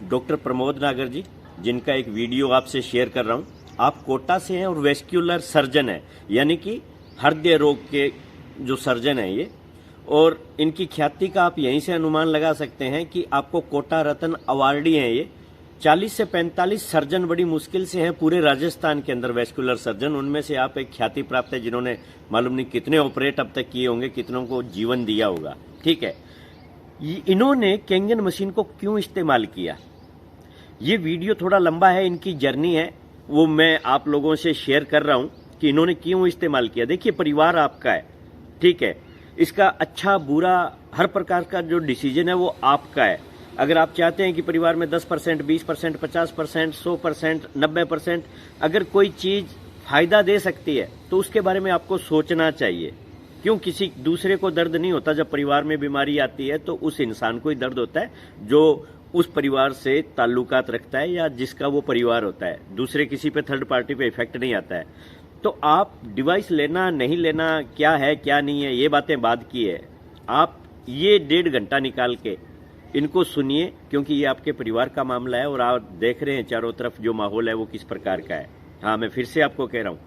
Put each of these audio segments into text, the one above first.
Doctor Pramod नागर जी, जिनका एक वीडियो आपसे शेयर कर रहा हूं। आप कोटा से हैं और वेस्क्यूलर सर्जन है, यानी कि हृदय रोग के जो सर्जन है ये। और इनकी ख्याति का आप यहीं से अनुमान लगा सकते हैं कि आपको कोटा रत्न अवार्डी हैं ये। 40 से 45 सर्जन बड़ी मुश्किल से हैं पूरे राजस्थान के अंदर वेस्क्यूलर सर्जन, उनमें से आप एक ख्याति प्राप्त है जिन्होंने मालूम नहीं कितने ऑपरेट अब तक किए होंगे, कितनों को जीवन दिया होगा। ठीक है, इन्होंने केंगन मशीन को क्यों इस्तेमाल किया, ये वीडियो थोड़ा लंबा है, इनकी जर्नी है वो मैं आप लोगों से शेयर कर रहा हूं कि इन्होंने क्यों इस्तेमाल किया। देखिए, परिवार आपका है, ठीक है, इसका अच्छा बुरा हर प्रकार का जो डिसीजन है वो आपका है। अगर आप चाहते हैं कि परिवार में 10%, 20%, 50%, 100%, 90% अगर कोई चीज फायदा दे सकती है तो उसके बारे में आपको सोचना चाहिए। क्यों, किसी दूसरे को दर्द नहीं होता जब परिवार में बीमारी आती है, तो उस इंसान को ही दर्द होता है जो उस परिवार से ताल्लुकात रखता है या जिसका वो परिवार होता है। दूसरे किसी पे, थर्ड पार्टी पे इफेक्ट नहीं आता है। तो आप डिवाइस लेना नहीं लेना, क्या है क्या नहीं है, ये बातें बाद की है। आप ये 1.5 घंटा निकाल के इनको सुनिए, क्योंकि ये आपके परिवार का मामला है और आप देख रहे हैं चारों तरफ जो माहौल है वो किस प्रकार का है। हाँ, मैं फिर से आपको कह रहा हूं,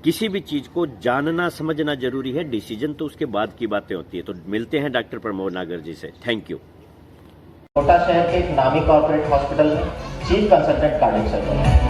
किसी भी चीज को जानना समझना जरूरी है, डिसीजन तो उसके बाद की बातें होती है। तो मिलते हैं डॉक्टर प्रमोद नागर जी से। Thank you. कोटा शहर के एक नामी कॉर्पोरेट हॉस्पिटल में चीफ कंसल्टेंट कार्डियक सर्जन है।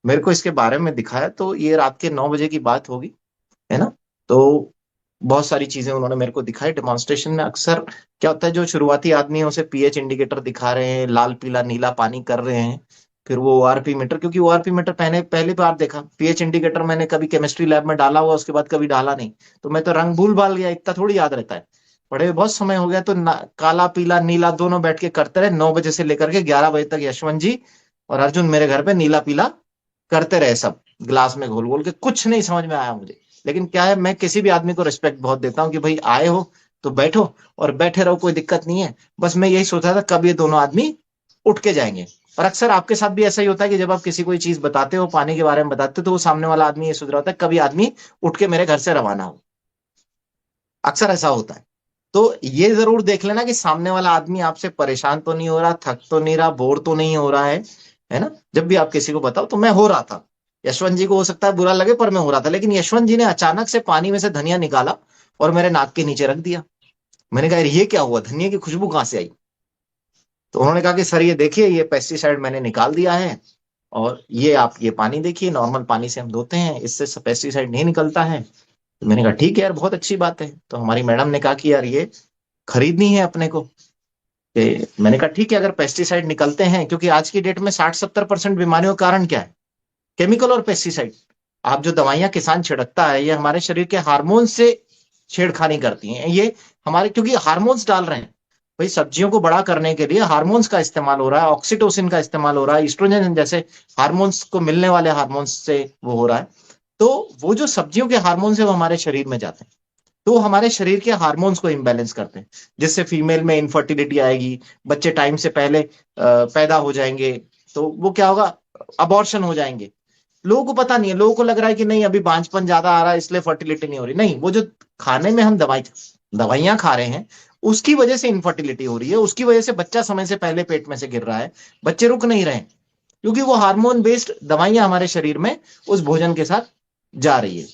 मेरे को इसके बारे में दिखाया तो ये रात के 9 बजे की बात होगी, है ना। तो बहुत सारी चीजें उन्होंने मेरे को दिखाई डेमोन्स्ट्रेशन में। अक्सर क्या होता है, जो शुरुआती आदमी है उसे पीएच इंडिकेटर दिखा रहे हैं, लाल पीला नीला पानी कर रहे हैं, फिर वो ओआरपी मीटर, क्योंकि ओआरपी मीटर पहली बार देखा। पीएच इंडिकेटर मैंने कभी केमिस्ट्री लैब में डाला हुआ, उसके बाद कभी डाला नहीं, तो मैं तो रंग भूल भाल गया, इतना थोड़ी याद रहता है। पढ़े हुए बहुत समय हो गया, तो काला पीला नीला दोनों बैठ के करते रहे 9 बजे से लेकर के 11 बजे तक। यशवंत जी और अर्जुन मेरे घर पे नीला पीला करते रहे, सब ग्लास में घोल घोल के। कुछ नहीं समझ में आया मुझे, लेकिन क्या है, मैं किसी भी आदमी को रिस्पेक्ट बहुत देता हूँ कि भाई आए हो तो बैठो और बैठे रहो, कोई दिक्कत नहीं है। बस मैं यही सोचा था कब ये दोनों आदमी उठ के जाएंगे। और अक्सर आपके साथ भी ऐसा ही होता है कि जब आप किसी कोई चीज बताते हो, पानी के बारे में बताते हो, तो वो सामने वाला आदमी ये सोच रहा होता है कभी आदमी उठ के मेरे घर से रवाना हो। अक्सर ऐसा होता है। तो ये जरूर देख लेना कि सामने वाला आदमी आपसे परेशान तो नहीं हो रहा, थक तो नहीं रहा, बोर तो नहीं हो रहा है ना। जब भी आप किसी को बताओ, तो मैं हो रहा था, यशवंत जी को हो सकता है बुरा लगे पर मैं हो रहा था, लेकिन यशवंत जी ने अचानक से पानी में से धनिया निकाला और मेरे नाक के नीचे रख दिया। मैंने कहा ये क्या हुआ, धनिया की खुशबू कहां से आई। तो उन्होंने कहा कि सर ये देखिए, ये पेस्टिसाइड मैंने निकाल दिया है, और ये आप ये पानी देखिए, नॉर्मल पानी से हम धोते हैं, इससे पेस्टिसाइड नहीं निकलता है। तो मैंने कहा ठीक है यार, बहुत अच्छी बात है। तो हमारी मैडम ने कहा कि यार ये खरीदनी है अपने को। मैंने कहा ठीक है, अगर पेस्टिसाइड निकलते हैं, क्योंकि आज की डेट में 60-70% बीमारियों का कारण क्या है, केमिकल और पेस्टिसाइड। आप जो दवाइयां किसान छिड़कता है, ये हमारे शरीर के हार्मोन्स से छेड़खानी करती हैं। ये हमारे, क्योंकि हार्मोन्स डाल रहे हैं भाई, सब्जियों को बड़ा करने के लिए हार्मोन्स का इस्तेमाल हो रहा है, ऑक्सीटोसिन का इस्तेमाल हो रहा है, ईस्ट्रोजन जैसे हार्मोन्स को मिलने वाले हार्मोन्स से वो हो रहा है। तो वो जो सब्जियों के हार्मोन्स है वो हमारे शरीर में जाते हैं, तो हमारे शरीर के हार्मोन्स को इम्बैलेंस करते हैं, जिससे फीमेल में इनफर्टिलिटी आएगी, बच्चे टाइम से पहले पैदा हो जाएंगे, तो वो क्या होगा, अबॉर्शन हो जाएंगे। लोगों को पता नहीं है, लोगों को लग रहा है कि नहीं अभी बांझपन ज्यादा आ रहा है इसलिए फर्टिलिटी नहीं हो रही। नहीं, वो जो खाने में हम दवाइयां खा रहे हैं, उसकी वजह से इनफर्टिलिटी हो रही है, उसकी वजह से बच्चा समय से पहले पेट में से गिर रहा है, बच्चे रुक नहीं रहे, क्योंकि वो हार्मोन बेस्ड दवाइयां हमारे शरीर में उस भोजन के साथ जा रही है।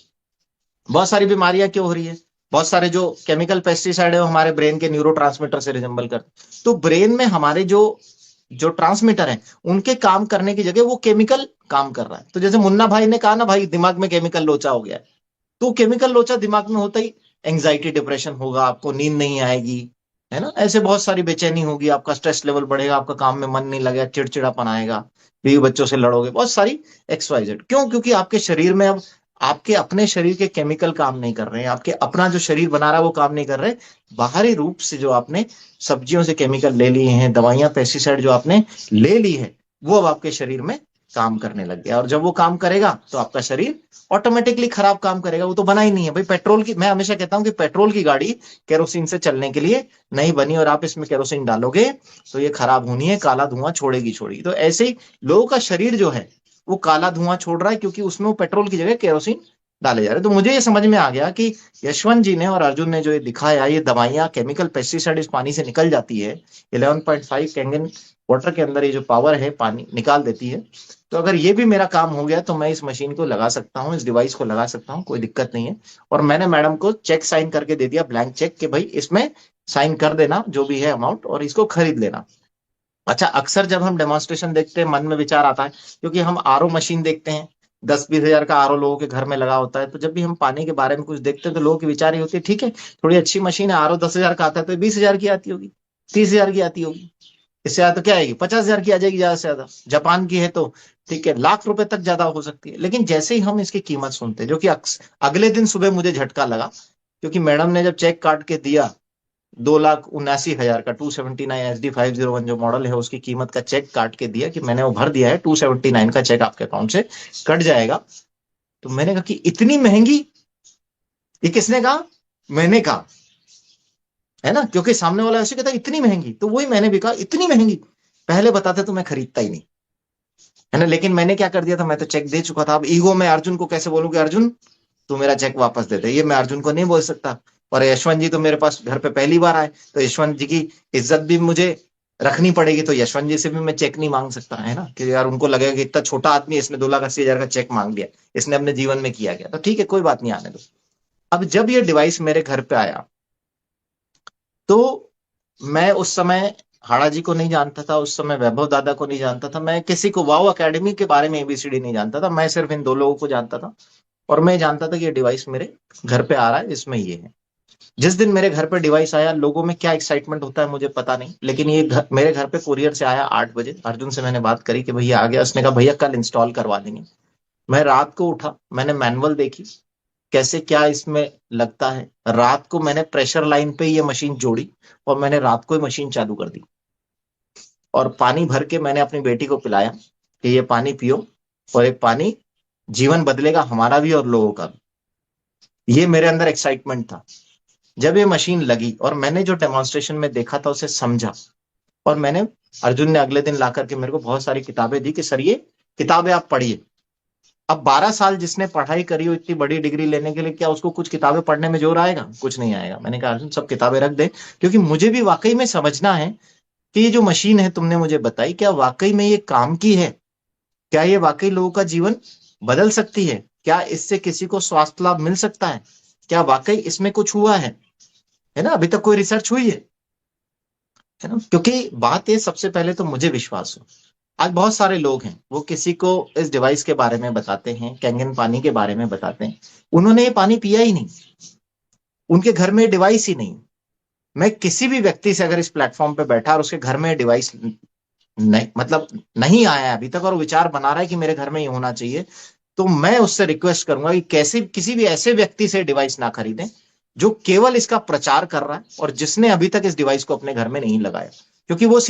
बहुत सारी बीमारियां क्यों हो रही है, बहुत सारे जो केमिकल पेस्टिसाइड है वो हमारे ब्रेन के न्यूरोट्रांसमीटर से रिजेंबल करते, तो ब्रेन में हमारे जो जो ट्रांसमीटर है उनके काम करने की जगह वो केमिकल काम कर रहा है। तो जैसे मुन्ना भाई ने कहा ना, भाई दिमाग में केमिकल लोचा हो गया है, तो केमिकल लोचा दिमाग में होता ही एंग्जाइटी डिप्रेशन होगा, आपको नींद नहीं आएगी, है ना, ऐसे बहुत सारी बेचैनी होगी, आपका स्ट्रेस लेवल बढ़ेगा, आपका काम में मन नहीं लगेगा, चिड़चिड़ापन आएगा, बीवी बच्चों से लड़ोगे, बहुत सारी XYZ। क्यों, क्योंकि आपके शरीर में अब आपके अपने शरीर के केमिकल काम नहीं कर रहे हैं, आपके अपना जो शरीर बना रहा है वो काम नहीं कर रहे। बाहरी रूप से जो आपने सब्जियों से केमिकल ले लिए हैं, दवाइयां पेस्टिसाइड जो आपने ले ली है, वो अब आपके शरीर में काम करने लग गया। और जब वो काम करेगा तो आपका शरीर ऑटोमेटिकली खराब काम करेगा। वो तो बना ही नहीं है भाई। पेट्रोल की, मैं हमेशा कहता हूं कि पेट्रोल की गाड़ी केरोसिन से चलने के लिए नहीं बनी, और आप इसमें केरोसिन डालोगे तो ये खराब होनी है, काला धुआं छोड़ेगी छोड़ेगी। तो ऐसे ही लोगों का शरीर जो है वो काला धुआं छोड़ रहा है, क्योंकि उसमें वो पेट्रोल की जगह केरोसिन डाले जा रहे हैं। तो मुझे ये समझ में आ गया कि यशवंत जी ने और अर्जुन ने जो ये दिखाया, ये दवाइयां केमिकल पेस्टिसाइड इस पानी से निकल जाती है, 11.5 कैंगन वाटर के अंदर ये जो पावर है पानी निकाल देती है। तो अगर ये भी मेरा काम हो गया तो मैं इस मशीन को लगा सकता हूँ, इस डिवाइस को लगा सकता हूँ, कोई दिक्कत नहीं है। और मैंने मैडम को चेक साइन करके दे दिया, ब्लैंक चेक, कि भाई इसमें साइन कर देना जो भी है अमाउंट, और इसको खरीद लेना। अच्छा, अक्सर जब हम डेमोन्स्ट्रेशन देखते हैं मन में विचार आता है, क्योंकि हम आरओ मशीन देखते हैं, 10-20 हजार का आरओ लोगों के घर में लगा होता है। तो जब भी हम पानी के बारे में कुछ देखते हैं तो लोगों की विचार ये होती है, ठीक है थोड़ी अच्छी मशीन है, आरओ 10 हजार का आता है तो 20 हजार की आती होगी, 30 हजार की आती होगी, इससे ज्यादा तो क्या आएगी, 50 हजार की आ जाएगी ज्यादा से ज्यादा। जापान की है तो ठीक है, लाख रुपए तक ज्यादा हो सकती है। लेकिन जैसे ही हम इसकी कीमत सुनते हैं, जो कि अगले दिन सुबह मुझे झटका लगा, क्योंकि मैडम ने जब चेक काट के दिया 2,79,000 का, 279 SD 501 जो मॉडल है उसकी कीमत का चेक काट के दिया कि मैंने वो भर दिया है, 279 का चेक आपके अकाउंट से कट जाएगा। तो मैंने कहा कि इतनी महंगी, ये किसने कहा, मैंने कहा, है ना, क्योंकि सामने वाला ऐसे कहता इतनी महंगी, तो वही मैंने भी कहा इतनी महंगी, पहले बताते तो मैं खरीदता ही नहीं, है ना। लेकिन मैंने क्या कर दिया था, मैं तो चेक दे चुका था। अब ईगो में अर्जुन को कैसे बोलूं कि अर्जुन तू मेरा चेक वापस दे दे, ये मैं अर्जुन को नहीं बोल सकता। और यशवंत जी तो मेरे पास घर पे पहली बार आए, तो यशवंत जी की इज्जत भी मुझे रखनी पड़ेगी। तो यशवंत जी से भी मैं चेक नहीं मांग सकता, है ना, कि यार उनको लगेगा कि इतना छोटा आदमी, इसने 2,80,000 का चेक मांग लिया, इसने अपने जीवन में किया गया। तो ठीक है, कोई बात नहीं, आने दो। अब जब ये डिवाइस मेरे घर पे आया, तो मैं उस समय हाड़ा जी को नहीं जानता था, उस समय वैभव दादा को नहीं जानता था, मैं किसी को वाओ अकेडमी के बारे में एबीसीडी नहीं जानता था, मैं सिर्फ इन दो लोगों को जानता था। और मैं जानता था कि ये डिवाइस मेरे घर पे आ रहा है, इसमें ये है। जिस दिन मेरे घर पे डिवाइस आया, लोगों में क्या एक्साइटमेंट होता है मुझे पता नहीं, लेकिन ये मेरे घर पे कुरियर से आया 8 बजे। अर्जुन से मैंने बात करी कि भैया आ गया, उसने कहा भैया कल इंस्टॉल करवा देंगे। मैं रात को उठा, मैंने मैनुअल देखी कैसे क्या इसमें लगता है, रात को मैंने प्रेशर लाइन पे ये मशीन जोड़ी, और मैंने रात को ही मशीन चालू कर दी, और पानी भर के मैंने अपनी बेटी को पिलाया कि ये पानी पियो, और एक पानी जीवन बदलेगा हमारा भी और लोगों का भी। ये मेरे अंदर एक्साइटमेंट था। जब ये मशीन लगी और मैंने जो डेमोन्स्ट्रेशन में देखा था उसे समझा, और मैंने, अर्जुन ने अगले दिन ला करके मेरे को बहुत सारी किताबें दी कि सर ये किताबें आप पढ़िए। अब 12 साल जिसने पढ़ाई करी हो इतनी बड़ी डिग्री लेने के लिए, क्या उसको कुछ किताबें पढ़ने में जोर आएगा, कुछ नहीं आएगा। मैंने कहा अर्जुन सब किताबें रख दे, क्योंकि मुझे भी वाकई में समझना है कि ये जो मशीन है तुमने मुझे बताई, क्या वाकई में ये काम की है, क्या ये वाकई लोगों का जीवन बदल सकती है, क्या इससे किसी को स्वास्थ्य लाभ मिल सकता है, क्या वाकई इसमें कुछ हुआ है ना, अभी तक कोई रिसर्च हुई है ना। क्योंकि बात ये, सबसे पहले तो मुझे विश्वास हो, आज बहुत सारे लोग हैं वो किसी को इस डिवाइस के बारे में बताते हैं, कैंगन पानी के बारे में बताते हैं, उन्होंने ये पानी पिया ही नहीं, उनके घर में डिवाइस ही नहीं। मैं किसी भी व्यक्ति से अगर इस प्लेटफॉर्म पे बैठा और उसके घर में डिवाइस नहीं, मतलब नहीं आया अभी तक, और वो विचार बना रहा है कि मेरे घर में ये होना चाहिए, तो मैं उससे रिक्वेस्ट करूंगा कि कैसे किसी भी ऐसे व्यक्ति से डिवाइस ना खरीदें जो केवल इसका प्रचार कर रहा है और जिसने अभी तक इस डिवाइस को अपने घर में नहीं लगाया, क्योंकि वो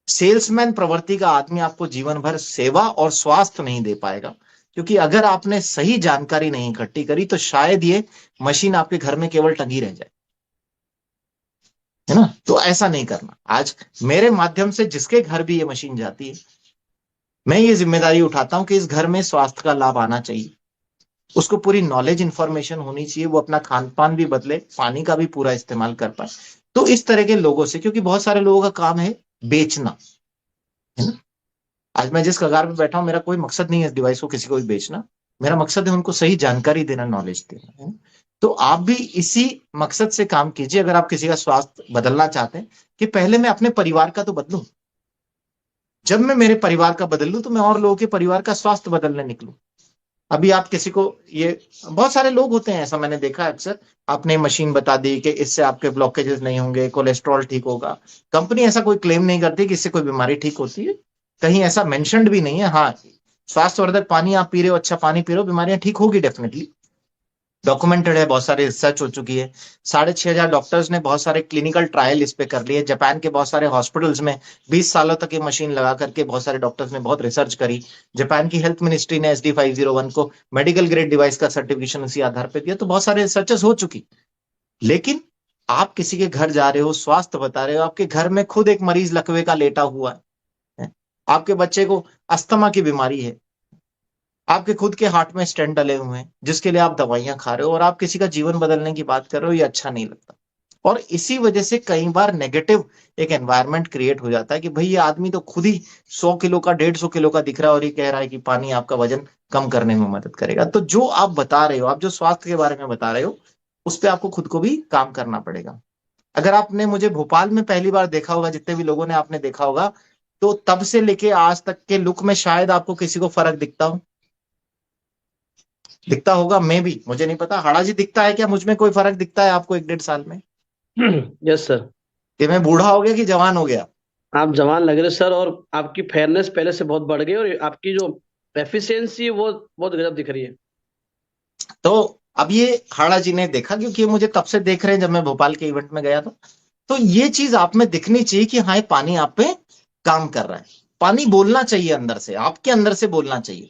सेल्समैन प्रवृत्ति का आदमी आपको जीवन भर सेवा और स्वास्थ्य नहीं दे पाएगा। क्योंकि अगर आपने सही जानकारी नहीं इकट्ठी करी तो शायद ये मशीन आपके घर में केवल टंगी रह जाए, है ना। तो ऐसा नहीं करना। आज मेरे माध्यम से जिसके घर भी ये मशीन जाती है, मैं ये जिम्मेदारी उठाता हूं कि इस घर में स्वास्थ्य का लाभ आना चाहिए, उसको पूरी नॉलेज इंफॉर्मेशन होनी चाहिए, वो अपना खान पान भी बदले, पानी का भी पूरा इस्तेमाल कर पाए। तो इस तरह के लोगों से, क्योंकि बहुत सारे लोगों का काम है बेचना, है ना। आज मैं जिस कगार पे बैठा हूं, मेरा कोई मकसद नहीं है इस डिवाइस को किसी को भी बेचना, मेरा मकसद है उनको सही जानकारी देना, नॉलेज देना, है ना? तो आप भी इसी मकसद से काम कीजिए, अगर आप किसी का स्वास्थ्य बदलना चाहते हैं, कि पहले मैं अपने परिवार का तो बदलूं, जब मैं मेरे परिवार का बदल लूं तो मैं और लोगों के परिवार का स्वास्थ्य बदलने निकलूं। अभी आप किसी को, ये बहुत सारे लोग होते हैं, ऐसा मैंने देखा है अक्सर, आपने मशीन बता दी कि इससे आपके ब्लॉकेजेस नहीं होंगे, कोलेस्ट्रॉल ठीक होगा। कंपनी ऐसा कोई क्लेम नहीं करती कि इससे कोई बीमारी ठीक होती है, कहीं ऐसा मेंशन्ड भी नहीं है। हाँ, स्वास्थ्यवर्धक पानी आप पी रहे हो, अच्छा पानी पी रहे हो, बीमारियां ठीक होगी डेफिनेटली। डॉक्यूमेंटेड है, बहुत सारी रिसर्च हो चुकी है। 6,500 डॉक्टर्स ने बहुत सारे क्लिनिकल ट्रायल इस पे कर लिए। जापान के बहुत सारे हॉस्पिटल्स में 20 सालों तक ये मशीन लगा करके बहुत सारे डॉक्टर्स ने बहुत रिसर्च करी। जापान की हेल्थ मिनिस्ट्री ने SD 501 को मेडिकल ग्रेड डिवाइस का सर्टिफिकेशन उसी आधार पर दिया। तो बहुत सारे रिसर्चेस हो चुकी। लेकिन आप किसी के घर जा रहे हो, स्वास्थ्य बता रहे हो, आपके घर में खुद एक मरीज लकवे का लेटा हुआ है, आपके बच्चे को अस्थमा की बीमारी है, आपके खुद के हार्ट में स्टेंट डले हुए हैं जिसके लिए आप दवाइयां खा रहे हो, और आप किसी का जीवन बदलने की बात कर रहे हो, ये अच्छा नहीं लगता। और इसी वजह से कई बार नेगेटिव एक एनवायरनमेंट क्रिएट हो जाता है कि भाई ये आदमी तो खुद ही 100 किलो का, 150 किलो का दिख रहा है और ये कह रहा है कि पानी आपका वजन कम करने में मदद करेगा। तो जो आप बता रहे हो, आप जो स्वास्थ्य के बारे में बता रहे हो, उस पर आपको खुद को भी काम करना पड़ेगा। अगर आपने मुझे भोपाल में पहली बार देखा होगा, जितने भी लोगों ने आपने देखा होगा, तो तब से लेके आज तक के लुक में शायद आपको किसी को फर्क दिखता हो, दिखता होगा। मैं भी, मुझे नहीं पता हाड़ा जी दिखता है क्या, मुझ में कोई फर्क दिखता है आपको 1-1.5 साल में यस सर। कि मैं बूढ़ा हो गया कि जवान हो गया? आप जवान लग रहे हो सर, और आपकी फेयरनेस पहले से बहुत बढ़ गई, और आपकी जो एफिशिएंसी है वो बहुत गजब दिख रही है। तो अब ये हाड़ा जी ने देखा, क्योंकि ये मुझे तब से देख रहे हैं जब मैं भोपाल के इवेंट में गया था। तो ये चीज आप में दिखनी चाहिए कि हाँ, ये पानी आप पे काम कर रहा है। पानी बोलना चाहिए अंदर से, आपके अंदर से बोलना चाहिए।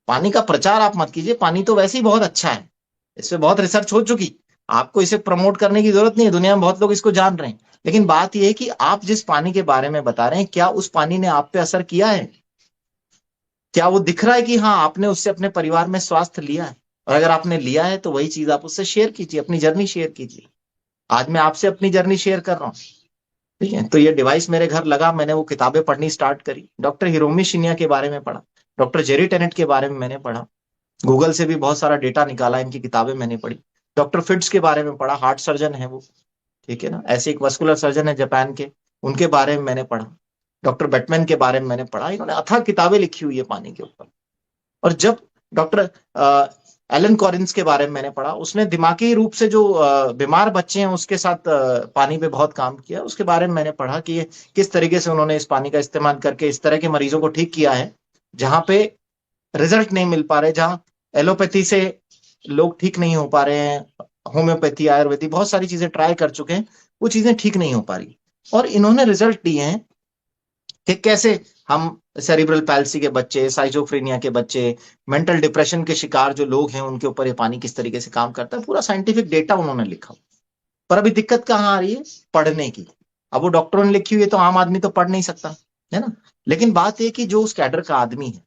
पानी का प्रचार आप मत कीजिए, पानी तो वैसे ही बहुत अच्छा है, इस पे बहुत रिसर्च हो चुकी। आपको इसे प्रमोट करने की जरूरत नहीं है, दुनिया में बहुत लोग इसको जान रहे हैं। लेकिन बात यह है कि आप जिस पानी के बारे में बता रहे हैं, क्या उस पानी ने आप पे असर किया है? क्या वो दिख रहा है कि हाँ, आपने उससे अपने परिवार में स्वास्थ्य लिया है? और अगर आपने लिया है तो वही चीज आप उससे शेयर कीजिए, अपनी जर्नी शेयर कीजिए। आज मैं आपसे अपनी जर्नी शेयर कर रहा हूँ, ठीक है? तो ये डिवाइस मेरे घर लगा, मैंने वो किताबें पढ़नी स्टार्ट करी, डॉक्टर हिरोमी शिन्या के बारे में पढ़ा, डॉक्टर जेरी टेनेट के बारे में मैंने पढ़ा, गूगल से भी बहुत सारा डेटा निकाला, इनकी किताबें मैंने पढ़ी, डॉक्टर फिट्स के बारे में पढ़ा, हार्ट सर्जन है वो, ठीक है ना? ऐसे एक वस्कुलर सर्जन है जापान के, उनके बारे में मैंने पढ़ा, डॉक्टर बैटमैन के बारे में मैंने पढ़ा। इन्होंने अथाह किताबें लिखी हुई है पानी के ऊपर। और जब डॉक्टर एलन कॉरिंस के बारे में मैंने पढ़ा, उसने दिमागी रूप से जो बीमार बच्चे हैं उसके साथ पानी पे बहुत काम किया, उसके बारे में मैंने पढ़ा कि ये किस तरीके से उन्होंने इस पानी का इस्तेमाल करके इस तरह के मरीजों को ठीक किया है जहां पे रिजल्ट नहीं मिल पा रहे, जहां एलोपैथी से लोग ठीक नहीं हो पा रहे हैं, होम्योपैथी, आयुर्वेदिक, बहुत सारी चीजें ट्राई कर चुके हैं, वो चीजें ठीक नहीं हो पा रही। और इन्होंने रिजल्ट दिए हैं कि कैसे हम सेरिब्रल पैल्सी के बच्चे, साइजोफ्रेनिया के बच्चे, मेंटल डिप्रेशन के शिकार जो लोग हैं, उनके ऊपर ये पानी किस तरीके से काम करता है, पूरा साइंटिफिक डेटा उन्होंने लिखा। पर अभी दिक्कत कहाँ आ रही है? पढ़ने की। अब वो डॉक्टरों ने लिखी हुई है तो आम आदमी तो पढ़ नहीं सकता, है ना? लेकिन बात यह कि जो उस कैडर का आदमी है,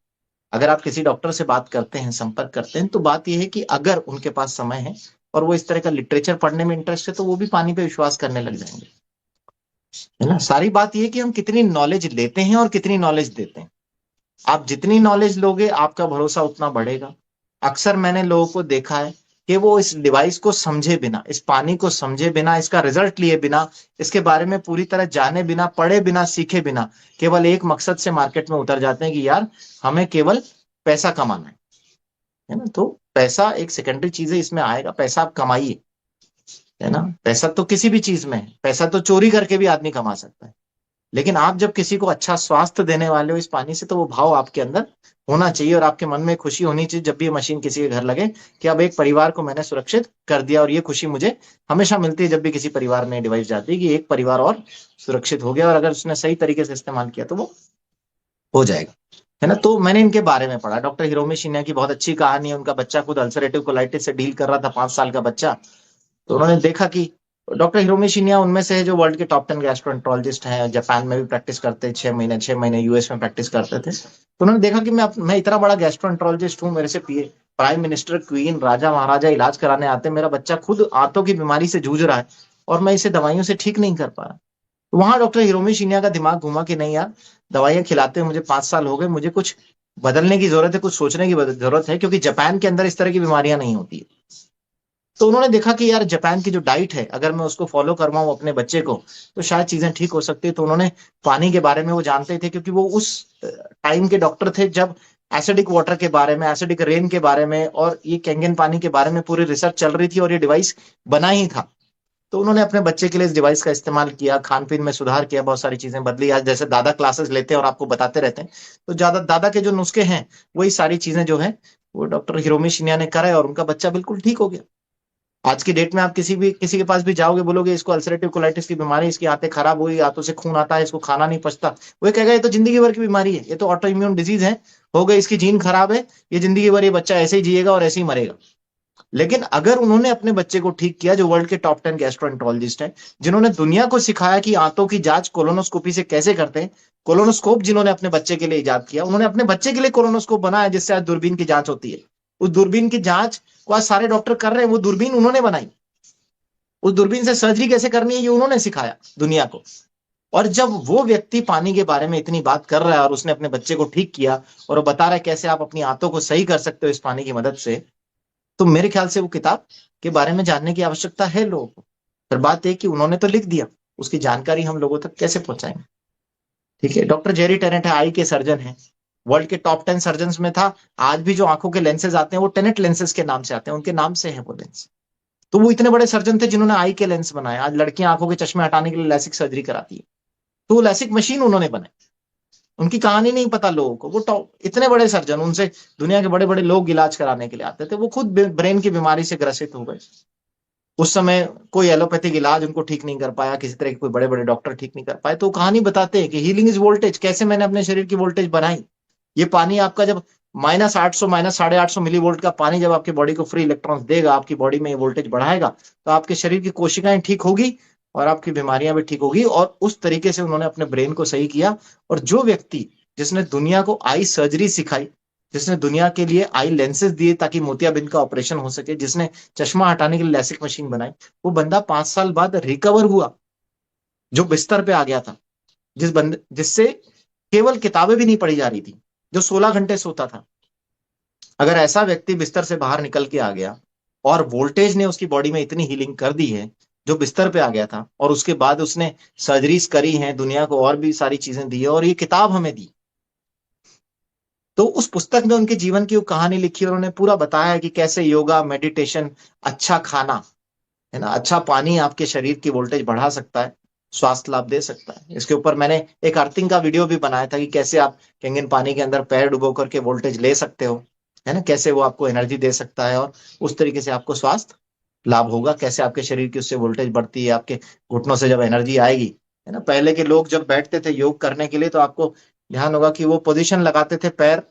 अगर आप किसी डॉक्टर से बात करते हैं, संपर्क करते हैं, तो बात यह है कि अगर उनके पास समय है और वो इस तरह का लिटरेचर पढ़ने में इंटरेस्ट है, तो वो भी पानी पे विश्वास करने लग जाएंगे, है ना? सारी बात यह है कि हम कितनी नॉलेज लेते हैं और कितनी नॉलेज देते हैं। आप जितनी नॉलेज लोगे, आपका भरोसा उतना बढ़ेगा। अक्सर मैंने लोगों को देखा है कि वो इस डिवाइस को समझे बिना, इस पानी को समझे बिना, इसका रिजल्ट लिए बिना, इसके बारे में पूरी तरह जाने बिना, पढ़े बिना, सीखे बिना, केवल एक मकसद से मार्केट में उतर जाते हैं कि यार हमें केवल पैसा कमाना है ना? तो पैसा एक सेकेंडरी चीज है, इसमें आएगा, पैसा आप कमाइए, है ना? पैसा तो किसी भी चीज में है, पैसा तो चोरी करके भी आदमी कमा सकता है। लेकिन आप जब किसी को अच्छा स्वास्थ्य देने वाले हो इस पानी से, तो वो भाव आपके अंदर होना चाहिए और आपके मन में खुशी होनी चाहिए जब भी ये मशीन किसी के घर लगे कि अब एक परिवार को मैंने सुरक्षित कर दिया। और ये खुशी मुझे हमेशा मिलती है जब भी किसी परिवार में डिवाइस जाती है कि एक परिवार और सुरक्षित हो गया, और अगर उसने सही तरीके से इस्तेमाल किया तो वो हो जाएगा, है ना? तो मैंने इनके बारे में पढ़ा। डॉक्टर हिरोमी शिन्या की बहुत अच्छी कहानी है। उनका बच्चा खुद अल्सरेटिव कोलाइटिस से डील कर रहा था, 5 साल का बच्चा। तो उन्होंने देखा कि डॉक्टर हिरोमी शिन्या उनमें से है जो वर्ल्ड के टॉप 10 गैस्ट्रोएंटरोलॉजिस्ट हैं, जापान में भी प्रैक्टिस करते, 6 महीने यूएस में प्रैक्टिस करते थे। तो उन्होंने देखा कि मैं इतना बड़ा गैस्ट्रोएंटरोलॉजिस्ट हूँ, मेरे से पीए प्राइम मिनिस्टर, क्वीन, राजा महाराजा इलाज कराने आते, मेरा बच्चा खुद आंतों की बीमारी से जूझ रहा है और मैं इसे दवाइयों से ठीक नहीं कर पा रहा। तो वहां डॉक्टर हिरोमी शिन्या का दिमाग घुमा कि नहीं यार, दवाइयां खिलाते हुए मुझे 5 साल हो गए, मुझे कुछ बदलने की जरूरत है, कुछ सोचने की जरूरत है, क्योंकि जापान के अंदर इस तरह की बीमारियां नहीं होती है। तो उन्होंने देखा कि यार जापान की जो डाइट है, अगर मैं उसको फॉलो करवाऊं अपने बच्चे को, तो शायद चीजें ठीक हो सकती है। तो उन्होंने पानी के बारे में वो जानते थे, क्योंकि वो उस टाइम के डॉक्टर थे जब एसिडिक वाटर के बारे में, एसिडिक रेन के बारे में और ये कैंगन पानी के बारे में पूरी रिसर्च चल रही थी और ये डिवाइस बना ही था। तो उन्होंने अपने बच्चे के लिए इस डिवाइस का इस्तेमाल किया, खान पीन में सुधार किया, बहुत सारी चीजें बदली। आज जैसे दादा क्लासेस लेते हैं और आपको बताते रहते हैं, तो ज्यादा दादा के जो नुस्खे हैं वही सारी चीजें जो है वो डॉक्टर हिरोमी शिन्या ने करा है, और उनका बच्चा बिल्कुल ठीक हो गया। आज की डेट में आप किसी के पास भी जाओगे, बोलोगे इसको अल्सरेटिव कोलाइटिस की बीमारी, इसकी आंतें खराब हुई, आंतों से खून आता है, इसको खाना नहीं पचता, वो कहेगा ये तो जिंदगी भर की बीमारी है, ये तो ऑटो इम्यून डिजीज है, हो गई, इसकी जीन खराब है, ये जिंदगी भर ये बच्चा ऐसे ही जिएगा और ऐसे ही मरेगा। लेकिन अगर उन्होंने अपने बच्चे को ठीक किया, जो वर्ल्ड के टॉप 10 गैस्ट्रोएंटरोलॉजिस्ट हैं, जिन्होंने दुनिया को सिखाया कि आंतों की जांच कोलोनोस्कोपी से कैसे करते हैं, कोलोनोस्कोप जिन्होंने अपने बच्चे के लिए इजाद किया, उन्होंने अपने बच्चे के लिए कोलोनोस्कोप बनाया जिससे आज दूरबीन की जांच होती है। उस दूरबीन की जांच को आज सारे डॉक्टर कर रहे हैं, वो दूरबीन उन्होंने बनाई। उस दूरबीन से सर्जरी कैसे करनी है ये उन्होंने सिखाया दुनिया को। और जब वो व्यक्ति पानी के बारे में इतनी बात कर रहा है और उसने अपने बच्चे को ठीक किया और वो बता रहा है कैसे आप अपनी आंतों को सही कर सकते हो इस पानी की मदद से, तो मेरे ख्याल से वो किताब के बारे में जानने की आवश्यकता है लोगों को। फिर बात है कि उन्होंने तो लिख दिया, उसकी जानकारी हम लोगों तक कैसे पहुंचाएंगे? ठीक है, डॉक्टर जेरी टेनेट है, आई के सर्जन है, वर्ल्ड के टॉप 10 सर्जन में था। आज भी जो आंखों के लेंसेज आते हैं वो टेनेट लेंसेज के नाम से आते हैं, उनके नाम से है वो लेंस। तो वो इतने बड़े सर्जन थे जिन्होंने आई के लेंस बनाए। आज लड़कियां आंखों के चश्मे हटाने के लिए लैसिक सर्जरी कराती है, तो वो लैसिक मशीन उन्होंने बनाई। उनकी कहानी नहीं पता लोगों को। वो टॉप इतने बड़े सर्जन, उनसे दुनिया के बड़े बड़े लोग इलाज कराने के लिए आते थे। वो खुद ब्रेन की बीमारी से ग्रसित हो गए। उस समय कोई एलोपैथिक इलाज उनको ठीक नहीं कर पाया, किसी तरह के कोई बड़े बड़े डॉक्टर ठीक नहीं कर पाए। तो वो कहानी बताते हैं कि हीलिंग इज वोल्टेज, कैसे मैंने अपने शरीर की वोल्टेज बनाई। ये पानी आपका जब -800 -850 मिली वोल्ट का पानी जब आपकी बॉडी को फ्री इलेक्ट्रॉन्स देगा, आपकी बॉडी में ये वोल्टेज बढ़ाएगा, तो आपके शरीर की कोशिकाएं ठीक होगी और आपकी बीमारियां भी ठीक होगी। और उस तरीके से उन्होंने अपने ब्रेन को सही किया। और जो व्यक्ति जिसने दुनिया को आई सर्जरी सिखाई, जिसने दुनिया के लिए आई लेंसेज दिए ताकि मोतियाबिंद का ऑपरेशन हो सके, जिसने चश्मा हटाने के लिए लैसिक मशीन बनाई, वो बंदा 5 साल बाद रिकवर हुआ, जो बिस्तर पे आ गया था, जिससे केवल किताबें भी नहीं पढ़ी जा रही थी, जो 16 घंटे सोता था। अगर ऐसा व्यक्ति बिस्तर से बाहर निकल के आ गया और वोल्टेज ने उसकी बॉडी में इतनी हीलिंग कर दी है, जो बिस्तर पे आ गया था और उसके बाद उसने सर्जरीज करी हैं, दुनिया को और भी सारी चीजें दी है और ये किताब हमें दी। तो उस पुस्तक में उनके जीवन की वो कहानी लिखी और उन्होंने पूरा बताया है कि कैसे योगा, मेडिटेशन, अच्छा खाना, है ना, अच्छा पानी आपके शरीर की वोल्टेज बढ़ा सकता है, स्वास्थ्य लाभ दे सकता है। इसके ऊपर मैंने एक अर्थिंग का वीडियो भी बनाया था कि कैसे आप कैंगन पानी के अंदर पैर डुबो करके वोल्टेज ले सकते हो, है ना, कैसे वो आपको एनर्जी दे सकता है और उस तरीके से आपको स्वास्थ्य लाभ होगा, कैसे आपके शरीर की उससे वोल्टेज बढ़ती है, आपके घुटनों से जब एनर्जी आएगी, है ना। पहले के लोग जब बैठते थे योग करने के लिए, तो आपको ध्यान होगा कि वो पोजीशन लगाते थे, पैर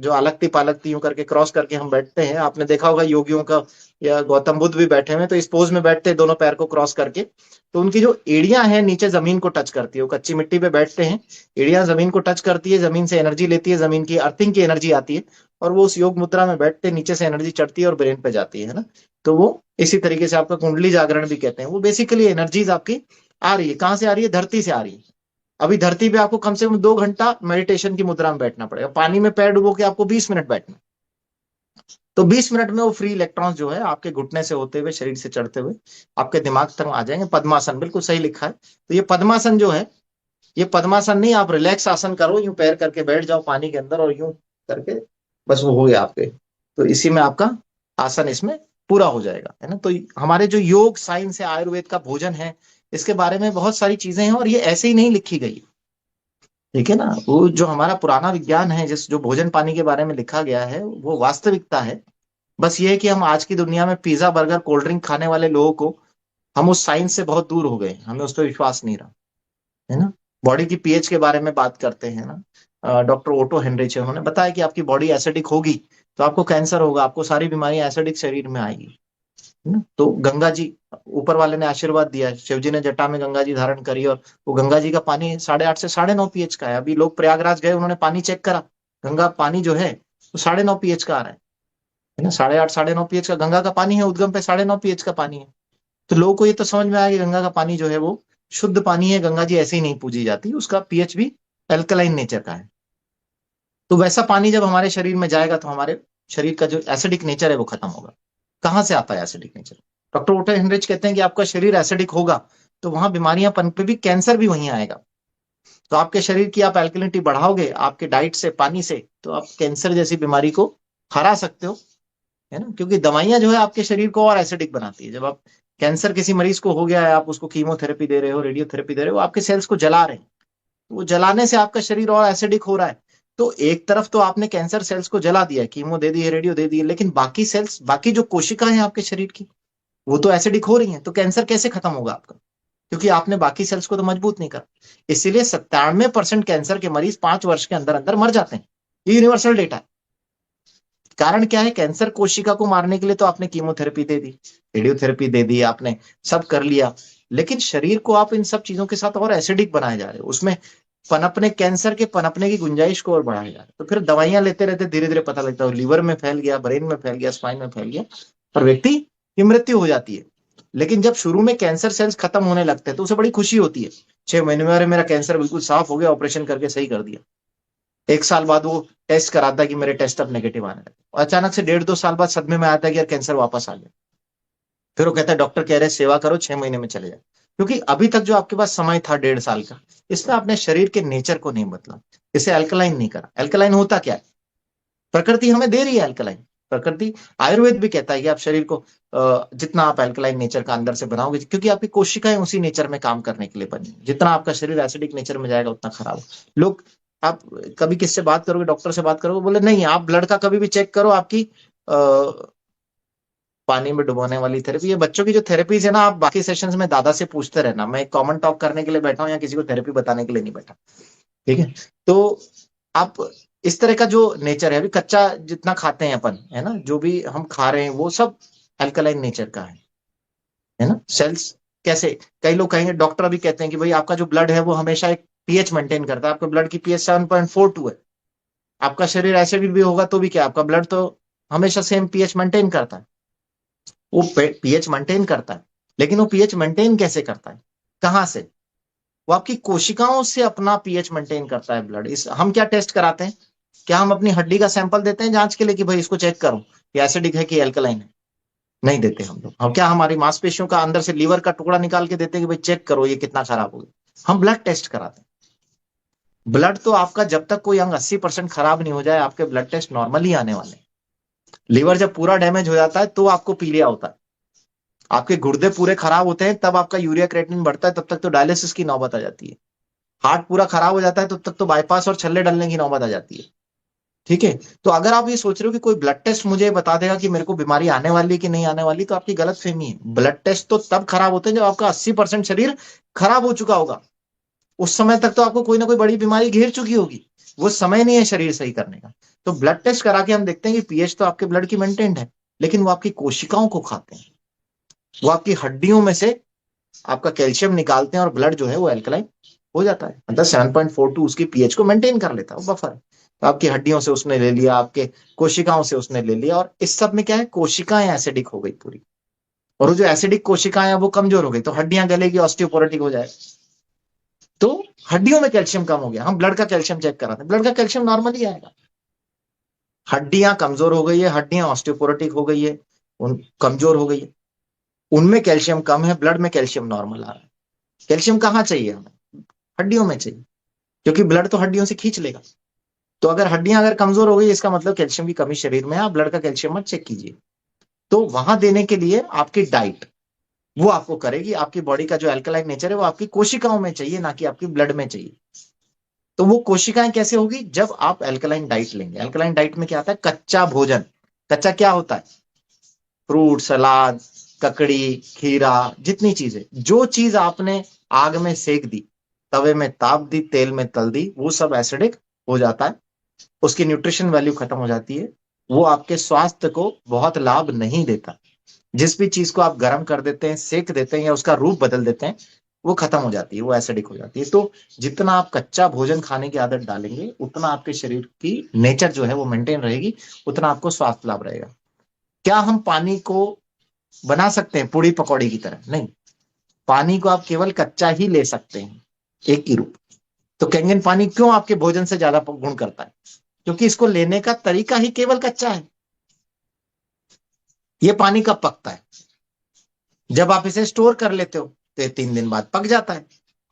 जो अलगती पालगती यूं करके क्रॉस करके हम बैठते हैं, आपने देखा होगा योगियों का, या गौतम बुद्ध भी बैठे हुए तो इस पोज में बैठते हैं दोनों पैर को क्रॉस करके। तो उनकी जो एड़ियां हैं नीचे जमीन को टच करती है, वो कच्ची मिट्टी पे बैठते हैं, एड़ियां जमीन को टच करती है, जमीन से एनर्जी लेती है, जमीन की अर्थिंग की एनर्जी आती है और वो उस योग मुद्रा में बैठते हैं, नीचे से एनर्जी चढ़ती है और ब्रेन पे जाती है ना। तो वो इसी तरीके से आपका कुंडली जागरण भी कहते हैं। वो बेसिकली एनर्जीज आपकी आ रही है, कहां से आ रही है? धरती से आ रही है। अभी धरती पे आपको कम से कम 2 घंटा मेडिटेशन की मुद्रा में बैठना पड़ेगा, पानी में पैर डुबो के आपको 20 मिनट बैठना। तो 20 मिनट में वो फ्री इलेक्ट्रॉन्स जो है आपके घुटने से होते हुए शरीर से चढ़ते हुए आपके दिमाग तक आ जाएंगे। पद्मासन, बिल्कुल सही लिखा है। तो ये पद्मासन जो है, ये पद्मासन नहीं, आप रिलैक्स आसन करो, यूं पैर करके बैठ जाओ पानी के अंदर और यूं करके, बस वो हो गया आपके। तो इसी में आपका आसन इसमें पूरा हो जाएगा, है ना। तो हमारे जो योग साइंस है, आयुर्वेद का भोजन है, इसके बारे में बहुत सारी चीजें हैं और ये ऐसे ही नहीं लिखी गई, ठीक है ना। वो जो हमारा पुराना विज्ञान है, जिस जो भोजन पानी के बारे में लिखा गया है, वो वास्तविकता है। बस ये है कि हम आज की दुनिया में पिज्जा, बर्गर, कोल्ड ड्रिंक खाने वाले लोगों को, हम उस साइंस से बहुत दूर हो गए, हमें उस पर विश्वास नहीं रहा, है ना। बॉडी की पीएच के बारे में बात करते हैं ना, डॉक्टर ओटो हेनरिच है, उन्होंने बताया कि आपकी बॉडी एसिडिक होगी तो आपको कैंसर होगा, आपको सारी बीमारियां एसिडिक शरीर में आएगी, है ना। तो गंगा जी, ऊपर वाले ने आशीर्वाद दिया, शिव जी ने जटा में गंगा जी धारण करी और वो गंगा जी का पानी 8.5 से 9.5 पीएच का है। अभी लोग प्रयागराज गए, उन्होंने पानी चेक करा, गंगा पानी जो है वो 9.5 पीएच का आ रहा है ना। 8.5 9.5 पीएच का गंगा का पानी है, उद्गम पे 9.5 पीएच का पानी है। तो लोगों को ये तो समझ में आया कि गंगा का पानी जो है वो शुद्ध पानी है, गंगा जी ऐसे ही नहीं पूजी जाती, उसका पीएच भी एल्कलाइन नेचर का है। तो वैसा पानी जब हमारे शरीर में जाएगा तो हमारे शरीर का जो एसिडिक नेचर है वो खत्म होगा। कहाँ से आता है acidic nature? Doctor Otto Heinrich कहते हैं कि आपका शरीर एसिडिक होगा तो वहां बीमारियां पनपे भी, कैंसर भी वहीं आएगा। तो आपके शरीर की आप एल्कलिनिटी बढ़ाओगे आपके डाइट से, पानी से, तो आप कैंसर जैसी बीमारी को हरा सकते हो, है ना, क्योंकि दवाइयां जो है आपके शरीर को और एसिडिक बनाती है। जब आप कैंसर किसी मरीज को हो गया है, आप उसको कीमोथेरेपी दे रहे हो, रेडियोथेरेपी दे रहे हो, आपके सेल्स को जला रहे हैं, तो वो जलाने से आपका शरीर और एसिडिक हो रहा है। तो एक तरफ तो आपने कैंसर सेल्स को जला दिया, कीमो दे दी है, रेडियो दे दी है, लेकिन बाकी सेल्स, बाकी जो कोशिकाएं हैं आपके शरीर की, वो तो एसिडिक हो रही हैं। तो कैंसर कैसे खत्म होगा आपका? क्योंकि आपने बाकी सेल्स को तो मजबूत नहीं करा। इसीलिए 97% कैंसर के मरीज 5 वर्ष के अंदर अंदर मर जाते हैं। ये यूनिवर्सल डेटा है। कारण क्या है? कैंसर कोशिका को मारने के लिए तो आपने कीमोथेरेपी दे दी, रेडियोथेरेपी दे दी, आपने सब कर लिया, लेकिन शरीर को आप इन सब चीजों के साथ और एसिडिक बनाए जा रहे हो, उसमें पनपने, कैंसर के पनपने की गुंजाइश को और बढ़ाया जा रहा है। तो फिर दवाइयां लेते रहते धीरे धीरे पता लगता है लीवर में फैल गया, ब्रेन में फैल गया, स्पाइन में फैल गया, और व्यक्ति की मृत्यु हो जाती है। लेकिन जब शुरू में कैंसर सेल्स खत्म होने लगते हैं तो उसे बड़ी खुशी होती है। 6 महीने में, अरे मेरा कैंसर बिल्कुल साफ हो गया, ऑपरेशन करके सही कर दिया। 1 साल बाद वो टेस्ट कराता है कि मेरे टेस्ट अब नेगेटिव आने लगे, और अचानक से 1.5-2 साल बाद सदमे में आता है कि यार कैंसर वापस आ गया। फिर वो कहता है डॉक्टर कह रहे हैं सेवा करो, 6 महीने में चले जाए। क्योंकि अभी तक जो आपके पास समय था 1.5 साल का, इसमें आपने शरीर के नेचर को नहीं बदला, इसे अल्कलाइन नहीं करा। अल्कलाइन होता क्या है? प्रकृति हमें दे रही है अल्कलाइन। प्रकृति, आयुर्वेद भी कहता है कि आप शरीर को जितना आप अल्कलाइन नेचर का अंदर से बनाओगे, क्योंकि आपकी कोशिकाएं उसी नेचर में काम करने के लिए बनी। जितना आपका शरीर एसिडिक नेचर में जाएगा उतना खराब हो। लोग, आप कभी किससे बात करोगे, डॉक्टर से बात करोगे, बोले नहीं आप ब्लड का कभी भी चेक करो, आपकी पानी में डुबोने वाली थेरेपी, ये बच्चों की जो थेरेपीज है ना, आप बाकी सेशंस में दादा से पूछते रहना। मैं एक कॉमन टॉक करने के लिए बैठा हूँ या किसी को थेरेपी बताने के लिए नहीं बैठा। ठीक है? तो आप इस तरह का जो नेचर है, अभी कच्चा जितना खाते हैं अपन, है ना, जो भी हम खा रहे हैं वो सब अल्कलाइन नेचर का है ना। सेल्स कैसे, कई लोग कहेंगे, डॉक्टर अभी कहते हैं कि भाई आपका जो ब्लड है वो हमेशा एक पीएच मेंटेन करता है, आपके ब्लड की पीएच 7.42 है। आपका शरीर एसिडिक भी होगा तो भी क्या, आपका ब्लड तो हमेशा सेम पीएच मेंटेन करता है। वो पीएच मेंटेन करता है, लेकिन वो पीएच मेंटेन कैसे करता है, कहां से? वो आपकी कोशिकाओं से अपना पीएच मेंटेन करता है ब्लड। इस हम क्या टेस्ट कराते हैं? क्या हम अपनी हड्डी का सैंपल देते हैं जांच के लिए कि भाई इसको चेक करो कि एसिडिक है कि एल्कलाइन है? नहीं देते हम लोग। हम क्या हमारी मांसपेशियों का अंदर से लीवर का टुकड़ा निकाल के देते हैं कि भाई चेक करो ये कितना खराब हो गया? हम ब्लड टेस्ट कराते हैं। ब्लड तो आपका, जब तक कोई अंग 80% खराब नहीं हो जाए, आपके ब्लड टेस्ट नॉर्मल ही आने वाले हैं। लीवर जब पूरा डैमेज हो जाता है तो आपको पीलिया होता है। आपके गुर्दे पूरे खराब होते हैं तब आपका यूरिया क्रिएटिनिन बढ़ता है, तब तक तो डायलिसिस की नौबत आ जाती है। हार्ट पूरा खराब हो जाता है तब तक तो बाईपास और छल्ले डालने की नौबत आ जाती है। ठीक है? तो अगर आप ये सोच रहे हो कि कोई ब्लड टेस्ट मुझे बता देगा कि मेरे को बीमारी आने वाली कि नहीं आने वाली, तो आपकी गलत फहमी है। ब्लड टेस्ट तो तब खराब होते हैं जब आपका 80% शरीर खराब हो चुका होगा। उस समय तक तो आपको कोई ना कोई बड़ी बीमारी घेर चुकी होगी। वो समय नहीं है शरीर सही करने का। तो ब्लड टेस्ट करा के हम देखते हैं कि पीएच तो आपके ब्लड की मेंटेन्ड है, लेकिन वो आपकी कोशिकाओं को खाते हैं, वो आपकी हड्डियों में से आपका कैल्शियम निकालते हैं और ब्लड जो है वो एल्कलाइन हो जाता है। मतलब 7.42 उसकी पीएच को मेंटेन कर लेता है, वो बफर है। तो आपकी हड्डियों से उसने ले लिया, आपके कोशिकाओं से उसने ले लिया, और इस सब में क्या है, कोशिकाएं एसिडिक हो गई पूरी। और वो जो एसिडिक कोशिकाएं हैं वो कमजोर हो गई, तो हड्डियां गलेगी, ऑस्टियोपोरोटिक हो जाए। तो हड्डियों में कैल्शियम कम हो गया, हम ब्लड का कैल्शियम चेक कराते हैं, ब्लड का कैल्शियम नॉर्मल ही आएगा। हड्डियां कमजोर हो गई है, हड्डियां ऑस्टियोपोरोटिक हो गई है, उन कमजोर हो गई है, उनमें कैल्शियम कम है, ब्लड में कैल्शियम नॉर्मल आ रहा है। कैल्शियम कहाँ चाहिए हमें? हड्डियों में चाहिए, क्योंकि ब्लड तो हड्डियों से खींच लेगा। तो अगर हड्डियां अगर कमजोर हो गई, इसका मतलब कैल्शियम की कमी शरीर में है, आप ब्लड का कैल्शियम मत चेक कीजिए। तो वहां देने के लिए आपकी डाइट वो आपको करेगी। आपकी बॉडी का जो अल्कलाइन नेचर है वो आपकी कोशिकाओं में चाहिए, ना कि आपकी ब्लड में चाहिए। तो वो कोशिकाएं कैसे होगी? जब आप अल्कलाइन डाइट लेंगे। अल्कलाइन डाइट में क्या आता है? कच्चा भोजन। कच्चा क्या होता है? फ्रूट, सलाद, ककड़ी, खीरा, जितनी चीजें, जो चीज आपने आग में सेक दी, तवे में ताप दी, तेल में तल दी, वो सब एसिडिक हो जाता है। उसकी न्यूट्रिशन वैल्यू खत्म हो जाती है। वो आपके स्वास्थ्य को बहुत लाभ नहीं देता। जिस भी चीज को आप गर्म कर देते हैं, सेक देते हैं, या उसका रूप बदल देते हैं, वो खत्म हो जाती है, वो एसिडिक हो जाती है। तो जितना आप कच्चा भोजन खाने की आदत डालेंगे, उतना आपके शरीर की नेचर जो है वो मेंटेन रहेगी, उतना आपको स्वास्थ्य लाभ रहेगा। क्या हम पानी को बना सकते हैं पूड़ी पकौड़ी की तरह? नहीं। पानी को आप केवल कच्चा ही ले सकते हैं, एक ही रूप। तो कैंगन पानी क्यों आपके भोजन से ज्यादा गुण करता है? क्योंकि इसको लेने का तरीका ही केवल कच्चा है। ये पानी कब पकता है? जब आप इसे स्टोर कर लेते हो तो ये 3 दिन बाद पक जाता है,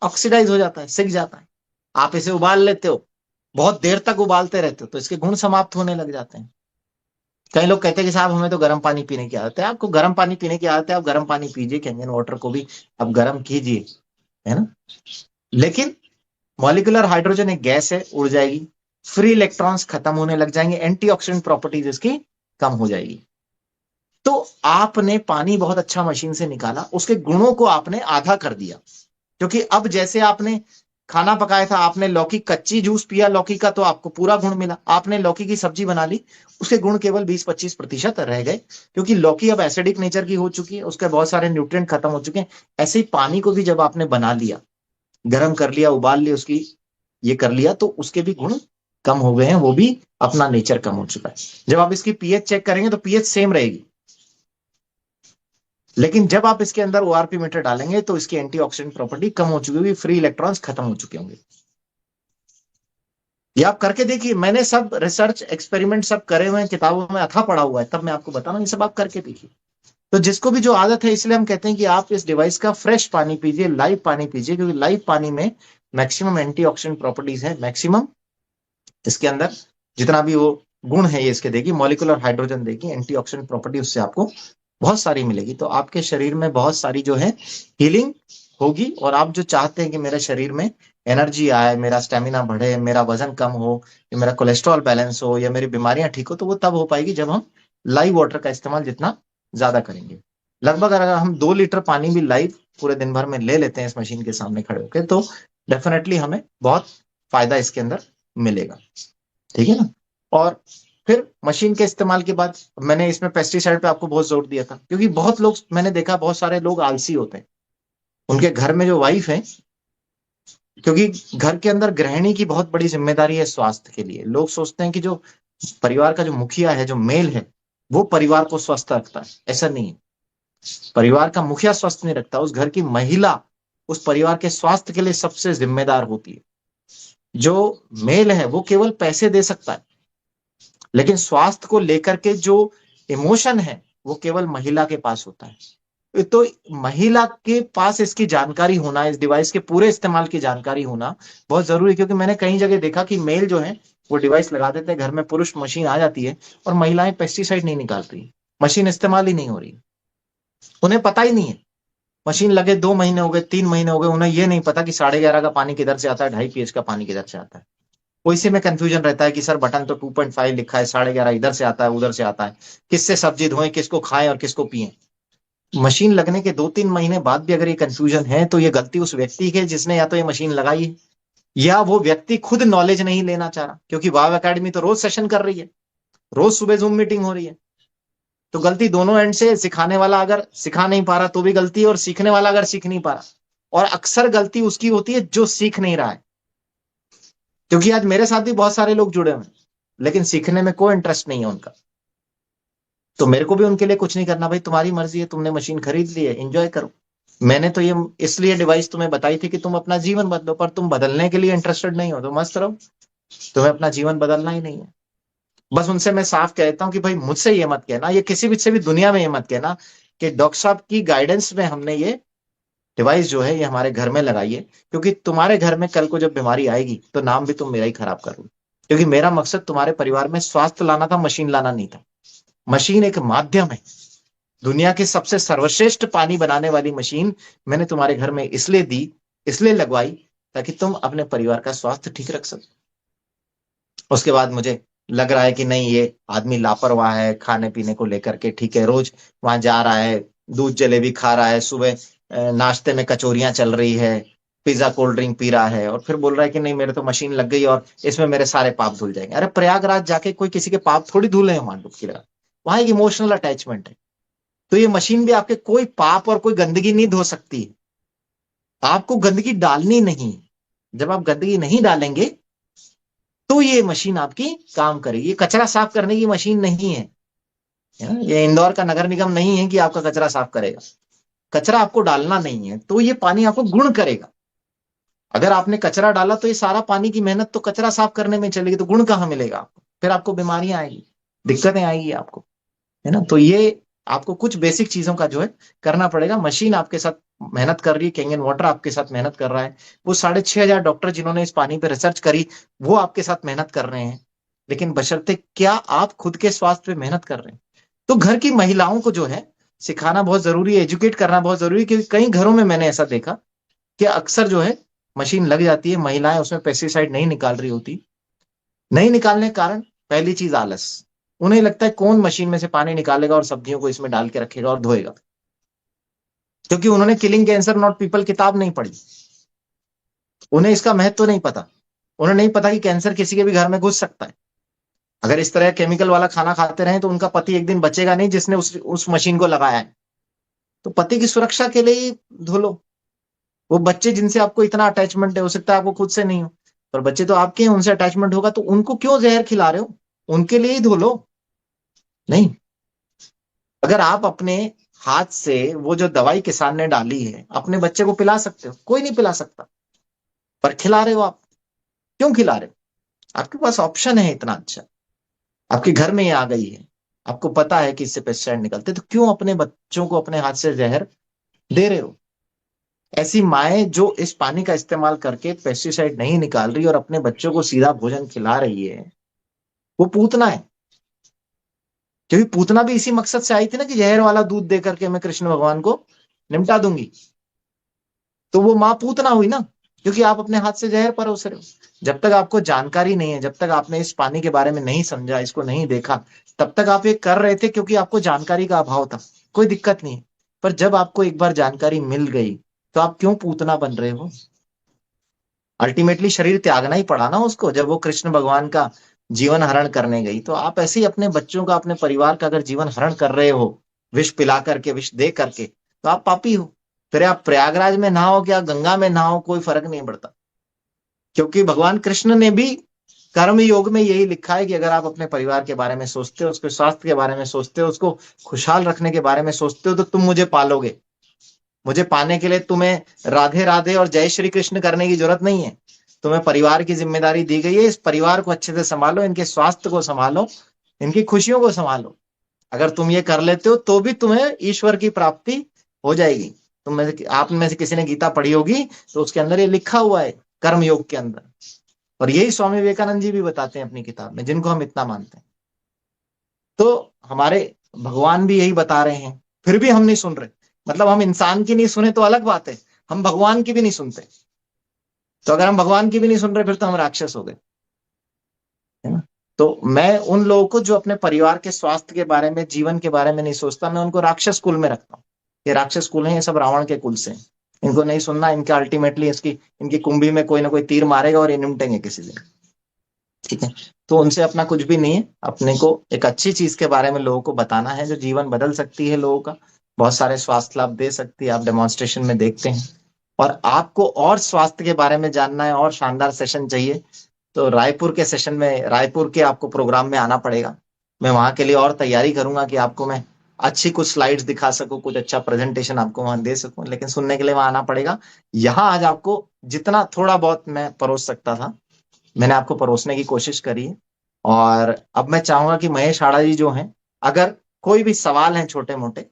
ऑक्सीडाइज हो जाता है, सिक जाता है। आप इसे उबाल लेते हो, बहुत देर तक उबालते रहते हो, तो इसके गुण समाप्त होने लग जाते हैं। कई लोग कहते हैं कि साहब हमें तो गर्म पानी पीने की आदत है। आपको गर्म पानी पीने की आदत है, आप गर्म पानी पीजिए, कैंजन वाटर को भी आप गर्म कीजिए, है ना। लेकिन मॉलिक्यूलर हाइड्रोजन एक गैस है, उड़ जाएगी, फ्री इलेक्ट्रॉन्स खत्म होने लग जाएंगे, एंटीऑक्सीडेंट प्रॉपर्टीज इसकी कम हो जाएगी। तो आपने पानी बहुत अच्छा मशीन से निकाला, उसके गुणों को आपने आधा कर दिया। क्योंकि अब जैसे आपने खाना पकाया था, आपने लौकी कच्ची जूस पिया लौकी का, तो आपको पूरा गुण मिला। आपने लौकी की सब्जी बना ली, उसके गुण केवल 20-25% रह गए, क्योंकि लौकी अब एसिडिक नेचर की हो चुकी है, उसके बहुत सारे न्यूट्रिएंट खत्म हो चुके हैं। ऐसे ही पानी को भी जब आपने बना लिया, गर्म कर लिया, उबाल लिया, उसकी ये कर लिया, तो उसके भी गुण कम हो गए हैं, वो भी अपना नेचर कम हो चुका है। जब आप इसकी पीएच चेक करेंगे तो पीएच सेम रहेगी, लेकिन जब आप इसके अंदर ओआरपी मीटर डालेंगे तो इसकी एंटीऑक्सीडेंट प्रॉपर्टी कम हो चुकी होगी, फ्री इलेक्ट्रॉन्स खत्म हो चुके होंगे। ये आप करके देखिए, मैंने सब रिसर्च एक्सपेरिमेंट सब करे हुए हैं, किताबों में अथा पढ़ा हुआ है, तब मैं आपको बता रहा हूं, ये सब आप करके देखिए। तो जिसको भी जो आदत है, इसलिए हम कहते हैं कि आप इस डिवाइस का फ्रेश पानी पीजिए, लाइव पानी पीजिए, क्योंकि लाइव पानी में मैक्सिमम एंटीऑक्सीडेंट प्रॉपर्टीज है, मैक्सिमम इसके अंदर जितना भी वो गुण है ये इसके देगी, मॉलिक्यूलर हाइड्रोजन देगी, एंटीऑक्सीडेंट प्रॉपर्टी उससे आपको बहुत सारी मिलेगी। तो आपके शरीर में बहुत सारी जो है हीलिंग होगी, और आप जो चाहते हैं कि मेरे शरीर में एनर्जी आए, मेरा स्टेमिना बढ़े, मेरा वजन कम हो, या मेरा कोलेस्ट्रॉल बैलेंस हो, या मेरी बीमारियां ठीक हो, तो वो तब हो पाएगी जब हम लाइव वाटर का इस्तेमाल जितना ज्यादा करेंगे। लगभग अगर हम 2 लीटर पानी भी लाइव पूरे दिन भर में ले लेते हैं इस मशीन के सामने खड़े होकर, तो डेफिनेटली हमें बहुत फायदा इसके अंदर मिलेगा। ठीक है ना। और फिर मशीन के इस्तेमाल के बाद मैंने इसमें पेस्टिसाइड पे आपको बहुत जोर दिया था, क्योंकि बहुत लोग, मैंने देखा बहुत सारे लोग आलसी होते हैं, उनके घर में जो वाइफ है, क्योंकि घर के अंदर गृहिणी की बहुत बड़ी जिम्मेदारी है स्वास्थ्य के लिए। लोग सोचते हैं कि जो परिवार का जो मुखिया है, जो मेल है, वो परिवार को स्वस्थ रखता है। ऐसा नहीं है। परिवार का मुखिया स्वस्थ नहीं रखता, उस घर की महिला उस परिवार के स्वास्थ्य के लिए सबसे जिम्मेदार होती है। जो मेल है वो केवल पैसे दे सकता है, लेकिन स्वास्थ्य को लेकर के जो इमोशन है वो केवल महिला के पास होता है। तो महिला के पास इसकी जानकारी होना, इस डिवाइस के पूरे इस्तेमाल की जानकारी होना बहुत जरूरी है, क्योंकि मैंने कई जगह देखा कि मेल जो है वो डिवाइस लगा देते हैं घर में, पुरुष मशीन आ जाती है और महिलाएं पेस्टिसाइड नहीं निकालती, मशीन इस्तेमाल ही नहीं हो रही, उन्हें पता ही नहीं है। मशीन लगे 2 महीने हो गए, 3 महीने हो गए, उन्हें ये नहीं पता कि 11:30 का पानी किधर से आता है, 2.5 pH का पानी किधर से आता है। वो इसी में कंफ्यूजन रहता है कि सर बटन तो 2.5 लिखा है, 11:30 इधर से आता है उधर से आता है, किससे सब्जी धोएं, किसको खाएं और किसको पिए। मशीन लगने के 2-3 महीने बाद भी अगर ये कंफ्यूजन है, तो ये गलती उस व्यक्ति की है जिसने या तो ये मशीन लगाई है, या वो व्यक्ति खुद नॉलेज नहीं लेना चाह रहा, क्योंकि वाव एकेडमी तो रोज सेशन कर रही है, रोज सुबह जूम मीटिंग हो रही है। तो गलती दोनों एंड से, सिखाने वाला अगर सिखा नहीं पा रहा तो भी गलती है, और सीखने वाला अगर सीख नहीं पा रहा। और अक्सर गलती उसकी होती है जो सीख नहीं रहा है, क्योंकि आज मेरे साथ भी बहुत सारे लोग जुड़े हुए हैं, लेकिन सीखने में कोई इंटरेस्ट नहीं है उनका। तो मेरे को भी उनके लिए कुछ नहीं करना, भाई तुम्हारी मर्जी है, तुमने मशीन खरीद ली है, एंजॉय करो। मैंने तो ये इसलिए डिवाइस तुम्हें बताई थी कि तुम अपना जीवन बदलो, पर तुम बदलने के लिए इंटरेस्टेड नहीं हो तो मस्त रहो, तुम्हें अपना जीवन बदलना ही नहीं है। बस उनसे मैं साफ कहता हूँ कि भाई मुझसे ये मत कहना, ये किसी भी से भी दुनिया में ये मत कहना कि डॉक्टर साहब की गाइडेंस में हमने ये डिवाइस जो है ये हमारे घर में लगाइए, क्योंकि तुम्हारे घर में कल को जब बीमारी आएगी तो नाम भी तुम मेरा ही खराब करोगे। क्योंकि मेरा मकसद तुम्हारे परिवार में स्वास्थ्य लाना था, मशीन लाना नहीं था। मशीन एक माध्यम है। दुनिया की सबसे सर्वश्रेष्ठ पानी बनाने वाली मशीन मैंने तुम्हारे घर में इसलिए दी, इसलिए लगवाई, ताकि तुम अपने परिवार का स्वास्थ्य ठीक रख सको। उसके बाद मुझे लग रहा है कि नहीं, ये आदमी लापरवाह है खाने पीने को लेकर के। ठीक है, रोज वहां जा रहा है, दूध जलेबी खा रहा है, सुबह नाश्ते में कचौरियां चल रही है, पिज्जा कोल्ड ड्रिंक पी रहा है, और फिर बोल रहा है कि नहीं मेरे तो मशीन लग गई और इसमें मेरे सारे पाप धुल जाएंगे। अरे प्रयागराज जाके कोई किसी के पाप थोड़ी धुले हैं वहां डुबकी लगा, वहां एक इमोशनल अटैचमेंट है। तो ये मशीन भी आपके कोई पाप और कोई गंदगी नहीं धो सकती है। आपको गंदगी डालनी नहीं। जब आप गंदगी नहीं डालेंगे तो ये मशीन आपकी काम करेगी। ये कचरा साफ करने की मशीन नहीं है, ये इंदौर का नगर निगम नहीं है कि आपका कचरा साफ करेगा। कचरा आपको डालना नहीं है, तो ये पानी आपको गुण करेगा। अगर आपने कचरा डाला तो ये सारा पानी की मेहनत तो कचरा साफ करने में चलेगी, तो गुण कहाँ मिलेगा आपको? फिर आपको बीमारियां आएगी, दिक्कतें आएगी आपको, है ना। तो ये आपको कुछ बेसिक चीजों का जो है करना पड़ेगा। मशीन आपके साथ मेहनत कर रही है, कैंगन वाटर आपके साथ मेहनत कर रहा है, वो 6,500 डॉक्टर जिन्होंने इस पानी पे रिसर्च करी वो आपके साथ मेहनत कर रहे हैं। लेकिन बशर्ते क्या आप खुद के स्वास्थ्य पे मेहनत कर रहे हैं। तो घर की महिलाओं को जो है सिखाना बहुत जरूरी है, एजुकेट करना बहुत जरूरी है, क्योंकि कई घरों में मैंने ऐसा देखा कि अक्सर जो है मशीन लग जाती है, महिलाएं उसमें पेस्टिसाइड नहीं निकाल रही होती। नहीं निकालने के कारण पहली चीज आलस। उन्हें लगता है कौन मशीन में से पानी निकालेगा और सब्जियों को इसमें डाल के रखेगा और धोएगा, क्योंकि उन्होंने किलिंग कैंसर नॉट पीपल किताब नहीं पढ़ी। उन्हें इसका महत्व नहीं पता। उन्हें नहीं पता कि कैंसर किसी के भी घर में घुस सकता है। अगर इस तरह केमिकल वाला खाना खाते रहे तो उनका पति एक दिन बचेगा नहीं जिसने उस मशीन को लगाया है। तो पति की सुरक्षा के लिए ही धो लो। वो बच्चे जिनसे आपको इतना अटैचमेंट है, हो सकता है आपको खुद से नहीं हो, पर बच्चे तो आपके हैं, उनसे अटैचमेंट होगा, तो उनको क्यों जहर खिला रहे हो? उनके लिए ही धो लो। नहीं, अगर आप अपने हाथ से वो जो दवाई किसान ने डाली है अपने बच्चे को पिला सकते हो, कोई नहीं पिला सकता, पर खिला रहे हो आप। क्यों खिला रहे हो? आपके पास ऑप्शन है इतना अच्छा, आपके घर में ये आ गई है, आपको पता है कि इससे पेस्टिसाइड निकलते, तो क्यों अपने बच्चों को अपने हाथ से जहर दे रहे हो? ऐसी माएं जो इस पानी का इस्तेमाल करके पेस्टिसाइड नहीं निकाल रही और अपने बच्चों को सीधा भोजन खिला रही है, वो पूतना है। क्योंकि पूतना भी इसी मकसद से आई थी ना कि जहर वाला दूध दे करके मैं कृष्ण भगवान को निपटा दूंगी। तो वो माँ पूतना हुई ना, क्योंकि आप अपने हाथ से जहर परोस रहे हो। जब तक आपको जानकारी नहीं है, जब तक आपने इस पानी के बारे में नहीं समझा, इसको नहीं देखा, तब तक आप ये कर रहे थे क्योंकि आपको जानकारी का अभाव था। कोई दिक्कत नहीं है। पर जब आपको एक बार जानकारी मिल गई तो आप क्यों पूतना बन रहे हो? अल्टीमेटली शरीर त्यागना ही पड़ा ना उसको, जब वो कृष्ण भगवान का जीवन हरण करने गई। तो आप ऐसे ही अपने बच्चों का, अपने परिवार का अगर जीवन हरण कर रहे हो, विष पिला करके, विष दे करके, तो आप पापी हो। फिर आप प्रयागराज में नहाओ क्या गंगा में नहाओ, कोई फर्क नहीं पड़ता। क्योंकि भगवान कृष्ण ने भी कर्म योग में यही लिखा है कि अगर आप अपने परिवार के बारे में सोचते हो, उसके स्वास्थ्य के बारे में सोचते हो, उसको खुशहाल रखने के बारे में सोचते हो, तो तुम मुझे पालोगे। मुझे पाने के लिए तुम्हें राधे राधे और जय श्री कृष्ण करने की जरूरत नहीं है। तुम्हें परिवार की जिम्मेदारी दी गई है, इस परिवार को अच्छे से संभालो, इनके स्वास्थ्य को संभालो, इनकी खुशियों को संभालो। अगर तुम ये कर लेते हो तो भी तुम्हें ईश्वर की प्राप्ति हो जाएगी। तुम में से, आप में से किसी ने गीता पढ़ी होगी तो उसके अंदर ये लिखा हुआ है, कर्म योग के अंदर। और यही स्वामी विवेकानंद जी भी बताते हैं अपनी किताब में, जिनको हम इतना मानते हैं। तो हमारे भगवान भी यही बता रहे हैं, फिर भी हम नहीं सुन रहे। मतलब हम इंसान की नहीं सुने तो अलग बात है, हम भगवान की भी नहीं सुनते। तो अगर हम भगवान की भी नहीं सुन रहे फिर तो हम राक्षस हो गए, है ना? तो मैं उन लोगों को जो अपने परिवार के स्वास्थ्य के बारे में, जीवन के बारे में नहीं सोचता, मैं उनको राक्षस कुल में रखता हूँ। ये राक्षस कुल है, ये सब रावण के कुल से हैं। इनको नहीं सुनना, इनका अल्टीमेटली इसकी इनकी कुंभी में कोई ना कोई तीर मारेगा और ये निमटेंगे किसी दिन। ठीक है? तो उनसे अपना कुछ भी नहीं है। अपने को एक अच्छी चीज के बारे में लोगों को बताना है जो जीवन बदल सकती है लोगों का, बहुत सारे स्वास्थ्य लाभ दे सकती है। आप डेमोन्स्ट्रेशन में देखते हैं। और आपको और स्वास्थ्य के बारे में जानना है और शानदार सेशन चाहिए, तो रायपुर के सेशन में, रायपुर के आपको प्रोग्राम में आना पड़ेगा। मैं वहां के लिए और तैयारी करूंगा कि आपको मैं अच्छी कुछ स्लाइड्स दिखा सकूं, कुछ अच्छा प्रेजेंटेशन आपको वहां दे सकूं, लेकिन सुनने के लिए वहां आना पड़ेगा। यहाँ आज आपको जितना थोड़ा बहुत मैं परोस सकता था, मैंने आपको परोसने की कोशिश करी है। और अब मैं चाहूंगा कि महेश हाड़ा जी जो हैं, अगर कोई भी सवाल हैं छोटे मोटे,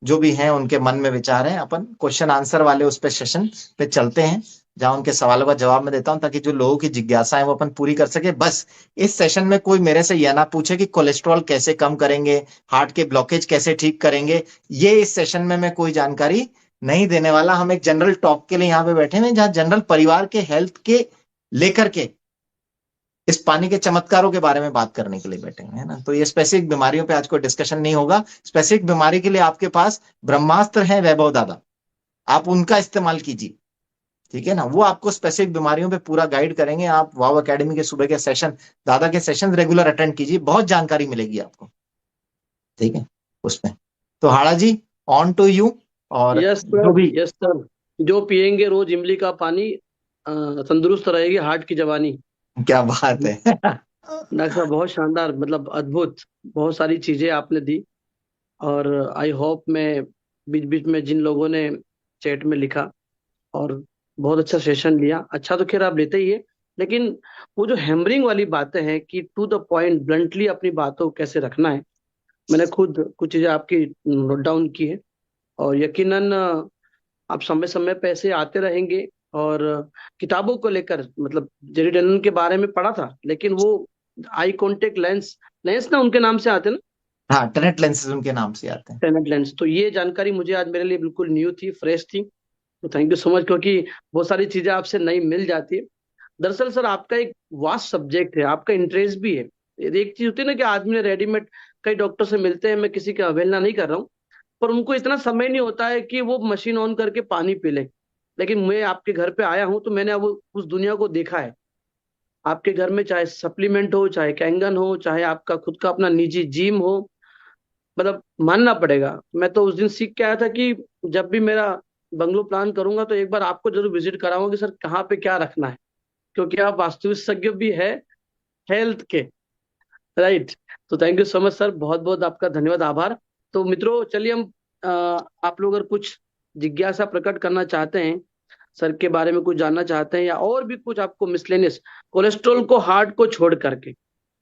जो भी हैं उनके मन में विचार हैं, अपन क्वेश्चन आंसर वाले उस पे सेशन पे चलते हैं, जहां उनके सवालों का जवाब मैं देता हूं, ताकि जो लोगों की जिज्ञासा है वो अपन पूरी कर सके। बस इस सेशन में कोई मेरे से यह ना पूछे कि कोलेस्ट्रॉल कैसे कम करेंगे, हार्ट के ब्लॉकेज कैसे ठीक करेंगे। ये इस सेशन में मैं कोई जानकारी नहीं देने वाला। हम एक जनरल टॉक के लिए यहाँ पे बैठे हैं, जहां जनरल परिवार के हेल्थ के लेकर के इस पानी के चमत्कारों के बारे में बात करने के लिए बैठे हैं, है ना? तो ये स्पेसिफिक बीमारियों पे आज कोई डिस्कशन नहीं होगा। स्पेसिफिक बीमारी के लिए आपके पास ब्रह्मास्त्र है वैभव दादा, आप उनका इस्तेमाल कीजिए। ठीक है ना? वो आपको स्पेसिफिक बीमारियों पे पूरा गाइड करेंगे। आप वाव एकेडमी के सुबह के सेशन, दादा के सेशन रेगुलर अटेंड कीजिए, बहुत जानकारी मिलेगी आपको। ठीक है? उसमें तो हाड़ा जी, ऑन टू यू। और यस जो सर, भी, यस सर। जो पियेंगे रोज इमली का पानी, तंदुरुस्त रहेगी हार्ट की जवानी। क्या बात है। डॉक्टर साहब बहुत शानदार, मतलब अद्भुत, बहुत सारी चीजें आपने दी। और आई होप मैं बीच बीच में जिन लोगों ने चैट में लिखा और बहुत अच्छा सेशन लिया, अच्छा तो खैर आप लेते ही है, लेकिन वो जो हैमरिंग वाली बातें हैं कि टू द पॉइंट ब्लंटली अपनी बातों को कैसे रखना है, मैंने खुद कुछ चीजें आपकी नोट डाउन की है। और यकीनन आप समय समय पे ऐसे आते रहेंगे। और किताबों को लेकर, मतलब जेरी डनन के बारे में पढ़ा था, लेकिन वो आई कांटेक्ट लेंस, लेंस ना उनके नाम से आते हैं ना, हाँ, टेनेट लेंसेज उनके नाम से आते हैं। Tenet lens. तो ये जानकारी मुझे आज मेरे लिए बिल्कुल न्यू थी, फ्रेश थी। तो थैंक यू सो मच, क्योंकि बहुत सारी चीजें आपसे नई मिल जाती है। दरअसल सर आपका एक वास्ट सब्जेक्ट है, आपका इंटरेस्ट भी है। एक चीज होती है ना कि आदमी ने रेडीमेड, कई डॉक्टर से मिलते हैं, मैं किसी की अवहेलना नहीं कर रहा हूँ, पर उनको इतना समय नहीं होता है कि वो मशीन ऑन करके पानी पी ले। लेकिन मैं आपके घर पे आया हूँ तो मैंने अब उस दुनिया को देखा है। आपके घर में चाहे सप्लीमेंट हो, चाहे कैंगन हो, चाहे आपका खुद का अपना निजी जिम हो, मतलब मानना पड़ेगा। मैं तो उस दिन सीख के आया था कि जब भी मेरा बंगलो प्लान करूंगा तो एक बार आपको जरूर विजिट कराऊंगा कि सर कहाँ पे क्या रखना है, क्योंकि आप वास्तुविशेषज्ञ भी है हेल्थ के, राइट। तो thank you so much sir, बहुत बहुत आपका धन्यवाद, आभार। तो मित्रों चलिए हम आप लोग अगर कुछ जिज्ञासा प्रकट करना चाहते हैं, सर के बारे में कुछ जानना चाहते हैं, या और भी कुछ आपको मिसलेनियस, कोलेस्ट्रॉल को, हार्ट को छोड़ करके,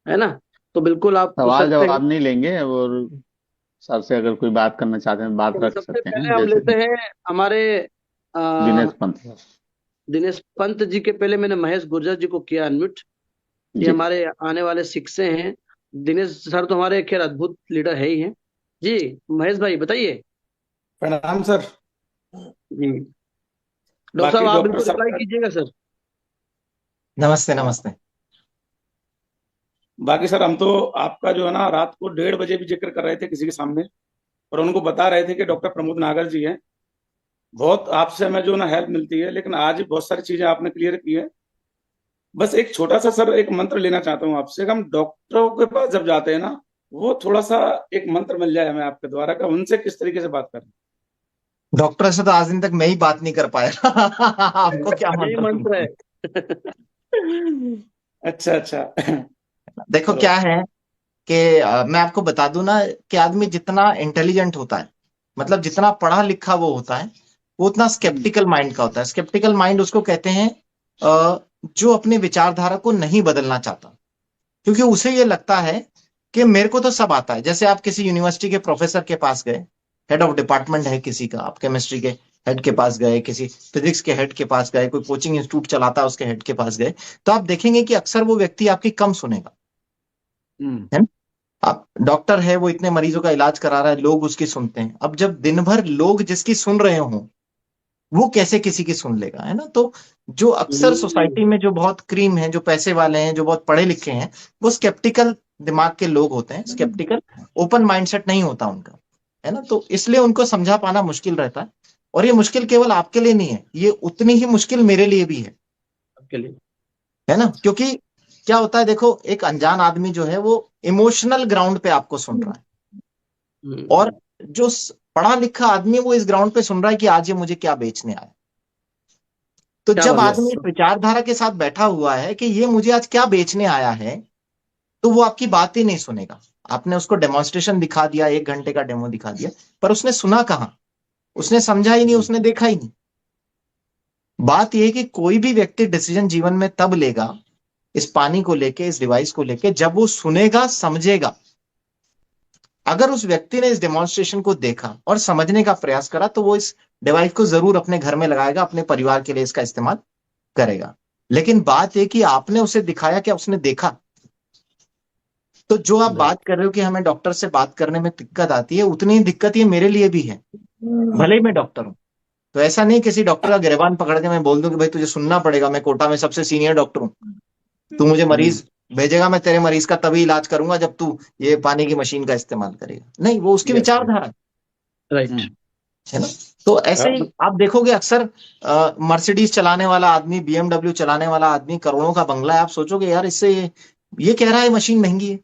है ना, तो बिल्कुल आप पूछ सवाल सकते हैं। जवाब नहीं लेंगे, और सर से अगर कोई बात करना चाहते हैं बात तो रख सबसे सकते पहले हैं, हम जैसे लेते हैं हमारे अ, दिनेश पंत सर। दिनेश पंत जी के पहले मैंने महेश गुर्जर जी को किया अनम्यूट। ये जी। हमारे आने वाले शिक्षक हैं। दिनेश सर तो हमारे खैर अद्भुत लीडर है ही हैं। जी महेश भाई बताइए। प्रणाम सर। जी डॉक्टर साहब बाकी आप डॉक्टर बिल्कुल रिप्लाई साहब, कीजिएगा सर। नमस्ते हाँ, नमस्ते। बाकी सर हम तो आपका जो है ना रात को 1:30 बजे भी जिक्र कर रहे थे किसी के सामने, और उनको बता रहे थे कि डॉक्टर प्रमोद नागर जी हैं, बहुत आपसे हमें जो ना हेल्प मिलती है, लेकिन आज बहुत सारी चीजें आपने क्लियर की है। बस एक छोटा सा सर एक मंत्र लेना चाहता हूँ आपसे कि हम डॉक्टरों के पास जब जाते हैं ना, वो थोड़ा सा एक मंत्र मिल जाए हमें आपके द्वारा कि उनसे किस तरीके से बात करें। डॉक्टर से तो आज दिन तक मैं ही बात नहीं कर पाया। आपको क्या यही मंत्र मंत्र दूं? है। अच्छा अच्छा। देखो चलो। क्या है कि मैं आपको बता दूं ना कि आदमी जितना इंटेलिजेंट होता है, मतलब जितना पढ़ा लिखा वो होता है, वो उतना हम्म। स्केप्टिकल माइंड का होता है। स्केप्टिकल माइंड उसको कहते हैं जो अपनी विचारधारा को नहीं बदलना चाहता, क्योंकि उसे ये लगता है कि मेरे को तो सब आता है। जैसे आप किसी यूनिवर्सिटी के प्रोफेसर के पास गए, हेड ऑफ डिपार्टमेंट है किसी का, आप केमिस्ट्री के हेड के पास गए, किसी फिजिक्स के हेड के पास गए, कोई कोचिंग इंस्टीट्यूट चलाता है उसके हेड के पास गए, तो आप देखेंगे कि अक्सर वो व्यक्ति आपकी कम सुनेगा, हम्म। है ना? आप डॉक्टर है, वो इतने मरीजों का इलाज करा रहा है, लोग उसकी सुनते हैं। अब जब दिन भर लोग जिसकी सुन रहे हों, वो कैसे किसी की सुन लेगा, है ना? तो जो अक्सर सोसाइटी में जो बहुत क्रीम है, जो पैसे वाले हैं, जो बहुत पढ़े लिखे हैं, वो स्केप्टिकल दिमाग के लोग होते हैं। स्केप्टिकल ओपन माइंडसेट नहीं होता उनका, है ना? तो इसलिए उनको समझा पाना मुश्किल रहता है। और ये मुश्किल केवल आपके लिए नहीं है, ये उतनी ही मुश्किल मेरे लिए भी आपके लिए। है ना? क्योंकि क्या होता है, देखो, एक अनजान आदमी जो है वो इमोशनल ग्राउंड पे आपको सुन रहा है, और हम्म, जो पढ़ा लिखा आदमी है, वो इस ग्राउंड पे सुन रहा है कि आज ये मुझे क्या बेचने आया। तो क्या जब बात आदमी यस। इस विचारधारा के साथ बैठा हुआ है कि ये मुझे आज क्या बेचने आया है, तो वो आपकी बात ही नहीं सुनेगा। आपने उसको डेमोन्स्ट्रेशन दिखा दिया, 1 घंटे का डेमो दिखा दिया, पर उसने सुना कहाँ, उसने समझा ही नहीं, जी। उसने देखा ही नहीं। बात यह है कि कोई भी व्यक्ति डिसीजन जीवन में तब लेगा, इस पानी को लेके, इस डिवाइस को लेके, जब वो सुनेगा, समझेगा। अगर उस व्यक्ति ने इस डेमोन्स्ट्रेशन को देखा और समझने का प्रयास करा, तो वो इस डिवाइस को जरूर अपने घर में लगाएगा, अपने परिवार के लिए इसका इस्तेमाल करेगा। लेकिन बात यह कि आपने उसे दिखाया, क्या उसने देखा? तो जो आप बात राइट। कर रहे हो कि हमें डॉक्टर से बात करने में दिक्कत आती है, उतनी ही दिक्कत ये मेरे लिए भी है, भले ही मैं डॉक्टर हूं। तो ऐसा नहीं किसी डॉक्टर का गिरबान पकड़ के मैं बोल दूं कि भाई तुझे सुनना पड़ेगा, मैं कोटा में सबसे सीनियर डॉक्टर हूं, तू मुझे हम्म। मरीज भेजेगा, मैं तेरे मरीज का तभी इलाज करूंगा जब तू ये पानी की मशीन का इस्तेमाल करेगा। नहीं, वो उसकी यस यस। विचारधारा राइट। हम्म। है ना? तो ऐसे हाँ, ही आप देखोगे अक्सर मर्सिडीज चलाने वाला आदमी, बीएमडब्ल्यू चलाने वाला आदमी, करोड़ों का बंगला है, आप सोचोगे यार इससे ये कह रहा है मशीन महंगी है?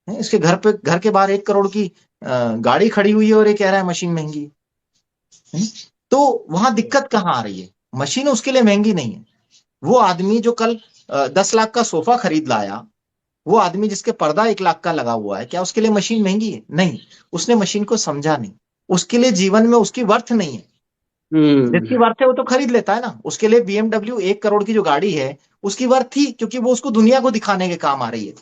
इसके घर पे, घर के बाहर 1 करोड़ की गाड़ी खड़ी हुई है और ये कह रहा है मशीन महंगी है। तो वहां दिक्कत कहाँ आ रही है? मशीन उसके लिए महंगी नहीं है। वो आदमी जो कल 10 लाख का सोफा खरीद लाया, वो आदमी जिसके पर्दा 1 लाख का लगा हुआ है, क्या उसके लिए मशीन महंगी है? नहीं। उसने मशीन को समझा नहीं, उसके लिए जीवन में उसकी वर्थ नहीं है। जिसकी हम्म। वर्थ है वो तो खरीद लेता है ना। उसके लिए बीएमडब्ल्यू 1 करोड़ की जो गाड़ी है, उसकी वर्थ थी, क्योंकि वो उसको दुनिया को दिखाने के काम आ रही है।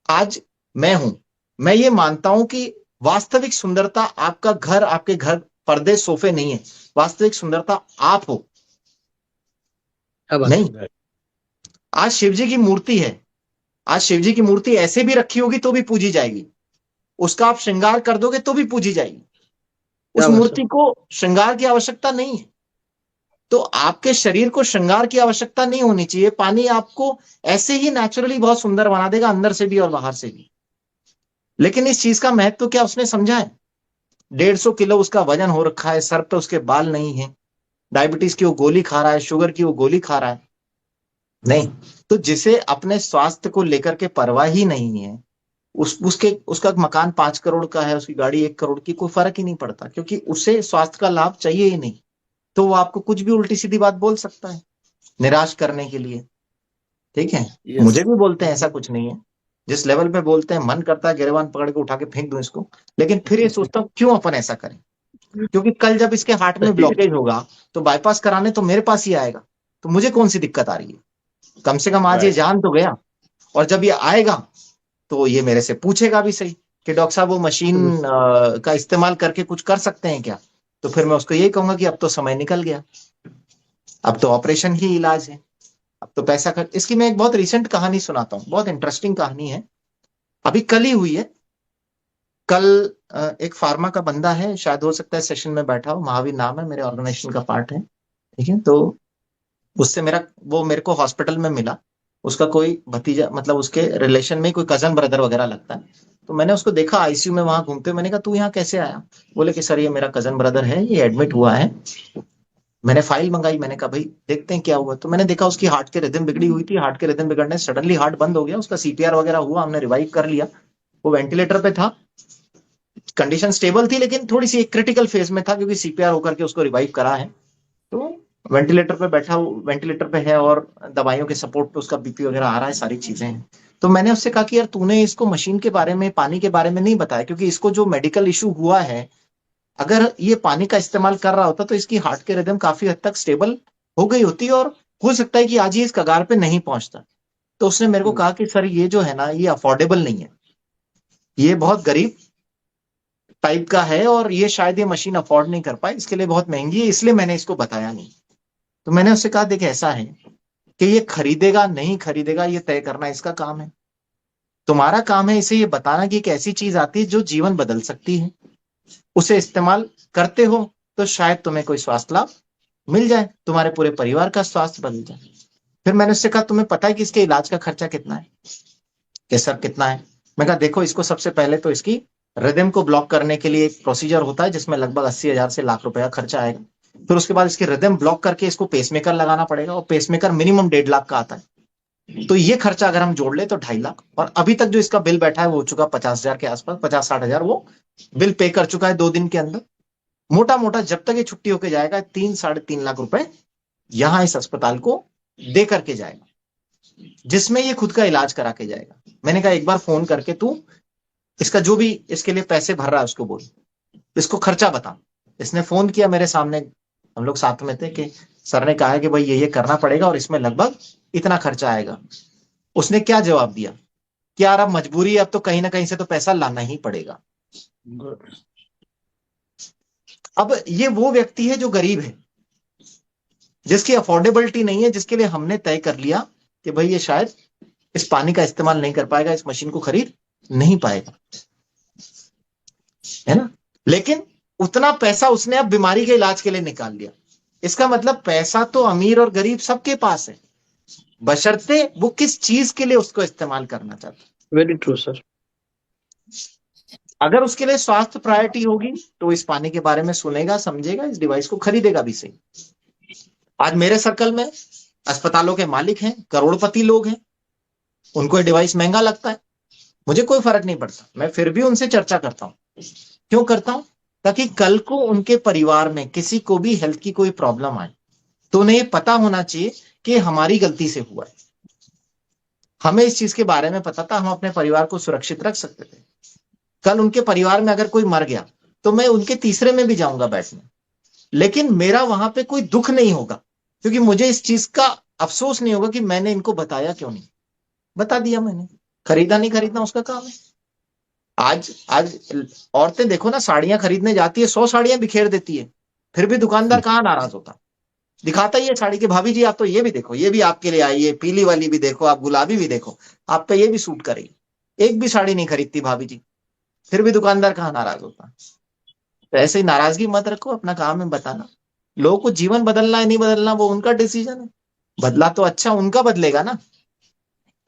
आज मैं हूं, मैं ये मानता हूं कि वास्तविक सुंदरता आपका घर, आपके घर पर्दे सोफे नहीं है। वास्तविक सुंदरता आप हो। क्या बात नहीं, है। आज शिव जी की मूर्ति है, आज शिव जी की मूर्ति ऐसे भी रखी होगी तो भी पूजी जाएगी, उसका आप श्रृंगार कर दोगे तो भी पूजी जाएगी। उस क्या बात मूर्ति सर। को श्रृंगार की आवश्यकता नहीं है। तो आपके शरीर को श्रृंगार की आवश्यकता नहीं होनी चाहिए। पानी आपको ऐसे ही नेचुरली बहुत सुंदर बना देगा, अंदर से भी और बाहर से भी। लेकिन इस चीज का महत्व क्या उसने समझा है? 150 किलो उसका वजन हो रखा है, सर पे उसके बाल नहीं है, डायबिटीज की वो गोली खा रहा है, शुगर की वो गोली खा रहा है। नहीं। तो जिसे अपने स्वास्थ्य को लेकर के परवाह ही नहीं है, उसका मकान 5 करोड़ का है, उसकी गाड़ी 1 करोड़ की, कोई फर्क ही नहीं पड़ता, क्योंकि उसे स्वास्थ्य का लाभ चाहिए ही नहीं। तो वो आपको कुछ भी उल्टी सीधी बात बोल सकता है निराश करने के लिए। ठीक है। यस। मुझे भी बोलते हैं, ऐसा कुछ नहीं है। जिस लेवल पे बोलते हैं मन करता है गिरबान पकड़ के उठा के फेंक दूं इसको। लेकिन फिर ये सोचता हूँ क्यों अपन ऐसा करें, क्योंकि कल जब इसके हार्ट में सही है। ब्लॉकेज होगा तो बाईपास कराने तो मेरे पास ही आएगा। तो मुझे कौन सी दिक्कत आ रही है? कम से कम आज ये राइट। जान तो गया। और जब ये आएगा तो ये मेरे से पूछेगा भी सही कि डॉक्टर साहब वो मशीन का इस्तेमाल करके कुछ कर सकते हैं क्या? तो फिर मैं उसको यही कहूंगा कि अब तो समय निकल गया, अब तो ऑपरेशन ही इलाज है, अब तो पैसा खर्च। इसकी मैं एक बहुत रिसेंट कहानी सुनाता हूँ, बहुत इंटरेस्टिंग कहानी है, अभी कल ही हुई है। कल एक फार्मा का बंदा है, शायद हो सकता है सेशन में बैठा हो, महावीर नाम है, मेरे ऑर्गेनाइजेशन का पार्ट है। ठीक है। तो उससे वो मेरे को हॉस्पिटल में मिला। उसका कोई भतीजा, मतलब उसके रिलेशन में कोई कजन ब्रदर वगैरह लगता है। तो मैंने उसको देखा आईसीयू में वहां घूमते हुए। मैंने कहा तू यहाँ कैसे आया? बोले कि सर ये मेरा कजन ब्रदर है, ये एडमिट हुआ है। मैंने फाइल मंगाई, मैंने कहा भाई देखते हैं क्या हुआ। तो मैंने देखा उसकी हार्ट के रिदम बिगड़ी हुई थी। हार्ट के रिदम बिगड़ने सडनली हार्ट बंद हो गया, उसका सीपीआर वगैरह हुआ, हमने रिवाइव कर लिया। वो वेंटिलेटर पे था, कंडीशन स्टेबल थी, लेकिन थोड़ी सी एक क्रिटिकल फेज में था, क्योंकि सीपीआर होकर के उसको रिवाइव करा है। तो वेंटिलेटर पे बैठा, वेंटिलेटर पे है, और दवाइयों के सपोर्ट पे उसका बीपी वगैरह आ रहा है, सारी चीजें हैं। तो मैंने उससे कहा कि यार तूने इसको मशीन के बारे में, पानी के बारे में नहीं बताया, क्योंकि इसको जो मेडिकल इशू हुआ है, अगर ये पानी का इस्तेमाल कर रहा होता तो इसकी हार्ट के रिदम काफी हद तक स्टेबल हो गई होती, और हो सकता है कि आज ये इस कगार पे नहीं पहुंचता। तो उसने मेरे को कहा कि सर ये जो है ना, ये अफोर्डेबल नहीं है, ये बहुत गरीब टाइप का है, और ये शायद ये मशीन अफोर्ड नहीं कर पाए, इसके लिए बहुत महंगी है, इसलिए मैंने इसको बताया नहीं। तो मैंने उससे कहा देख ऐसा है कि ये खरीदेगा नहीं खरीदेगा ये तय करना इसका काम है। तुम्हारा काम है इसे ये बताना कि एक ऐसी चीज आती है जो जीवन बदल सकती है, उसे इस्तेमाल करते हो तो शायद तुम्हें कोई स्वास्थ्य लाभ मिल जाए, तुम्हारे पूरे परिवार का स्वास्थ्य बदल जाए। फिर मैंने उससे कहा तुम्हें पता है कि इसके इलाज का खर्चा कितना है? कि सर कितना है? मैं कहा देखो इसको सबसे पहले तो इसकी रिदम को ब्लॉक करने के लिए एक प्रोसीजर होता है जिसमें लगभग 80,000 से लाख रुपए का खर्चा आएगा। फिर उसके बाद इसके रिदम ब्लॉक करके इसको पेसमेकर लगाना पड़ेगा, और पेसमेकर मिनिमम 1.5 लाख का आता है। तो ये खर्चा अगर हम जोड़ ले तो 2.5 लाख, और अभी तक जो इसका बिल बैठा है वो हो चुका 50,000 के आसपास, 50-60,000 वो बिल पे कर चुका है 2 दिन के अंदर। मोटा मोटा जब तक ये छुट्टी होके जाएगा 3-3.5 लाख रुपए यहां इस अस्पताल को दे करके जाएगा, जिसमें ये खुद का इलाज करा के जाएगा। मैंने कहा एक बार फोन करके तू इसका जो भी इसके लिए पैसे भर रहा है उसको बोल, इसको खर्चा बता। इसने फोन किया मेरे सामने, हम लोग साथ में थे, कि सर ने कहा है कि भाई ये करना पड़ेगा और इसमें लगभग इतना खर्चा आएगा। उसने क्या जवाब दिया कि यार अब मजबूरी है, अब तो कहीं ना कहीं से तो पैसा लाना ही पड़ेगा। गुड। अब ये वो व्यक्ति है जो गरीब है, जिसकी अफोर्डेबिलिटी नहीं है, जिसके लिए हमने तय कर लिया कि भाई ये शायद इस पानी का इस्तेमाल नहीं कर पाएगा, इस मशीन को खरीद नहीं पाएगा, है ना। लेकिन उतना पैसा उसने अब बीमारी के इलाज के लिए निकाल लिया। इसका मतलब पैसा तो अमीर और गरीब सबके पास है, बशर्ते वो किस चीज के लिए उसको इस्तेमाल करना चाहता है। Very true sir. अगर उसके लिए स्वास्थ्य प्रायोरिटी होगी तो इस पानी के बारे में सुनेगा, समझेगा, इस डिवाइस को खरीदेगा भी सही। आज मेरे सर्कल में अस्पतालों के मालिक हैं, करोड़पति लोग हैं, उनको ये डिवाइस महंगा लगता है, मुझे कोई फर्क नहीं पड़ता, मैं फिर भी उनसे चर्चा करता हूं। क्यों करता हूं? ताकि कल को उनके परिवार में किसी को भी हेल्थ की कोई प्रॉब्लम आए तो उन्हें पता होना चाहिए कि हमारी गलती से हुआ है। हमें इस चीज के बारे में पता था, हम अपने परिवार को सुरक्षित रख सकते थे। कल उनके परिवार में अगर कोई मर गया तो मैं उनके तीसरे में भी जाऊंगा बैठने, लेकिन मेरा वहां पे कोई दुख नहीं होगा, क्योंकि मुझे इस चीज का अफसोस नहीं होगा कि मैंने इनको बताया क्यों नहीं। बता दिया मैंने, खरीदा नहीं खरीदना उसका काम है। आज आज औरतें देखो ना, साड़ियां खरीदने जाती है, 100 साड़ियां बिखेर देती है, फिर भी दुकानदार कहाँ नाराज होता? दिखाता ही है साड़ी की, भाभी जी आप तो ये भी देखो, ये भी आपके लिए आई है, पीली वाली भी देखो, आप गुलाबी भी देखो, आप पे ये भी सूट करेगी। एक भी साड़ी नहीं खरीदती भाभी जी, फिर भी दुकानदार कहाँ नाराज होता। तो ऐसे ही नाराजगी मत रखो, अपना काम है बताना। लोगों को जीवन बदलना है नहीं बदलना वो उनका डिसीजन है, बदला तो अच्छा उनका बदलेगा ना।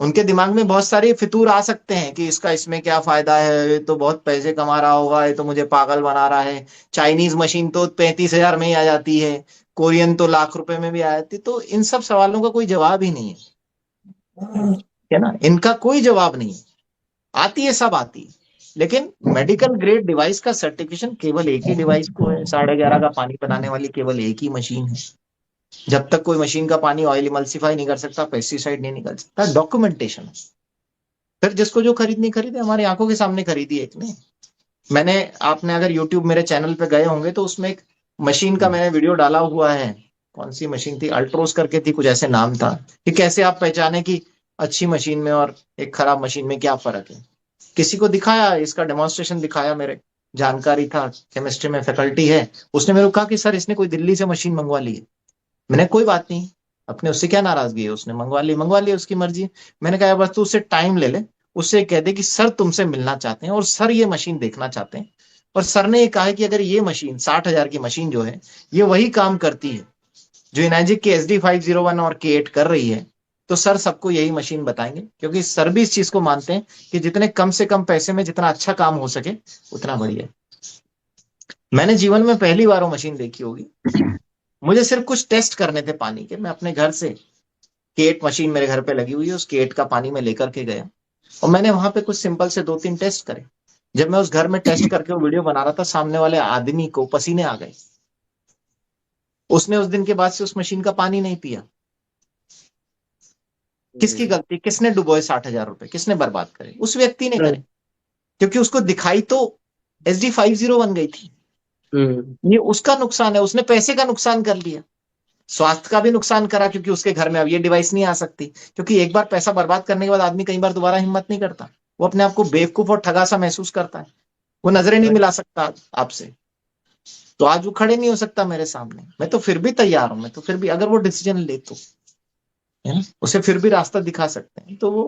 उनके दिमाग में बहुत सारे फितूर आ सकते हैं कि इसका इसमें क्या फायदा है, ये तो बहुत पैसे कमा रहा होगा, ये तो मुझे पागल बना रहा है, चाइनीज मशीन तो 35,000 में ही आ जाती है, कोरियन तो लाख रुपए में भी आ जाती है। तो इन सब सवालों का कोई जवाब ही नहीं है ना, इनका कोई जवाब नहीं है। आती है, सब आती है, लेकिन मेडिकल ग्रेड डिवाइस का सर्टिफिकेशन केवल एक ही डिवाइस को है, 11.5 का पानी बनाने वाली केवल एक ही मशीन है। जब तक कोई मशीन का पानी ऑयल इमल्सिफाई नहीं कर सकता, पेस्टिसाइड नहीं निकल सकता, डॉक्यूमेंटेशन है। फिर जिसको जो खरीदनी खरीदे, हमारी आंखों के सामने खरीदी एक ने। मैंने, आपने अगर यूट्यूब मेरे चैनल पे गए होंगे तो उसमें एक मशीन का मैंने वीडियो डाला हुआ है। कौन सी मशीन थी, अल्ट्रोस करके थी, कुछ ऐसे नाम था, कि कैसे आप पहचाने कि अच्छी मशीन में और एक खराब मशीन में क्या फर्क है। किसी को दिखाया, इसका डेमोन्स्ट्रेशन दिखाया, मेरे जानकारी था, केमिस्ट्री में फैकल्टी है, उसने मेरे को कहा कि सर इसने कोई दिल्ली से मशीन मंगवा ली है। मैंने कोई बात नहीं, अपने उससे क्या नाराजगी है, उसने मंगवा ली, उसकी मर्जी है। मैंने कहा बस तू उससे टाइम ले ले, उससे कह दे कि सर तुमसे मिलना चाहते हैं और सर ये मशीन देखना चाहते हैं। और सर ने ये कहा है कि अगर ये मशीन 60,000 की मशीन जो है, ये वही काम करती है जो इनाजिक की SD501 और K8 कर रही है, तो सर सबको यही मशीन बताएंगे, क्योंकि सर भी इस चीज को मानते हैं कि जितने कम से कम पैसे में जितना अच्छा काम हो सके उतना बढ़िया। मैंने जीवन में पहली बार वो मशीन देखी होगी। मुझे सिर्फ कुछ टेस्ट करने थे पानी के, मैं अपने घर से, केट मशीन मेरे घर पे लगी हुई है, उस केट का पानी मैं लेकर के गया और मैंने वहां पे कुछ सिंपल से 2-3 टेस्ट करे। जब मैं उस घर में टेस्ट करके वो वीडियो बना रहा था, सामने वाले आदमी को पसीने आ गए। उसने उस दिन के बाद से उस मशीन का पानी नहीं पिया। किसकी गलती, किसने डुबोए 60,000 रुपए, किसने बर्बाद करे? उस व्यक्ति ने करे, क्योंकि उसको दिखाई तो SD501 गई थी। ये उसका नुकसान है, उसने पैसे का नुकसान कर लिया, स्वास्थ्य का भी नुकसान करा, क्योंकि उसके घर में अब ये डिवाइस नहीं आ सकती। क्योंकि एक बार पैसा बर्बाद करने के बाद आदमी कई बार दोबारा हिम्मत नहीं करता, वो अपने आप को बेवकूफ और ठगा सा महसूस करता है, वो नजरें नहीं मिला सकता आपसे। तो आज वो खड़े नहीं हो सकता मेरे सामने, मैं तो फिर भी तैयार हूं, मैं तो फिर भी, अगर वो डिसीजन ले तो, है ना, उसे फिर भी रास्ता दिखा सकते हैं। तो वो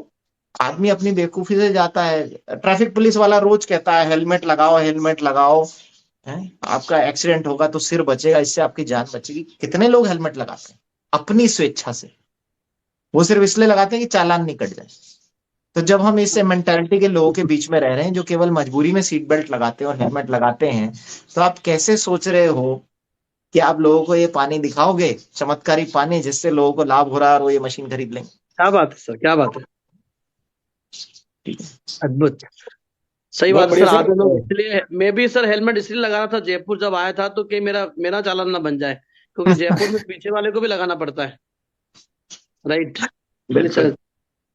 आदमी अपनी बेवकूफी से जाता है। ट्रैफिक पुलिस वाला रोज कहता है हेलमेट लगाओ, हेलमेट लगाओ, है, आपका एक्सीडेंट होगा तो सिर बचेगा, इससे आपकी जान बचेगी। कितने लोग हेलमेट लगाते हैं अपनी स्वेच्छा से? वो सिर्फ इसलिए लगाते हैं कि चालान नहीं कट जाए। तो जब हम इस मेंटालिटी के लोगों के बीच में रह रहे हैं जो केवल मजबूरी में सीट बेल्ट लगाते हैं और हेलमेट लगाते हैं, तो आप कैसे सोच रहे हो कि आप लोगों को ये पानी दिखाओगे, चमत्कारी पानी जिससे लोगों को लाभ हो रहा है और वो ये मशीन खरीद लेंगे? क्या बात है सर, क्या बात है, ठीक है। अद्भुत। सही बहुत बात है सर। बढ़िया सर। आधे लोग, इसलिए मैं भी सर हेलमेट इसलिए लगा रहा था जयपुर जब आया था, तो कि मेरा मेरा चालान ना बन जाए, क्योंकि जयपुर में पीछे वाले को भी लगाना पड़ता है। राइट। चलिए बिल्कुल। Sir,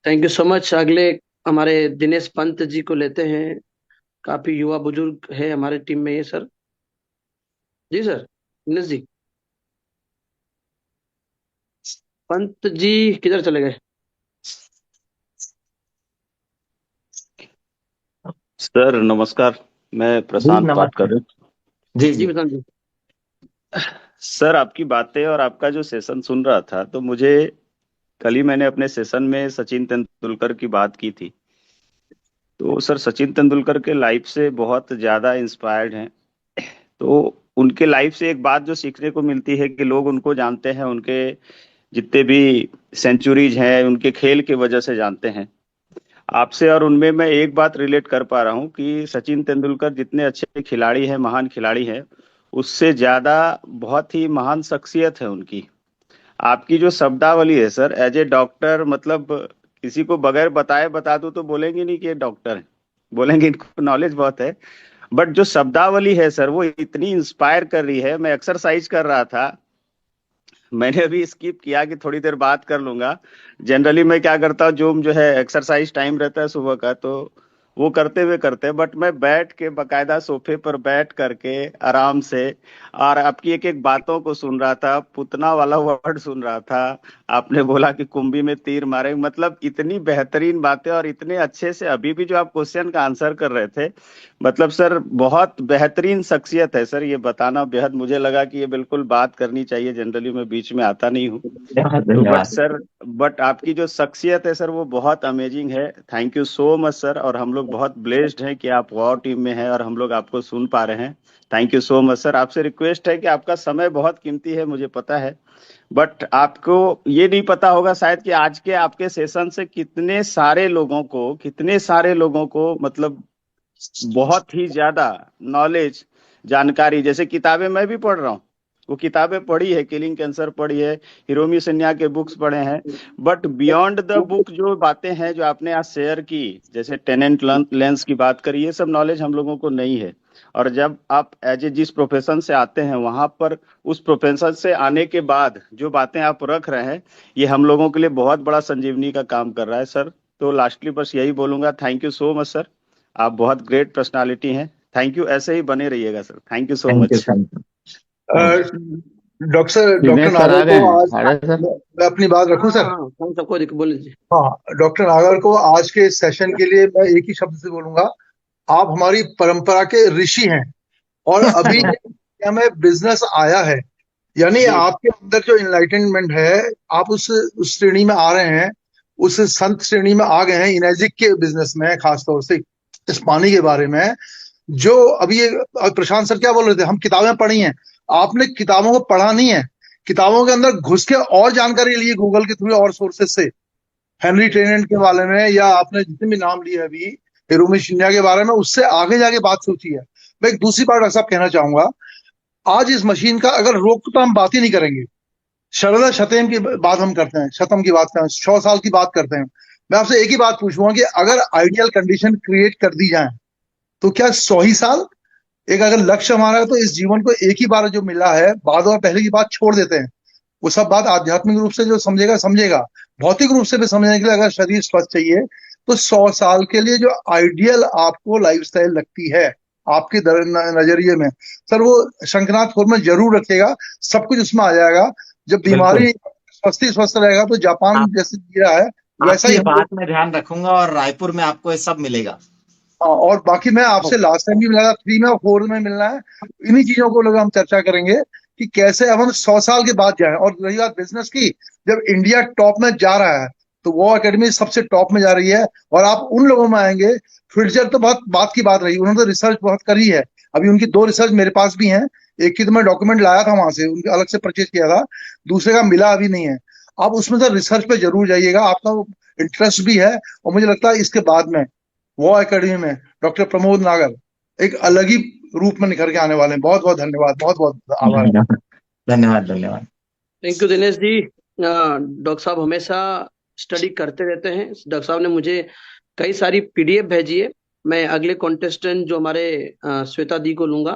thank you so much. अगले हमारे दिनेश पंत जी को लेते हैं। काफी युवा बुजुर्ग है हमारे टीम में ये सर। जी सर, दिनेश जी। पंत जी किधर चले गए? सर नमस्कार, मैं जी प्रशांत बात कर नमस्ते। रहा हूँ। जी जी जी। प्रशांत जी। सर आपकी बातें और आपका जो सेशन सुन रहा था, तो मुझे कल ही मैंने अपने सेशन में सचिन तेंदुलकर की बात की थी। तो सर सचिन तेंदुलकर के लाइफ से बहुत ज्यादा इंस्पायर्ड हैं। तो उनके लाइफ से एक बात जो सीखने को मिलती है कि लोग उनको जानते हैं, उनके जितने भी सेंचुरीज हैं उनके खेल की वजह से जानते हैं। आपसे और उनमें मैं एक बात रिलेट कर पा रहा हूँ कि सचिन तेंदुलकर जितने अच्छे खिलाड़ी हैं, महान खिलाड़ी हैं, उससे ज्यादा बहुत ही महान शख्सियत है उनकी। आपकी जो शब्दावली है सर, एज ए डॉक्टर, मतलब किसी को बगैर बताए बता दूं तो बोलेंगे नहीं कि ये डॉक्टर है, बोलेंगे इनको नॉलेज बहुत है। बट जो शब्दावली है सर, वो इतनी इंस्पायर कर रही है। मैं एक्सरसाइज कर रहा था, मैंने अभी स्किप किया कि थोड़ी देर बात कर लूंगा। जनरली मैं क्या करता हूँ, जो है एक्सरसाइज टाइम रहता है सुबह का, तो वो करते हुए करते, बट मैं बैठ के बकायदा सोफे पर बैठ करके आराम से और आपकी एक एक बातों को सुन रहा था, पुतना वाला वर्ड सुन रहा था। आपने बोला कि कुंभी में तीर मारे, मतलब इतनी बेहतरीन बातें और इतने अच्छे से अभी भी जो आप क्वेश्चन का आंसर कर रहे थे, मतलब सर बहुत बेहतरीन शख्सियत है सर, ये बताना बेहद, मुझे लगा कि ये बिल्कुल बात करनी चाहिए, जनरली मैं बीच में आता नहीं हूँ। धन्यवाद तो बट धन्यवाद। सर, बट आपकी जो शख्सियत है सर वो बहुत अमेजिंग है। Thank you so much sir, और हम लोग बहुत ब्लेस्ड हैं कि आप वॉर टीम में हैं और हम लोग आपको सुन पा रहे हैं। Thank you so much sir. आपसे रिक्वेस्ट है कि आपका समय बहुत कीमती है, मुझे पता है, बट आपको ये नहीं पता होगा शायद कि आज के आपके सेशन से कितने सारे लोगों को मतलब बहुत ही ज्यादा नॉलेज, जानकारी, जैसे किताबें मैं भी पढ़ रहा हूँ, वो किताबें पढ़ी है, किलिंग कैंसर पढ़ी है, हिरोमी सन्या के बुक्स पढ़े हैं, बट बियॉन्ड द बुक जो बातें हैं जो आपने आज शेयर की, जैसे टेनेंट लेंस की बात करी, ये सब नॉलेज हम लोगों को नहीं है। और जब आप एज ए जिस प्रोफेशन से आते हैं वहां पर, उस प्रोफेशन से आने के बाद जो बातें आप रख रहे हैं, ये हम लोगों के लिए बहुत बड़ा संजीवनी का काम कर रहा है सर। तो लास्टली बस यही बोलूंगा, thank you so much sir, आप बहुत ग्रेट पर्सनालिटी हैं। थैंक यू, ऐसे ही बने रहिएगा sir, thank you so thank you much. Thank you thank doctor Dinesh sir आ नागर गए को हैं, आज आ रहे सर। मैं अपनी बात रखूं हाँ सर। हाँ, हम सबको बोल लीजिए। हाँ, डॉक्टर नागर को आज के इस सेशन के लिए मैं एक ही शब्द से बोलूंगा, आप हमारी परंपरा के ऋषि हैं। और अभी ये दुनिया में बिजनेस आया है, यानी जी आपके अंदर जो इनलाइटनमेंट है, आप उस श्रेणी में आ रहे हैं, उस संत श्रेणी में आ गए हैं, इनेजिक के बिजनेस में, खासतौर से इस पानी के बारे में। जो अभी ये प्रशांत सर क्या बोल रहे थे, हम किताबें पढ़ी हैं, आपने किताबों को पढ़ा नहीं है, किताबों के अंदर घुस के और जानकारी ली गूगल के थ्रू और सोर्सेज से, हेनरी टेनेंट के बारे में, या आपने जितने भी नाम लिए अभी हिरोमी शिन्या के बारे में, उससे आगे जाके बात सोची है। मैं एक दूसरी बात डॉक्टर साहब कहना चाहूंगा, आज इस मशीन का अगर रोक तो हम बात ही नहीं करेंगे। शरदा शतम की बात हम करते हैं, शतम की बात करते हैं, 100 साल की बात करते हैं। मैं आपसे एक ही बात पूछूंगा कि अगर आइडियल कंडीशन क्रिएट कर दी जाए तो क्या 100 ही साल, एक अगर लक्ष्य हमारा है, तो इस जीवन को एक ही बार जो मिला है, बाद और पहले की बात छोड़ देते हैं। वो सब बात आध्यात्मिक रूप से जो समझेगा समझेगा, भौतिक रूप से भी समझने के लिए अगर शरीर स्वस्थ चाहिए, तो 100 साल के लिए जो आइडियल आपको लाइफस्टाइल लगती है आपके नजरिए में, सर वो शंखनाथ फोर में जरूर रखेगा, सब कुछ उसमें आ जाएगा। जब बिल्कुल। बीमारी स्वस्थ ही स्वस्थ रहेगा तो जापान आप जैसे जी रहा है वैसा आपकी ही ये हम लोग। बात में ध्यान रखूंगा और रायपुर में आपको ये सब मिलेगा। हाँ, और बाकी मैं आपसे लास्ट टाइम भी मिला था, 3 में और 4 में मिलना है। इन्हीं चीजों को लोग हम चर्चा करेंगे कि कैसे अब हम 100 साल के बाद जाए। और रही बात बिजनेस की, जब इंडिया टॉप में जा रहा है तो वो एकेडमी सबसे टॉप में जा रही है, और आप उन लोगों में आएंगे। फिटजर तो बहुत बात की बात रही, उन्होंने तो रिसर्च बहुत करी है, अभी उनकी 2 रिसर्च मेरे पास भी हैं। एक की तो मैं डॉक्यूमेंट लाया था वहां से, उनके अलग से परचेज किया था, दूसरे का मिला अभी नहीं है। आप उसमें से रिसर्च पे जरूर जाइएगा, आपका इंटरेस्ट भी है। और मुझे लगता है इसके बाद में वॉर एकेडमी में डॉक्टर प्रमोद नागर एक अलग ही रूप में निखर के आने वाले हैं। बहुत बहुत धन्यवाद, बहुत बहुत आभार। धन्यवाद धन्यवाद धन्यवाद। Thank you Dinesh ji. Doctor साहब हमेशा स्टडी करते रहते हैं। डॉक्टर साहब ने मुझे कई सारी पीडीएफ भेजी है। मैं अगले कॉन्टेस्टेंट जो हमारे श्वेता दी को लूंगा।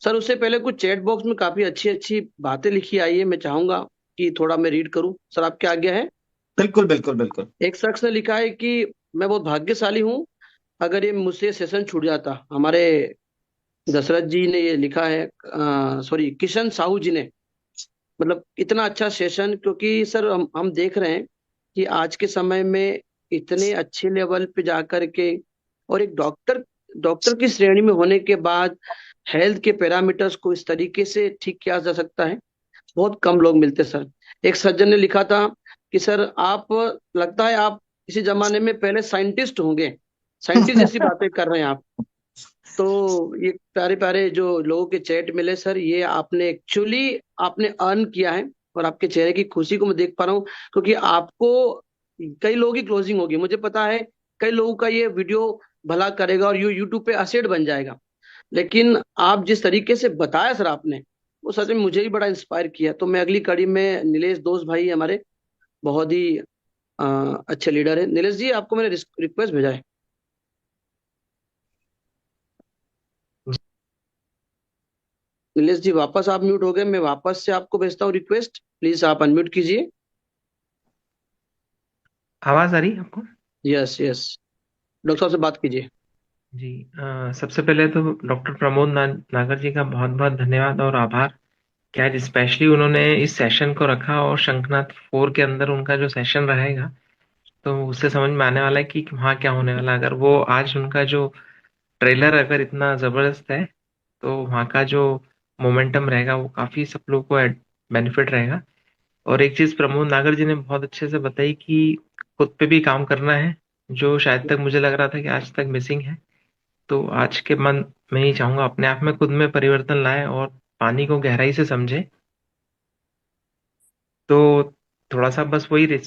सर उससे पहले कुछ चैट बॉक्स में काफी अच्छी अच्छी बातें लिखी आई है, मैं चाहूंगा कि थोड़ा मैं रीड करूं। सर आपकी आज्ञा है? बिल्कुल बिल्कुल बिल्कुल। एक शख्स ने लिखा है कि मैं बहुत भाग्यशाली हूँ, अगर ये मुझसे सेशन छूट जाता। हमारे दशरथ जी ने ये लिखा है, सॉरी किशन साहू जी ने। मतलब इतना अच्छा सेशन, क्योंकि सर हम देख रहे हैं कि आज के समय में इतने अच्छे लेवल पे जाकर के, और एक डॉक्टर डॉक्टर की श्रेणी में होने के बाद हेल्थ के पैरामीटर्स को इस तरीके से ठीक किया जा सकता है, बहुत कम लोग मिलते सर। एक सज्जन ने लिखा था कि सर आप, लगता है आप किसी जमाने में पहले साइंटिस्ट होंगे, साइंटिस्ट जैसी बातें कर रहे हैं आप। तो ये प्यारे प्यारे जो लोगों के चैट मिले सर, ये आपने एक्चुअली आपने अर्न किया है। और आपके चेहरे की खुशी को मैं देख पा रहा हूँ, क्योंकि आपको कई लोगों की क्लोजिंग होगी, मुझे पता है। कई लोगों का ये वीडियो भला करेगा और यूट्यूब पे असेट बन जाएगा, लेकिन आप जिस तरीके से बताया सर आपने, वो सच में मुझे भी बड़ा इंस्पायर किया। तो मैं अगली कड़ी में, नीलेश दोस्त भाई हमारे बहुत ही अच्छे लीडर है। नीलेश जी आपको मैंने रिक्वेस्ट भेजा है। नीलेश जी वापस आप म्यूट हो गए, मैं वापस से आपको भेजता हूँ रिक्वेस्ट, प्लीज आप अनम्यूट कीजिए। आवाज आ रही है आपको? यस यस, डॉक्टर साहब से बात कीजिए। जी, सबसे पहले तो डॉक्टर प्रमोद नागर जी का बहुत बहुत धन्यवाद और आभार कि आज स्पेशली उन्होंने इस सेशन को रखा और शंखनाद 4 के अंदर उनका जो सेशन रहेगा तो उससे समझ में आने वाला है कि वहाँ क्या होने वाला है। अगर वो आज उनका जो ट्रेलर अगर इतना जबरदस्त है तो वहाँ का जो मोमेंटम रहेगा वो काफी सब लोगों को बेनिफिट रहेगा। और एक चीज प्रमोद नागर जी ने बहुत अच्छे से बताई कि खुद पे भी काम करना है, जो शायद तक मुझे लग रहा था कि आज तक मिसिंग है। तो आज के मन में ही चाहूंगा अपने आप में खुद में परिवर्तन लाए और पानी को गहराई से समझे। तो थोड़ा सा बस वही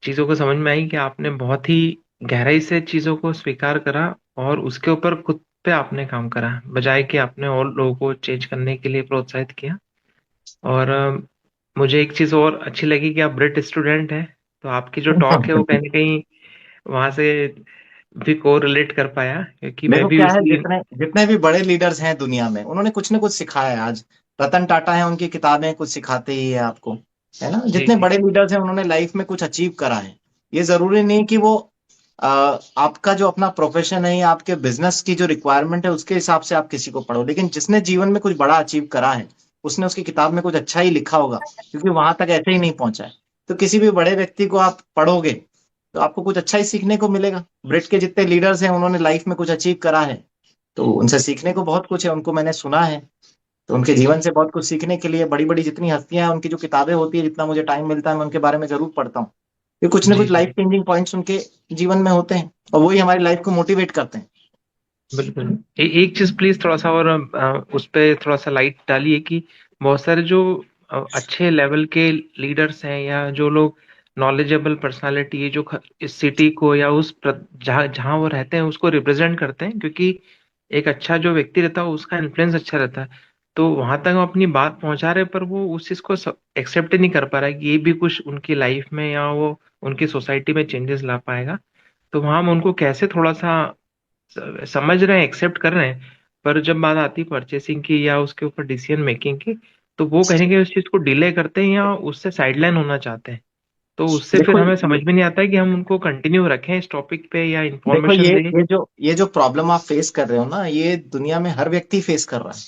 चीजों को समझ में आई कि आपने बहुत ही गहराई से चीजों को स्वीकार करा और उसके ऊपर खुद पे आपने काम करा, बजाय कि आपने और लोगों को चेंज करने के लिए प्रोत्साहित किया। और मुझे एक चीज और अच्छी लगी कि आप ब्रिट स्टूडेंट हैं, तो आपकी जो टॉक है वो कहीं ना कहीं वहां से भी को रिलेट कर पाया, क्योंकि मैं देखो भी क्या है, उसी। जितने जितने भी बड़े लीडर्स हैं दुनिया में, उन्होंने कुछ ना कुछ सिखाया है। आज रतन टाटा है, उनकी किताबें कुछ सिखाते ही है आपको, है ना। जी जितने जी बड़े लीडर्स हैं उन्होंने लाइफ में कुछ अचीव करा है। ये जरूरी नहीं कि वो आपका जो अपना प्रोफेशन है या आपके बिजनेस की जो रिक्वायरमेंट है उसके हिसाब से आप किसी को पढ़ो, लेकिन जिसने जीवन में कुछ बड़ा अचीव करा है उसने उसकी किताब में कुछ अच्छा ही लिखा होगा, क्योंकि वहां तक ऐसे ही नहीं पहुंचा है। तो किसी भी बड़े व्यक्ति को आप पढ़ोगे तो आपको कुछ अच्छा ही सीखने को मिलेगा। ब्रिट के जितने लीडर्स हैं उन्होंने लाइफ में कुछ अचीव करा है, तो उनसे सीखने को बहुत कुछ है। उनको मैंने सुना है, तो उनके जी जी। जीवन से बहुत कुछ सीखने के लिए बड़ी बड़ी जितनी हस्तियां हैं उनकी जो किताबें होती है, जितना मुझे टाइम मिलता है मैं उनके बारे में जरूर पढ़ता हूँ। ये कुछ ना जी कुछ लाइफ जी चेंजिंग पॉइंट्स उनके जीवन में होते हैं और वही हमारी लाइफ को मोटिवेट करते हैं। बिल्कुल। एक चीज प्लीज थोड़ा सा और उस पे थोड़ा सा लाइट डालिए कि बहुत सारे जो अच्छे लेवल के लीडर्स हैं या जो लोग नॉलेजेबल पर्सनालिटी है जो इस सिटी को या जहाँ जहाँ वो रहते हैं उसको रिप्रेजेंट करते हैं, क्योंकि एक अच्छा जो व्यक्ति रहता है उसका इन्फ्लुएंस अच्छा रहता है। तो वहां तक हम अपनी बात पहुंचा रहे हैं, पर वो उस चीज को एक्सेप्ट ही नहीं कर पा रहा है कि ये भी कुछ उनकी लाइफ में या वो उनकी सोसाइटी में चेंजेस ला पाएगा। तो वहां हम उनको कैसे थोड़ा सा समझ रहे हैं, एक्सेप्ट कर रहे हैं, पर जब बात आती है परचेसिंग की या उसके ऊपर डिसीजन मेकिंग की, तो वो कहीं ना कहीं उस चीज को डिले करते हैं या उससे साइडलाइन होना चाहते हैं। तो उससे फिर देखो हमें समझ में नहीं आता है कि हम उनको कंटिन्यू रखें इस टॉपिक पे या देखो इंफॉर्मेशन दें। ये जो प्रॉब्लम आप फेस कर रहे हो ना, ये दुनिया में हर व्यक्ति फेस कर रहा है।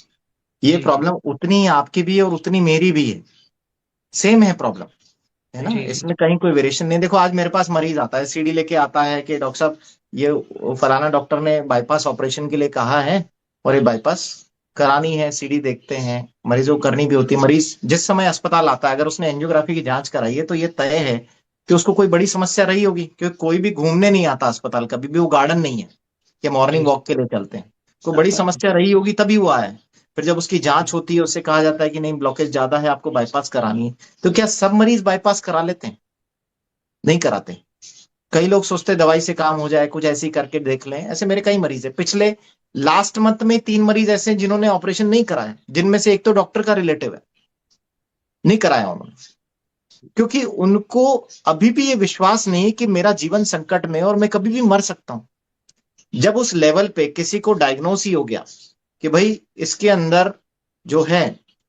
ये जी जी प्रॉब्लम उतनी आपकी भी है और उतनी मेरी भी है। सेम है प्रॉब्लम, है ना। जी जी इसमें कहीं कोई वेरिएशन नहीं। देखो आज मेरे पास मरीज आता है, सीडी लेके आता है कि डॉक्टर साहब ये फलाना डॉक्टर ने बाईपास ऑपरेशन के लिए कहा है और ये बाईपास करानी है। सीडी देखते हैं, मरीजों को करनी भी होती है। मरीज जिस समय अस्पताल आता है, अगर उसने एंजियोग्राफी की जांच कराई है तो ये तय है कि उसको कोई बड़ी समस्या रही होगी, क्योंकि कोई भी घूमने नहीं आता अस्पताल, कभी भी वो गार्डन नहीं है कि मॉर्निंग जी वॉक के लिए चलते हैं। कोई बड़ी समस्या रही होगी तभी वो आया है। फिर जब उसकी जांच होती है, उससे कहा जाता है कि नहीं, ब्लॉकेज ज्यादा है, आपको बाईपास करानी है। तो क्या सब मरीज बाईपास करा लेते हैं? नहीं कराते। कई लोग सोचते हैं दवाई से काम हो जाए, कुछ ऐसे ही करके देख लें। ऐसे मेरे कई मरीज है। पिछले लास्ट मंथ में 3 मरीज ऐसे हैं जिन्होंने ऑपरेशन नहीं कराया, जिनमें से एक तो डॉक्टर का रिलेटिव है, नहीं कराया उन्होंने, क्योंकि उनको अभी भी ये विश्वास नहीं कि मेरा जीवन संकट में है और मैं कभी भी मर सकता हूं। जब उस लेवल पे किसी को डायग्नोस ही हो गया कि भाई इसके अंदर जो है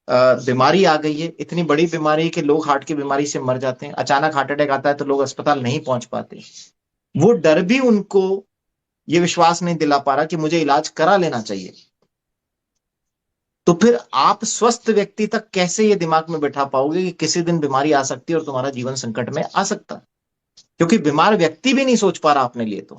बीमारी आ गई है, इतनी बड़ी बीमारी है कि लोग हार्ट की बीमारी से मर जाते हैं, अचानक हार्ट अटैक आता है तो लोग अस्पताल नहीं पहुंच पाते, वो डर भी उनको ये विश्वास नहीं दिला पा रहा कि मुझे इलाज करा लेना चाहिए। तो फिर आप स्वस्थ व्यक्ति तक कैसे ये दिमाग में बैठा पाओगे कि किसी दिन बीमारी आ सकती है और तुम्हारा जीवन संकट में आ सकता है? क्योंकि बीमार व्यक्ति भी नहीं सोच पा रहा अपने लिए। तो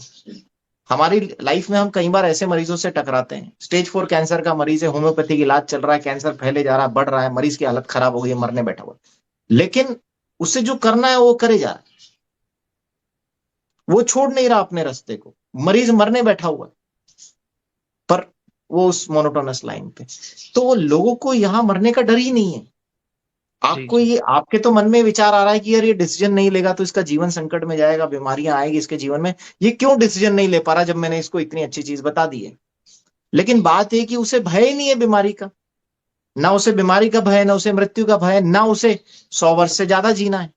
हमारी लाइफ में हम कई बार ऐसे मरीजों से टकराते हैं, स्टेज 4 कैंसर का मरीज है, होम्योपैथिक इलाज चल रहा है, कैंसर फैले जा रहा है, बढ़ रहा है, मरीज की हालत खराब हो गई है, मरने बैठा हुआ है। लेकिन उसे जो करना है वो करे जा रहा है, वो छोड़ नहीं रहा अपने रास्ते को। मरीज मरने बैठा हुआ है, पर वो उस मोनोटोनस लाइन पे। तो वो लोगों को यहां मरने का डर ही नहीं है। जी आपको जी ये, आपके तो मन में विचार आ रहा है कि यार ये डिसीजन नहीं लेगा तो इसका जीवन संकट में जाएगा, बीमारियां आएगी इसके जीवन में, ये क्यों डिसीजन नहीं ले पा रहा जब मैंने इसको इतनी अच्छी चीज बता दी है। लेकिन बात यह कि उसे भय ही नहीं है बीमारी का। ना उसे बीमारी का भय है, ना उसे मृत्यु का भय है, ना उसे 100 वर्ष से ज्यादा जीना है।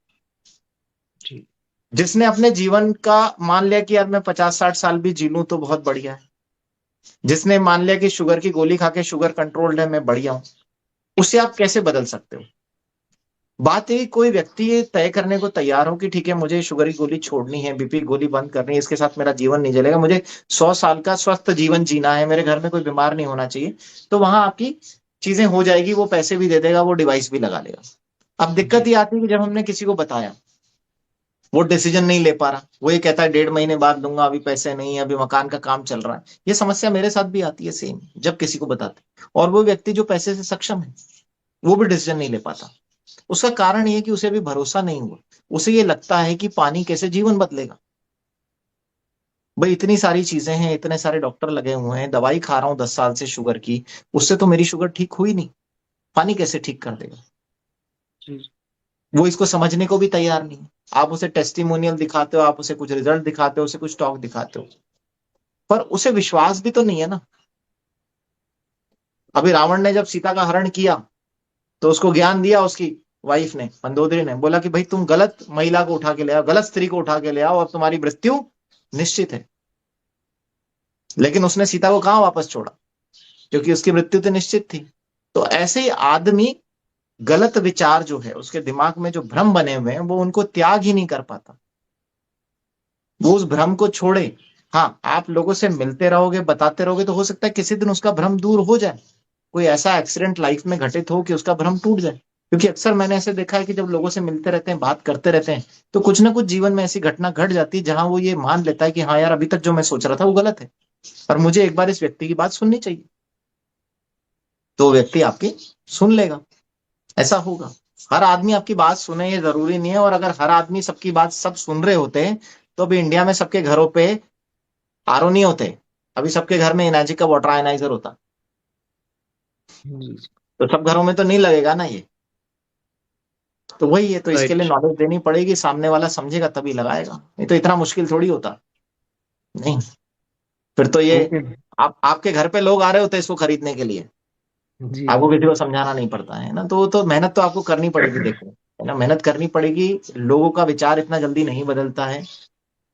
जी जिसने अपने जीवन का मान लिया कि यार मैं 50-60 साल भी जी लूं तो बहुत बढ़िया है, जिसने मान लिया कि शुगर की गोली खा के शुगर कंट्रोल्ड है, मैं बढ़िया हूं, उसे आप कैसे बदल सकते हो? बात है कोई व्यक्ति ये तय करने को तैयार हो कि ठीक है मुझे शुगर की गोली छोड़नी है, बीपी की गोली बंद करनी है, इसके साथ मेरा जीवन नहीं चलेगा, मुझे 100 साल का स्वस्थ जीवन जीना है, मेरे घर में कोई बीमार नहीं होना चाहिए, तो वहां आपकी चीजें हो जाएगी, वो पैसे भी दे देगा, वो डिवाइस भी लगा लेगा। अब दिक्कत जी ये आती है कि जब हमने किसी को बताया, वो डिसीजन नहीं ले पा रहा, वो ये कहता है 1.5 महीने बाद दूंगा, अभी पैसे नहीं है, अभी मकान का काम चल रहा है। ये समस्या मेरे साथ भी आती है सेम, जब किसी को बताते, और वो व्यक्ति जो पैसे से सक्षम है वो भी डिसीजन नहीं ले पाता। उसका कारण ये है कि उसे अभी भरोसा नहीं हुआ, उसे ये लगता है कि पानी कैसे जीवन बदलेगा। भाई इतनी सारी चीजें हैं, इतने सारे डॉक्टर लगे हुए हैं, दवाई खा रहा हूं 10 साल से शुगर की, उससे तो मेरी शुगर ठीक हुई नहीं, पानी कैसे ठीक कर देगा। जी वो इसको समझने को भी तैयार नहीं है। आप उसे टेस्टिमोनियल दिखाते हो, आप उसे कुछ रिजल्ट दिखाते हो, उसे कुछ टॉक दिखाते हो, पर उसे विश्वास भी तो नहीं है ना। अभी रावण ने जब सीता का हरण किया तो उसको ज्ञान दिया उसकी वाइफ ने, मंदोदरी ने, बोला कि भाई तुम गलत महिला को उठा के ले आओ, गलत स्त्री को उठा के ले आओ, और तुम्हारी मृत्यु निश्चित है। लेकिन उसने सीता को कहां वापस छोड़ा, क्योंकि उसकी मृत्यु तो निश्चित थी। तो ऐसे ही आदमी गलत विचार जो है उसके दिमाग में जो भ्रम बने हुए हैं, वो उनको त्याग ही नहीं कर पाता, वो उस भ्रम को छोड़े। हाँ, आप लोगों से मिलते रहोगे, बताते रहोगे, तो हो सकता है किसी दिन उसका भ्रम दूर हो जाए, कोई ऐसा एक्सीडेंट लाइफ में घटित हो कि उसका भ्रम टूट जाए। क्योंकि अक्सर मैंने ऐसे देखा है कि जब लोगों से मिलते रहते हैं, बात करते रहते हैं, तो कुछ ना कुछ जीवन में ऐसी घटना घट जाती है जहां वो ये मान लेता है कि हाँ यार, अभी तक जो मैं सोच रहा था वो गलत है, और मुझे एक बार इस व्यक्ति की बात सुननी चाहिए। तो वो व्यक्ति आपकी सुन लेगा, ऐसा होगा। हर आदमी आपकी बात सुने ये जरूरी नहीं है, और अगर हर आदमी सबकी बात सब सुन रहे होते हैं, तो अभी इंडिया में सबके घरों पे आरओ नहीं होते, अभी सबके घर में एनर्जी का वाटर आयनाइजर होता। जी तो सब घरों में तो नहीं लगेगा ना ये। तो वही है, तो इसके लिए राइट। नॉलेज देनी पड़ेगी, सामने वाला समझेगा तभी लगाएगा, नहीं तो इतना मुश्किल थोड़ी होता। नहीं, फिर तो ये ओके आप आपके घर पे लोग आ रहे होते हैं इसको खरीदने के लिए, जी आपको किसी को समझाना नहीं पड़ता है ना। तो वो तो मेहनत तो आपको करनी पड़ेगी, देखो है ना, मेहनत करनी पड़ेगी। लोगों का विचार इतना जल्दी नहीं बदलता है,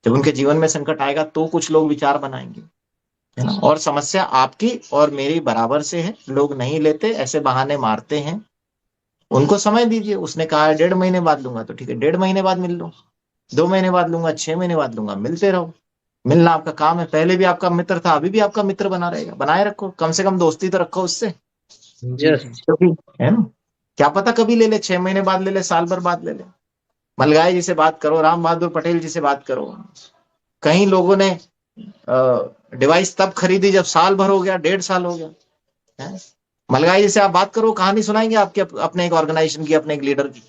जब उनके जीवन में संकट आएगा तो कुछ लोग विचार बनाएंगे, है ना। और समस्या आपकी और मेरी बराबर से है, लोग नहीं लेते, ऐसे बहाने मारते हैं। उनको समय दीजिए, उसने कहा है 1.5 महीने बाद लूंगा, तो ठीक है 1.5 महीने बाद मिल लो, 2 महीने बाद लूंगा, 6 महीने बाद लूंगा, मिलते रहो। मिलना आपका काम है, पहले भी आपका मित्र था, अभी भी आपका मित्र बना रहेगा, बनाए रखो, कम से कम दोस्ती तो रखो उससे, जी यस। जी क्योंकि है ना, क्या पता कभी ले ले, 6 महीने बाद ले ले, साल भर बाद ले ले। मलगाई जी से बात करो, राम बहादुर पटेल जी से बात करो। कई लोगों ने डिवाइस तब खरीदी जब साल भर हो गया, 1.5 साल हो गया है। मलगाई जी से आप बात करो, कहानी सुनाएंगे आपके अपने एक ऑर्गेनाइजेशन की, अपने एक लीडर की,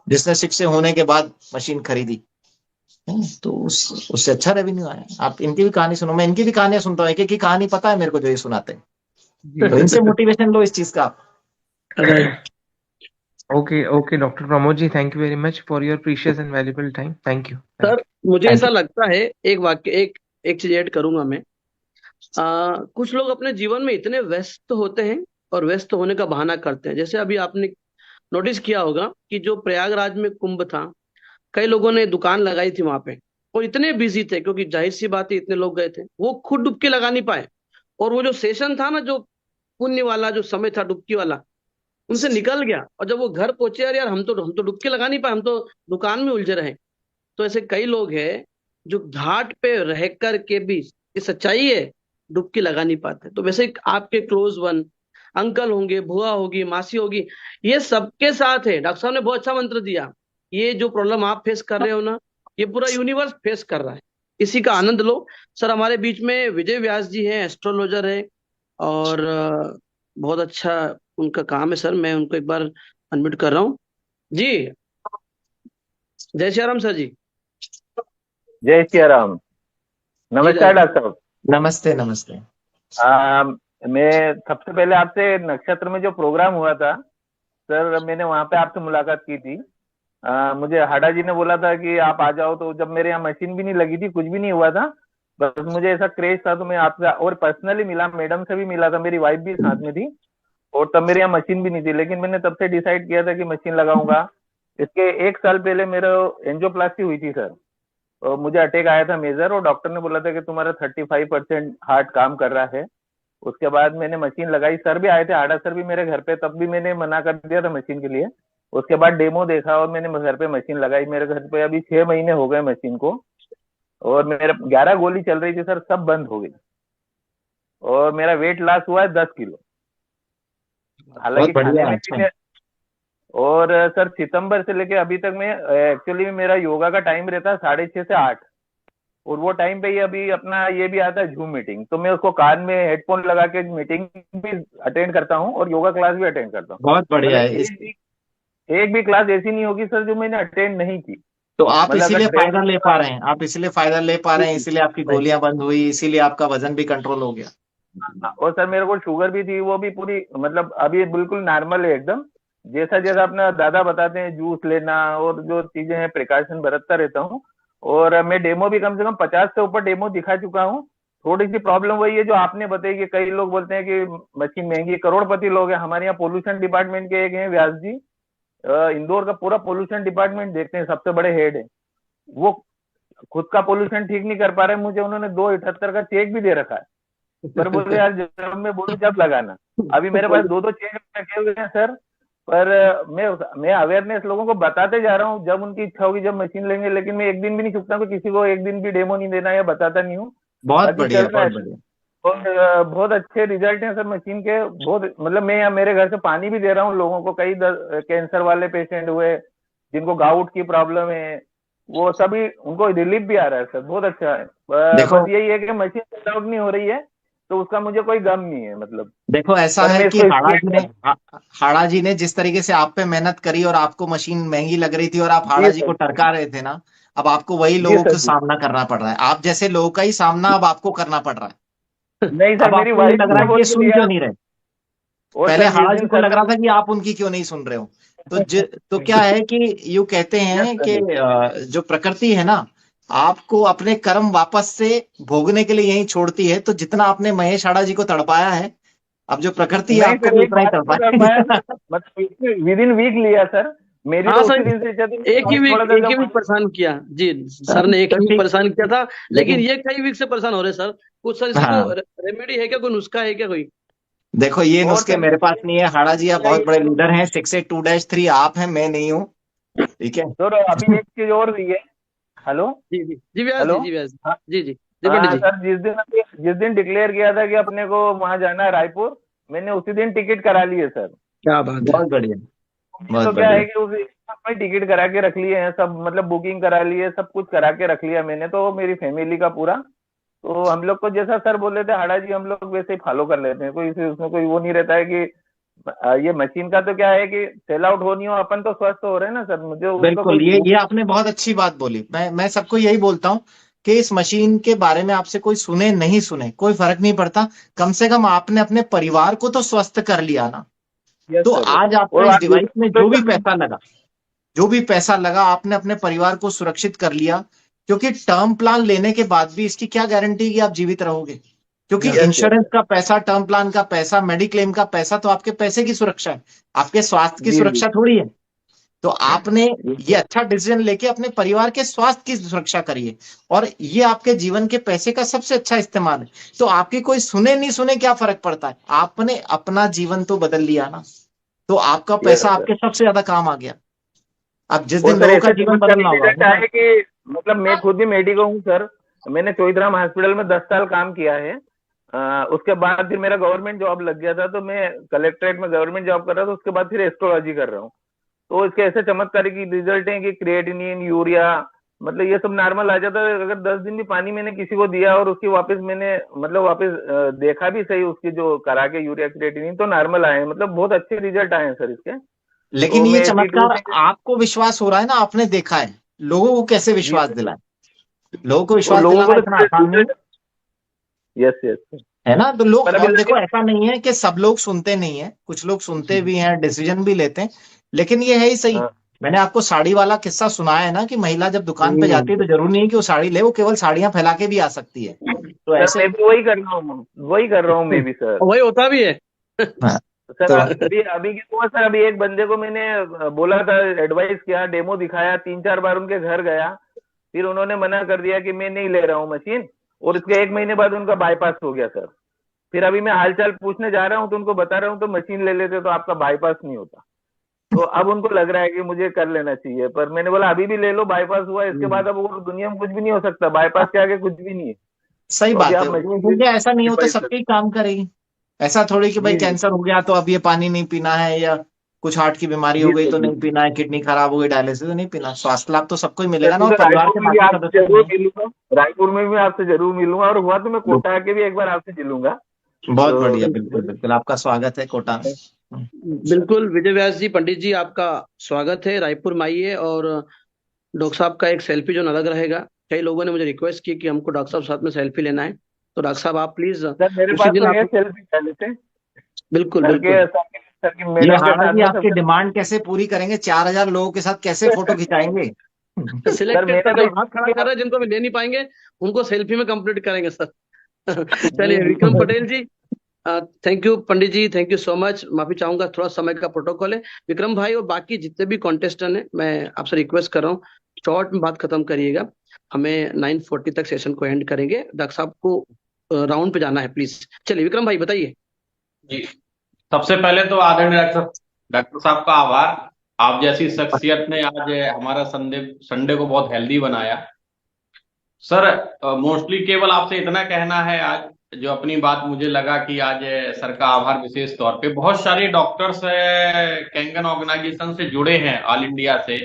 जिसने शिक्षक होने के बाद मशीन खरीदी है। तो उससे अच्छा रेवेन्यू आया। आप इनकी भी कहानी सुनो, मैं इनकी भी कहानियां सुनता हूँ, एक एक की कहानी पता है मेरे को जो ये सुनाते हैं। जी तो इनसे मोटिवेशन लो इस चीज का आप। Right. Okay okay doctor Pramod ji, thank you very much for your precious and valuable time. Thank you thank sir मुझे थैंक ऐसा यू। लगता है, एक वाक्य, एक चीज ऐड करूंगा मैं। कुछ लोग अपने जीवन में इतने व्यस्त होते हैं और व्यस्त होने का बहाना करते हैं। जैसे अभी आपने नोटिस किया होगा कि जो प्रयागराज में कुंभ था, कई लोगों ने दुकान लगाई थी वहां पे, और इतने बिजी थे, क्योंकि जाहिर सी बात है इतने लोग गए थे, वो खुद डुबकी लगा नहीं पाए। और वो जो सेशन था ना, जो पुण्य वाला जो समय था डुबकी वाला, उनसे निकल गया। और जब वो घर पहुंचे, यार यार हम तो डुबकी लगा नहीं पाए, हम तो दुकान में उलझे रहे। तो ऐसे कई लोग हैं जो घाट पे रह कर के भी, ये सच्चाई है, डुबकी लगा नहीं पाते। तो वैसे ही आपके क्लोज वन, अंकल होंगे, बुआ होगी, मासी होगी, ये सबके साथ है। डॉक्टर साहब ने बहुत अच्छा मंत्र दिया। ये जो प्रॉब्लम आप फेस कर रहे हो ना, ये पूरा यूनिवर्स फेस कर रहा है, इसी का आनंद लो। सर हमारे बीच में विजय व्यास जी हैं, एस्ट्रोलॉजर है, और बहुत अच्छा उनका काम है। सर मैं उनको एक बार अनम्यूट कर रहा हूँ। जी, जय श्री राम सर जी। जय श्री राम। जी नमस्कार राइट। डॉक्टर साहब। नमस्ते नमस्ते। आ, मैं सबसे पहले आपसे नक्षत्र में जो प्रोग्राम हुआ था सर, मैंने वहां पे आपसे मुलाकात की थी। मुझे हाडा जी ने बोला था कि आप आ जाओ, तो जब मेरे यहाँ मशीन भी नहीं लगी थी, कुछ भी नहीं हुआ था, बस मुझे ऐसा क्रेज था, तो मैं आपसे और पर्सनली मिला, मैडम से भी मिला था, मेरी वाइफ भी साथ में थी, और तब मेरे यहाँ मशीन भी नहीं थी। लेकिन मैंने तब से डिसाइड किया था कि मशीन लगाऊंगा। इसके 1 साल पहले मेरा एंजियोप्लास्टी हुई थी सर, और मुझे अटैक आया था मेजर, और डॉक्टर ने बोला था कि तुम्हारा 35% हार्ट काम कर रहा है। उसके बाद मैंने मशीन लगाई, सर भी आए थे, हाडा सर भी मेरे घर पे, तब भी मैंने मना कर दिया था मशीन के लिए। उसके बाद डेमो देखा और मैंने घर पे मशीन लगाई। मेरे घर पे अभी 6 महीने हो गए मशीन को, और मेरे 11 गोली चल रही थी सर, सब बंद हो गई, और मेरा वेट लॉस हुआ है 10 किलो। हालांकि बहुत बढ़िया खाने में अच्छा भी है। और सर सितंबर से लेके अभी तक मैं एक्चुअली मेरा योगा का टाइम रहता है 6:30 से 8, और वो टाइम पे ही अभी अपना ये भी आता है जूम मीटिंग, तो मैं उसको कान में हेडफोन लगा के मीटिंग भी अटेंड करता हूँ और योगा क्लास भी अटेंड करता हूँ। बहुत बढ़िया मतलब है। एक भी क्लास ऐसी नहीं होगी सर जो मैंने अटेंड नहीं की। तो आप मतलब इसीलिए अगर फायदा ले पा ट्रेनिंग, रहे हैं, आप इसीलिए फायदा ले पा रहे हैं, इसीलिए आपकी गोलियां बंद हुई, इसीलिए आपका वजन भी कंट्रोल हो गया। और सर मेरे को शुगर भी थी, वो भी पूरी मतलब अभी बिल्कुल नॉर्मल है एकदम। जैसा जैसा अपना दादा बताते हैं जूस लेना और जो चीजें हैं प्रिकॉशन बरतता रहता हूँ। और मैं डेमो भी कम से कम 50 से ऊपर डेमो दिखा चुका हूँ। थोड़ी सी प्रॉब्लम वही है जो आपने बताई कि कई लोग बोलते हैं कि मशीन महंगी है, करोड़पति लोग हैं। हमारे यहाँ पोल्यूशन डिपार्टमेंट के एक हैं व्यास जी, इंदौर का पूरा पोल्यूशन डिपार्टमेंट देखते हैं, सबसे बड़े हेड है वो। खुद का पोल्यूशन ठीक नहीं कर पा रहे, मुझे उन्होंने 278 का चेक भी दे रखा है। पर बोले यार जब मैं बोलूं जब लगाना। अभी मेरे पास 2-2 चेक रखे हुए हैं सर। पर मैं अवेयरनेस लोगों को बताते जा रहा हूँ, जब उनकी इच्छा होगी जब मशीन लेंगे। लेकिन मैं एक दिन भी नहीं चुकता कि किसी को एक दिन भी डेमो नहीं देना या बताता नहीं हूँ। बहुत बाकी बढ़िया, चल रहा बहुत है बढ़िया। और बहुत अच्छे रिजल्ट हैं सर मशीन के। बहुत मतलब मैं यहाँ मेरे घर से पानी भी दे रहा हूँ लोगों को, कई कैंसर वाले पेशेंट हुए जिनको गाउट की प्रॉब्लम है, वो सभी उनको रिलीफ भी आ रहा है सर। बहुत अच्छा है। देखो बस यही है कि मशीन सेल आउट नहीं हो रही है, तो उसका मुझे कोई गम नहीं है मतलब। देखो ऐसा पर है मैं कि इसको स्पीड हाड़ा जी ने जिस तरीके से आप पे मेहनत करी और आपको मशीन महंगी लग रही थी और आप हाड़ा जी जी सर, को टरका रहे थे ना, अब आपको वही जी लोगों सर का जी। सामना करना पड़ रहा है। आप जैसे लोगों का ही सामना अब आपको करना पड़ रहा है। नहीं सर, अब मेरी आपको ये वाइफ लग भी रहा तो है कि ये बोल के सुन दिया। क्यों नहीं रहे। और पहले सर जिस हाड़ा जी दिन को सर लग ने रहा था कि आप उनकी क्यों नहीं सुन रहे हो। तो क्या है कि यूं कहते यस हैं सर कि यस। जो प्रकृति है ना, आपको अपने कर्म वापस से भोगने के लिए यही छोड़ती है। तो जितना आपने महेश हाड़ा जी को तड़पाया है, अब जो प्रकृति है नहीं आपको सर, भी एक उतना ही बात नहीं कर पाया तड़पाएगी। सर, मतलब विद इन वीक लिया सर। मेरी हाँ तो उसी सर, दिन से इच्छा थी एक ही थोड़ा वीक सा एक ही जब। वीक परेशान किया जी। सर ने एक तो ही वीक ठीक, परेशान किया था, लेकिन लेकिन ये कई वीक से परेशान हो रहे सर। कुछ सर इसकी हाँ, कोई रेमेडी है क्या, कोई नुस्खा है क्या कोई? देखो ये और नुस्खे सर मेरे पास नहीं है। हाड़ा जी आप मेरा बहुत ये बड़े है लीडर हैं, 682-3 आप हैं, मैं नहीं हूँ। ठीक है। सर, अभी एक चीज और भी है। हेलो। जी जी जी व्यास हेलो। जी, जी व्यास हाँ जी, जी त्रिपाठी हाँ जी। सर, जिस दिन डिक्लेयर किया था कि अपने को वहां जाना है रायपुर, मैंने उसी दिन टिकट करा ली है सर। क्या बात है। बहुत बढ़िया, ये बहुत तो क्या बढ़िया। है कि उसी में टिकट करा के रख लिए हैं सब, मतलब बुकिंग करा ली है, सब कुछ करा के रख लिया मैंने तो, मेरी फैमिली का पूरा। तो हम लोग को जैसा सर बोले थे हाड़ा जी, हम लोग वैसे ही फॉलो कर लेते हैं। कोई उसमें कोई वो नहीं रहता है कि ये मशीन का तो क्या है कि सेल आउट होनी हो, अपन तो स्वस्थ हो रहे हैं ना सर, मुझे उसका कोई बिल्कुल, ये आपने बहुत अच्छी बात बोली। मैं सबको यही बोलता हूँ कि इस मशीन के बारे में आपसे कोई सुने नहीं सुने कोई फर्क नहीं पड़ता। कम से कम आपने अपने परिवार को तो स्वस्थ कर लिया ना। यस तो सर। आज आपका और इस आप डिवाइस में जो भी दूसरे पैसा लगा, जो भी पैसा लगा, आपने अपने परिवार को सुरक्षित कर लिया। क्योंकि टर्म प्लान लेने के बाद भी इसकी क्या गारंटी कि आप जीवित रहोगे। क्योंकि यस यस इंश्योरेंस का पैसा, टर्म प्लान का पैसा, मेडिक्लेम का पैसा तो आपके पैसे की सुरक्षा है, आपके स्वास्थ्य की जी जी सुरक्षा थोड़ी है। तो आपने जी ये अच्छा डिसीजन लेके अपने परिवार के स्वास्थ्य की सुरक्षा करिए, और ये आपके जीवन के पैसे का सबसे अच्छा इस्तेमाल है। तो आपकी कोई सुने नहीं सुने क्या फर्क पड़ता है, आपने अपना जीवन तो बदल लिया ना। तो आपका यस पैसा सर। आपके सबसे ज्यादा काम आ गया। अब जिस और दिन सर लोगों का ऐसे जीवन चमत्कारी बदलना होगा रिजल्ट आए कि मतलब मैं खुद भी मेडिको हूँ सर। मैंने चौधराम हॉस्पिटल में 10 साल काम किया है। उसके बाद फिर मेरा गवर्नमेंट जॉब लग गया था, तो मैं कलेक्ट्रेट में गवर्नमेंट जॉब कर रहा था। उसके बाद फिर एस्ट्रोलॉजी कर रहा हूँ। तो इसके ऐसे चमत्कारी की रिजल्ट हैं कि क्रिएटिनिन, यूरिया, मतलब ये सब नॉर्मल आ जाता है। अगर 10 दिन भी पानी मैंने किसी को दिया और उसकी वापस मैंने मतलब वापस देखा भी सही, उसकी जो करा के यूरिया क्रिएटिनिन, तो नॉर्मल आए हैं। मतलब बहुत अच्छे रिजल्ट आए हैं सर इसके। लेकिन तो ये मैं ऐसी चमत्कार ट्यूब आपको विश्वास हो रहा है ना, आपने देखा है। लोगों को कैसे जी विश्वास दिलाए, लोगों को और विश्वास लोगों दिलाना को इतना आसान नहीं है। Yes yes. है ना। तो लोग, पर अभी और देखो लेकिन ऐसा नहीं है कि सब लोग सुनते नहीं है, कुछ लोग सुनते भी हैं, डिसीजन भी लेते हैं। लेकिन ये है ही सही। हाँ, मैंने आपको साड़ी वाला किस्सा सुनाया है ना, कि महिला जब दुकान पे हम्म। जाती है तो जरूरी नहीं है कि वो साड़ी ले, वो केवल साड़ियां फैला के भी आ सकती है। तो सर ऐसे मैं भी वही कर रहा हूँ, वही कर रहा हूँ मैं भी सर। वही होता भी है। हाँ, सर तो अभी अभी क्या हुआ सर, अभी एक बंदे को मैंने बोला था, एडवाइस किया, डेमो दिखाया, 3-4 बार उनके घर गया, फिर उन्होंने मना कर दिया कि मैं नहीं ले रहा हूँ मशीन। और इसके 1 महीने बाद उनका बाईपास हो गया सर। फिर अभी मैं हालचाल पूछने जा रहा हूँ तो उनको बता रहा हूँ तो मशीन ले लेते तो आपका बाईपास नहीं होता। तो अब उनको लग रहा है कि मुझे कर लेना चाहिए, पर मैंने बोला अभी भी ले लो, बाईपास हुआ इसके बाद अब और दुनिया में कुछ भी नहीं हो सकता, बाईपास के आगे कुछ भी नहीं है। सही तो अभी बात आप है, मशीन क्योंकि ऐसा नहीं होता सिपाही सबके ही काम करेगी। ऐसा थोड़ी कि भाई जी जी कैंसर हो गया तो अब ये पानी नहीं पीना है, या कुछ हार्ट की बीमारी हो जी गई सर तो जी नहीं पीना है, किडनी खराब हो गई डायलिसिस तो नहीं पीना। स्वास्थ्य लाभ तो सबको ही मिलेगा ना, सर, और परिवार रायपुर के में भी बाकी आपसे सदस्यों को जरूर नहीं। मिलूंगा, रायपुर में भी आपसे जरूर मिलूंगा, और हुआ तो मैं कोटा के भी एक बार आपसे मिलूंगा। बहुत तो बढ़िया, बिल्कुल बिल्कुल, आपका स्वागत है कोटा में। बिल्कुल विजय व्यास जी, पंडित जी, आपका स्वागत है। रायपुर में आइए, और डॉक्टर साहब का एक सेल्फी जो अलग रहेगा। कई लोगों ने मुझे रिक्वेस्ट की कि हमको डॉक्टर साहब साथ में सेल्फी लेना है, तो डॉक्टर साहब आप प्लीज सर मेरे उसी पास दिन तो है आप। सेल्फी पहले से, बिल्कुल सर बिल्कुल। के सर की ये मैडम के हाड़ा साथ जी में आपकी सबसे। डिमांड कैसे पूरी करेंगे? 4,000 लोगों के साथ कैसे फोटो खिंचाएंगे? सर सर सिलेक्टेड मैंने सर, तो जो हाथ खड़ा कर रहे हैं जिनको भी ले नहीं पाएंगे, उनको सेल्फी में कंप्लीट करेंगे सर। जी चलिए, जी Vikram Patel ji, thank you Pandit ji, thank you so much. माफी चाहूंगा, थोड़ा समय का प्रोटोकॉल है। विक्रम भाई और बाकी जितने भी कॉन्टेस्टेंट हैं, मैं आपसे रिक्वेस्ट कर रहा हूँ, शॉर्ट में बात खत्म करिएगा। हमें 9:40 तक सेशन को एंड करेंगे। डॉक्टर साहब को राउंड पे जाना है, प्लीज। चलिए विक्रम भाई बताइए। जी, सबसे पहले तो आदरणीय डॉक्टर साहब का आभार। आप जैसी शख्सियत ने आज हमारा संडे संडे को बहुत हेल्दी बनाया। सर, मोस्टली केवल आपसे इतना कहना है आज, जो अपनी बात मुझे लगा कि आज सर का आभार विशेष तौर पे। बहुत सारे डॉक्टर्स कैंगन ऑर्गेनाइजेशन से जुड़े हैं ऑल इंडिया से,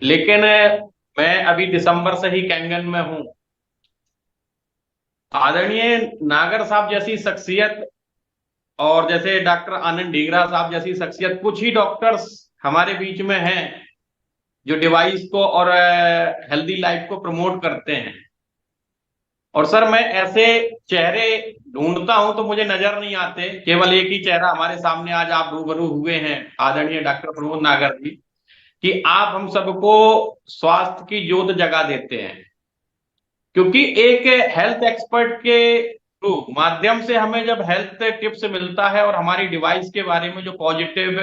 लेकिन मैं अभी दिसंबर से ही कैंगन में हूं। आदरणीय नागर साहब जैसी शख्सियत और जैसे डॉक्टर आनंद ढींगरा साहब जैसी शख्सियत, कुछ ही डॉक्टर्स हमारे बीच में हैं जो डिवाइस को और हेल्दी लाइफ को प्रमोट करते हैं। और सर, मैं ऐसे चेहरे ढूंढता हूं तो मुझे नजर नहीं आते। केवल एक ही चेहरा हमारे सामने आज आप रूबरू हुए हैं, आदरणीय डॉक्टर प्रमोद नागर जी, कि आप हम सबको स्वास्थ्य की ज्योत जगा देते हैं। क्योंकि एक हेल्थ एक्सपर्ट के थ्रू माध्यम से हमें जब हेल्थ टिप्स मिलता है और हमारी डिवाइस के बारे में जो पॉजिटिव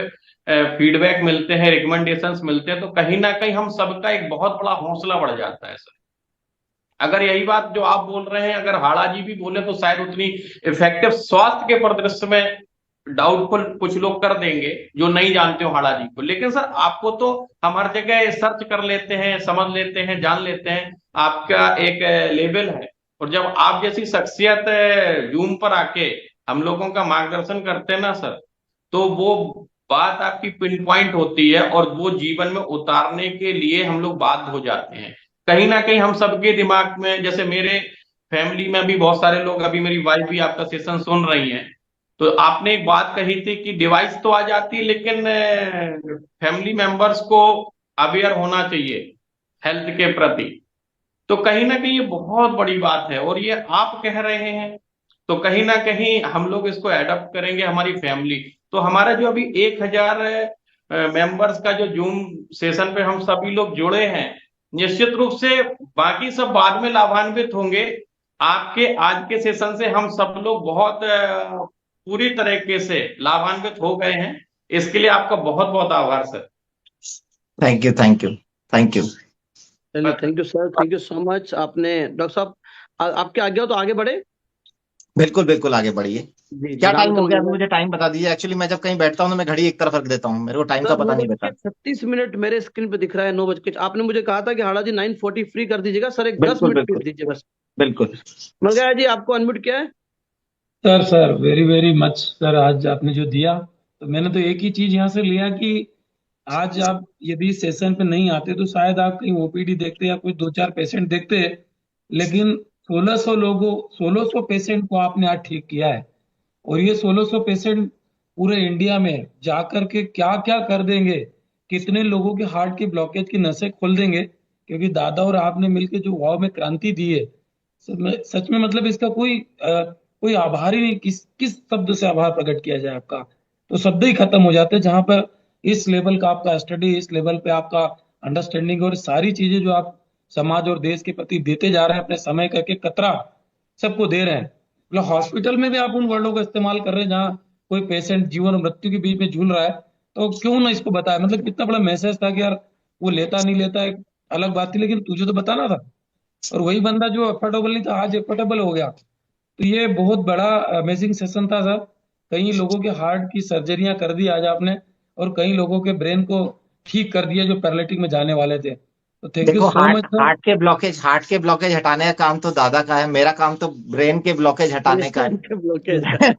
फीडबैक मिलते हैं, रिकमेंडेशंस मिलते हैं, तो कहीं ना कहीं हम सबका एक बहुत बड़ा हौसला बढ़ जाता है सर। अगर यही बात जो आप बोल रहे हैं, अगर हाड़ा जी भी बोले तो शायद उतनी इफेक्टिव स्वास्थ्य के परिदृश्य में डाउटफुल कुछ लोग कर देंगे जो नहीं जानते हो हाड़ा जी को। लेकिन सर, आपको तो हम हर जगह सर्च कर लेते हैं, समझ लेते हैं, जान लेते हैं, आपका एक लेवल है। और जब आप जैसी शख्सियत जूम पर आके हम लोगों का मार्गदर्शन करते हैं ना सर, तो वो बात आपकी पिन पॉइंट होती है, और वो जीवन में उतारने के लिए हम लोग बाध्य हो जाते हैं। कहीं ना कहीं हम सबके दिमाग में, जैसे मेरे फैमिली में भी बहुत सारे लोग, अभी मेरी वाइफ भी आपका सेशन सुन रही हैं, तो आपने एक बात कही थी कि डिवाइस तो आ जाती है, लेकिन फैमिली मेंबर्स को अवेयर होना चाहिए हेल्थ के प्रति। तो कहीं ना कहीं ये बहुत बड़ी बात है, और ये आप कह रहे हैं तो कहीं ना कहीं हम लोग इसको एडॉप्ट करेंगे, हमारी फैमिली। तो हमारा जो अभी 1,000 मेंबर्स का जो जूम सेशन पे हम सभी लोग जुड़े हैं, निश्चित रूप से बाकी सब बाद में लाभान्वित होंगे। आपके आज के सेशन से हम सब लोग बहुत पूरी तरीके से लाभान्वित हो गए हैं। इसके लिए आपका बहुत बहुत आभार sir. Thank you, thank you, thank you. चलिए, thank you sir, thank you so much. आपने डॉक्टर साहब, आपके आगे हो तो आगे बढ़े। बिल्कुल बिल्कुल, आगे बढ़िए। जी, क्या टाइम राम हो गया? मंगल। मुझे टाइम बता दीजिए। एक्चुअली मैं जब कहीं बैठता हूँ तो मैं घड़ी एक तरफ रख देता हूँ, मेरे को टाइम का सर पता नहीं रहता। 9:36 मेरे स्क्रीन पे दिख रहा है, 9 बज के। आपने मुझे कहा था कि हाड़ा जी 9:40 फ्री कर दीजिएगा सर, एक 10 बिल्कुल मिनट बिल्कुल प्लीज दीजिए बस। बिल्कुल। मंगया जी, आपको अनम्यूट किया है। Sir very very much sir, आज आपने जो दिया, तो मैंने तो एक ही चीज यहाँ से लिया कि आज आप यदि सेशन पे नहीं आते तो शायद आप कहीं ओपीडी देखते या कुछ 2-4 पेशेंट देखते, लेकिन 1600 पेशेंट को आपने आज ठीक किया है। और ये 1600 पेशेंट पूरे इंडिया में जाकर के क्या क्या कर देंगे, कितने लोगों के हार्ट की ब्लॉकेज की नसें खोल देंगे, क्योंकि दादा और आपने मिलकर जो वाव में क्रांति दी है, सच में मतलब इसका कोई आभार ही नहीं, किस शब्द से आभार प्रकट किया जाए आपका, तो शब्द ही खत्म हो जाते हैं। जहां पर इस लेवल का आपका स्टडी, इस लेवल पे आपका अंडरस्टैंडिंग और सारी चीजें जो आप समाज और देश के प्रति देते जा रहे हैं, अपने समय करके कतरा सबको दे रहे हैं। मतलब हॉस्पिटल में भी आप उन वर्डों का इस्तेमाल कर रहे हैं जहाँ कोई पेशेंट जीवन और मृत्यु के बीच में झूल रहा है, तो क्यों ना इसको बताया। मतलब कितना बड़ा मैसेज था कि यार वो लेता नहीं लेता एक अलग बात थी, लेकिन तुझे तो बताना था। और वही बंदा जो अफोर्डेबल नहीं था आज अफोर्डेबल हो गया। तो ये बहुत बड़ा अमेजिंग सेशन था सर। कई लोगों के हार्ट की सर्जरियां कर दी आज आपने, और कई लोगों के ब्रेन को ठीक कर दिया जो पैरालिटिक में जाने वाले थे। तो थैंक यू देखो, सो मच सर। हार्ट के ब्लॉकेज हटाने का काम तो दादा का है, मेरा काम तो ब्रेन के ब्लॉकेज हटाने का ब्लॉकेज है।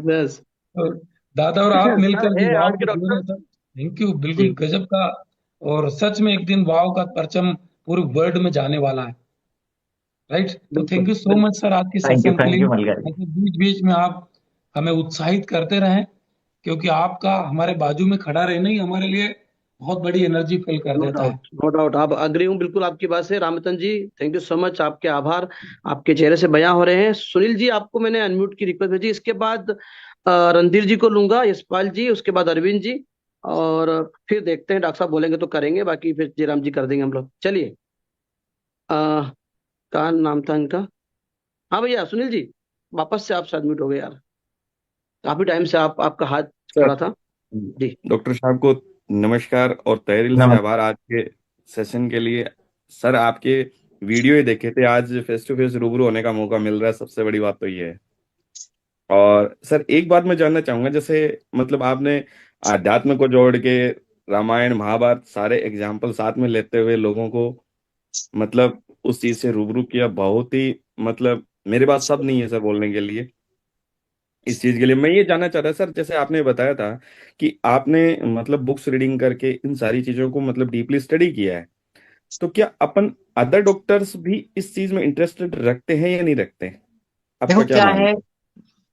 बस तो दादा और आप मिलकर सर जो है वाव हार्ट के का जोड़ डॉक्टर है सर, थैंक यू, बिल्कुल जी। गजब का। और सच में एक दिन वाव का परचम पूरे वर्ल्ड में जाने वाला है, राइट। तो बिल्कुल थैंक यू सो बिल्कुल मच सर आज के थैंक यू, सेशन के थैंक लिए। यू मलगर जी। मतलब बीच बीच में आप हमें उत्साहित करते रहें, क्योंकि आपका हमारे बाजू में खड़ा रहना ही हमारे लिए बहुत बड़ी एनर्जी फील कर नो देता है। डाउट नो डाउट, आप अग्री हूँ बिल्कुल आपकी बात से। रामतन जी थैंक यू सो मच, आपके आभार आपके चेहरे से बयां हो रहे हैं। सुनील जी आपको मैंने अनम्यूट की रिक्वेस्ट भेजी, इसके बाद रणधीर जी को लूंगा, यशपाल जी, उसके बाद अरविंद जी, और फिर देखते हैं डॉक्टर साहब बोलेंगे तो करेंगे, बाकी फिर जयराम जी कर देंगे हम लोग। चलिए कहाँ नाम था इनका? हाँ भैया सुनील जी, वापस से आप सबमिट हो गए यार, काफी टाइम से आपका हाथ सर, खड़ा था जी। डॉक्टर साहब को नमस्कार और तहे दिल से नमस्ते। आभार आज के सेशन के लिए। सर, आपके वीडियो ही देखे थे, आज फेस टू फेस रूबरू होने का मौका मिल रहा है, सबसे बड़ी बात तो ये है। और सर, एक बात मैं जानना चाहूंगा, जैसे मतलब आपने अध्यात्म को जोड़ के रामायण महाभारत सारे एग्जाम्पल साथ में लेते हुए लोगों को मतलब उस चीज से रूबरू किया, बहुत ही मतलब मेरे पास शब्द नहीं है सर बोलने के लिए इस चीज के लिए। मैं ये जानना चाह रहा सर, जैसे आपने बताया था कि आपने मतलब बुक्स रीडिंग करके इन सारी चीजों को मतलब डीपली स्टडी किया है, तो क्या अपन अदर डॉक्टर्स भी इस चीज में इंटरेस्टेड रखते हैं या नहीं रखते हैं? आपका देखो क्या क्या मानना है,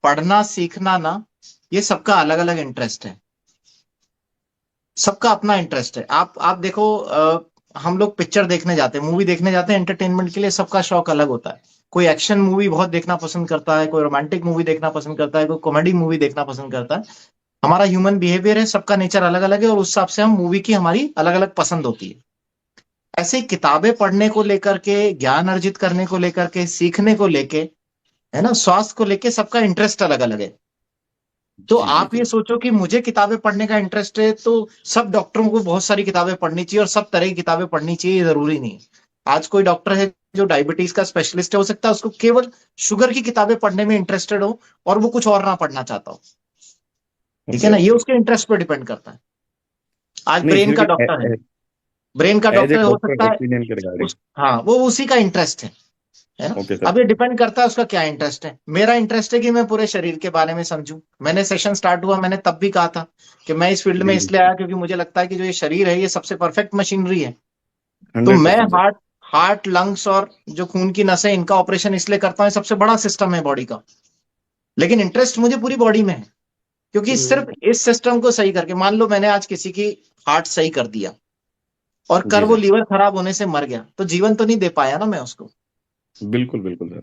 पढ़ना सीखना ना, ये सबका अलग अलग इंटरेस्ट है, सबका अपना इंटरेस्ट है। आप देखो, हम लोग पिक्चर देखने जाते हैं, मूवी देखने जाते हैं एंटरटेनमेंट के लिए, सबका शौक अलग होता है। कोई एक्शन मूवी बहुत देखना पसंद करता है, कोई रोमांटिक मूवी देखना पसंद करता है, कोई कॉमेडी मूवी देखना पसंद करता है। हमारा ह्यूमन बिहेवियर है, सबका नेचर अलग अलग है, और उस हिसाब से हम मूवी की हमारी अलग अलग पसंद होती है। ऐसे ही किताबें पढ़ने को लेकर के, ज्ञान अर्जित करने को लेकर के, सीखने को लेके, है ना, स्वास्थ्य को लेके सबका इंटरेस्ट अलग अलग है। तो जी जी आप जी। ये सोचो कि मुझे किताबें पढ़ने का इंटरेस्ट है तो सब डॉक्टरों को बहुत सारी किताबें पढ़नी चाहिए और सब तरह की किताबें पढ़नी चाहिए, ये जरूरी नहीं है। आज कोई डॉक्टर है जो डायबिटीज का स्पेशलिस्ट है, हो सकता है उसको केवल शुगर की किताबें पढ़ने में इंटरेस्टेड हो और वो कुछ और ना पढ़ना चाहता हो। ठीक है ओके ना, ये ओके। उसके इंटरेस्ट पर डिपेंड करता है। आज नहीं, ब्रेन फिर का भी डॉक्टर है, ब्रेन का एज ए डॉक्टर हो डॉक्टर सकता है ओपिनियन के रिगार्डिंग। हाँ, वो उसी का इंटरेस्ट है ना। ओके अब सर। ये डिपेंड करता है उसका क्या इंटरेस्ट है। मेरा इंटरेस्ट है कि मैं पूरे शरीर के बारे में समझूं। मैंने सेशन स्टार्ट हुआ, मैंने तब भी कहा था कि मैं इस फील्ड में जी जी। इसलिए आया क्योंकि मुझे लगता है कि जो ये शरीर है ये सबसे परफेक्ट मशीनरी है। तो मैं 100% सर। हार्ट हार्ट लंग्स और जो खून की नसें, इनका ऑपरेशन इसलिए करता हूं, ये सबसे बड़ा सिस्टम है बॉडी का। लेकिन इंटरेस्ट मुझे पूरी बॉडी में है, क्योंकि हम्म, सिर्फ इस सिस्टम को सही करके, मान लो मैंने आज किसी की हार्ट सही कर दिया और कर जी वो सर, लीवर खराब होने से मर गया, तो जीवन तो नहीं दे पाया ना मैं उसको। बिल्कुल बिल्कुल सर,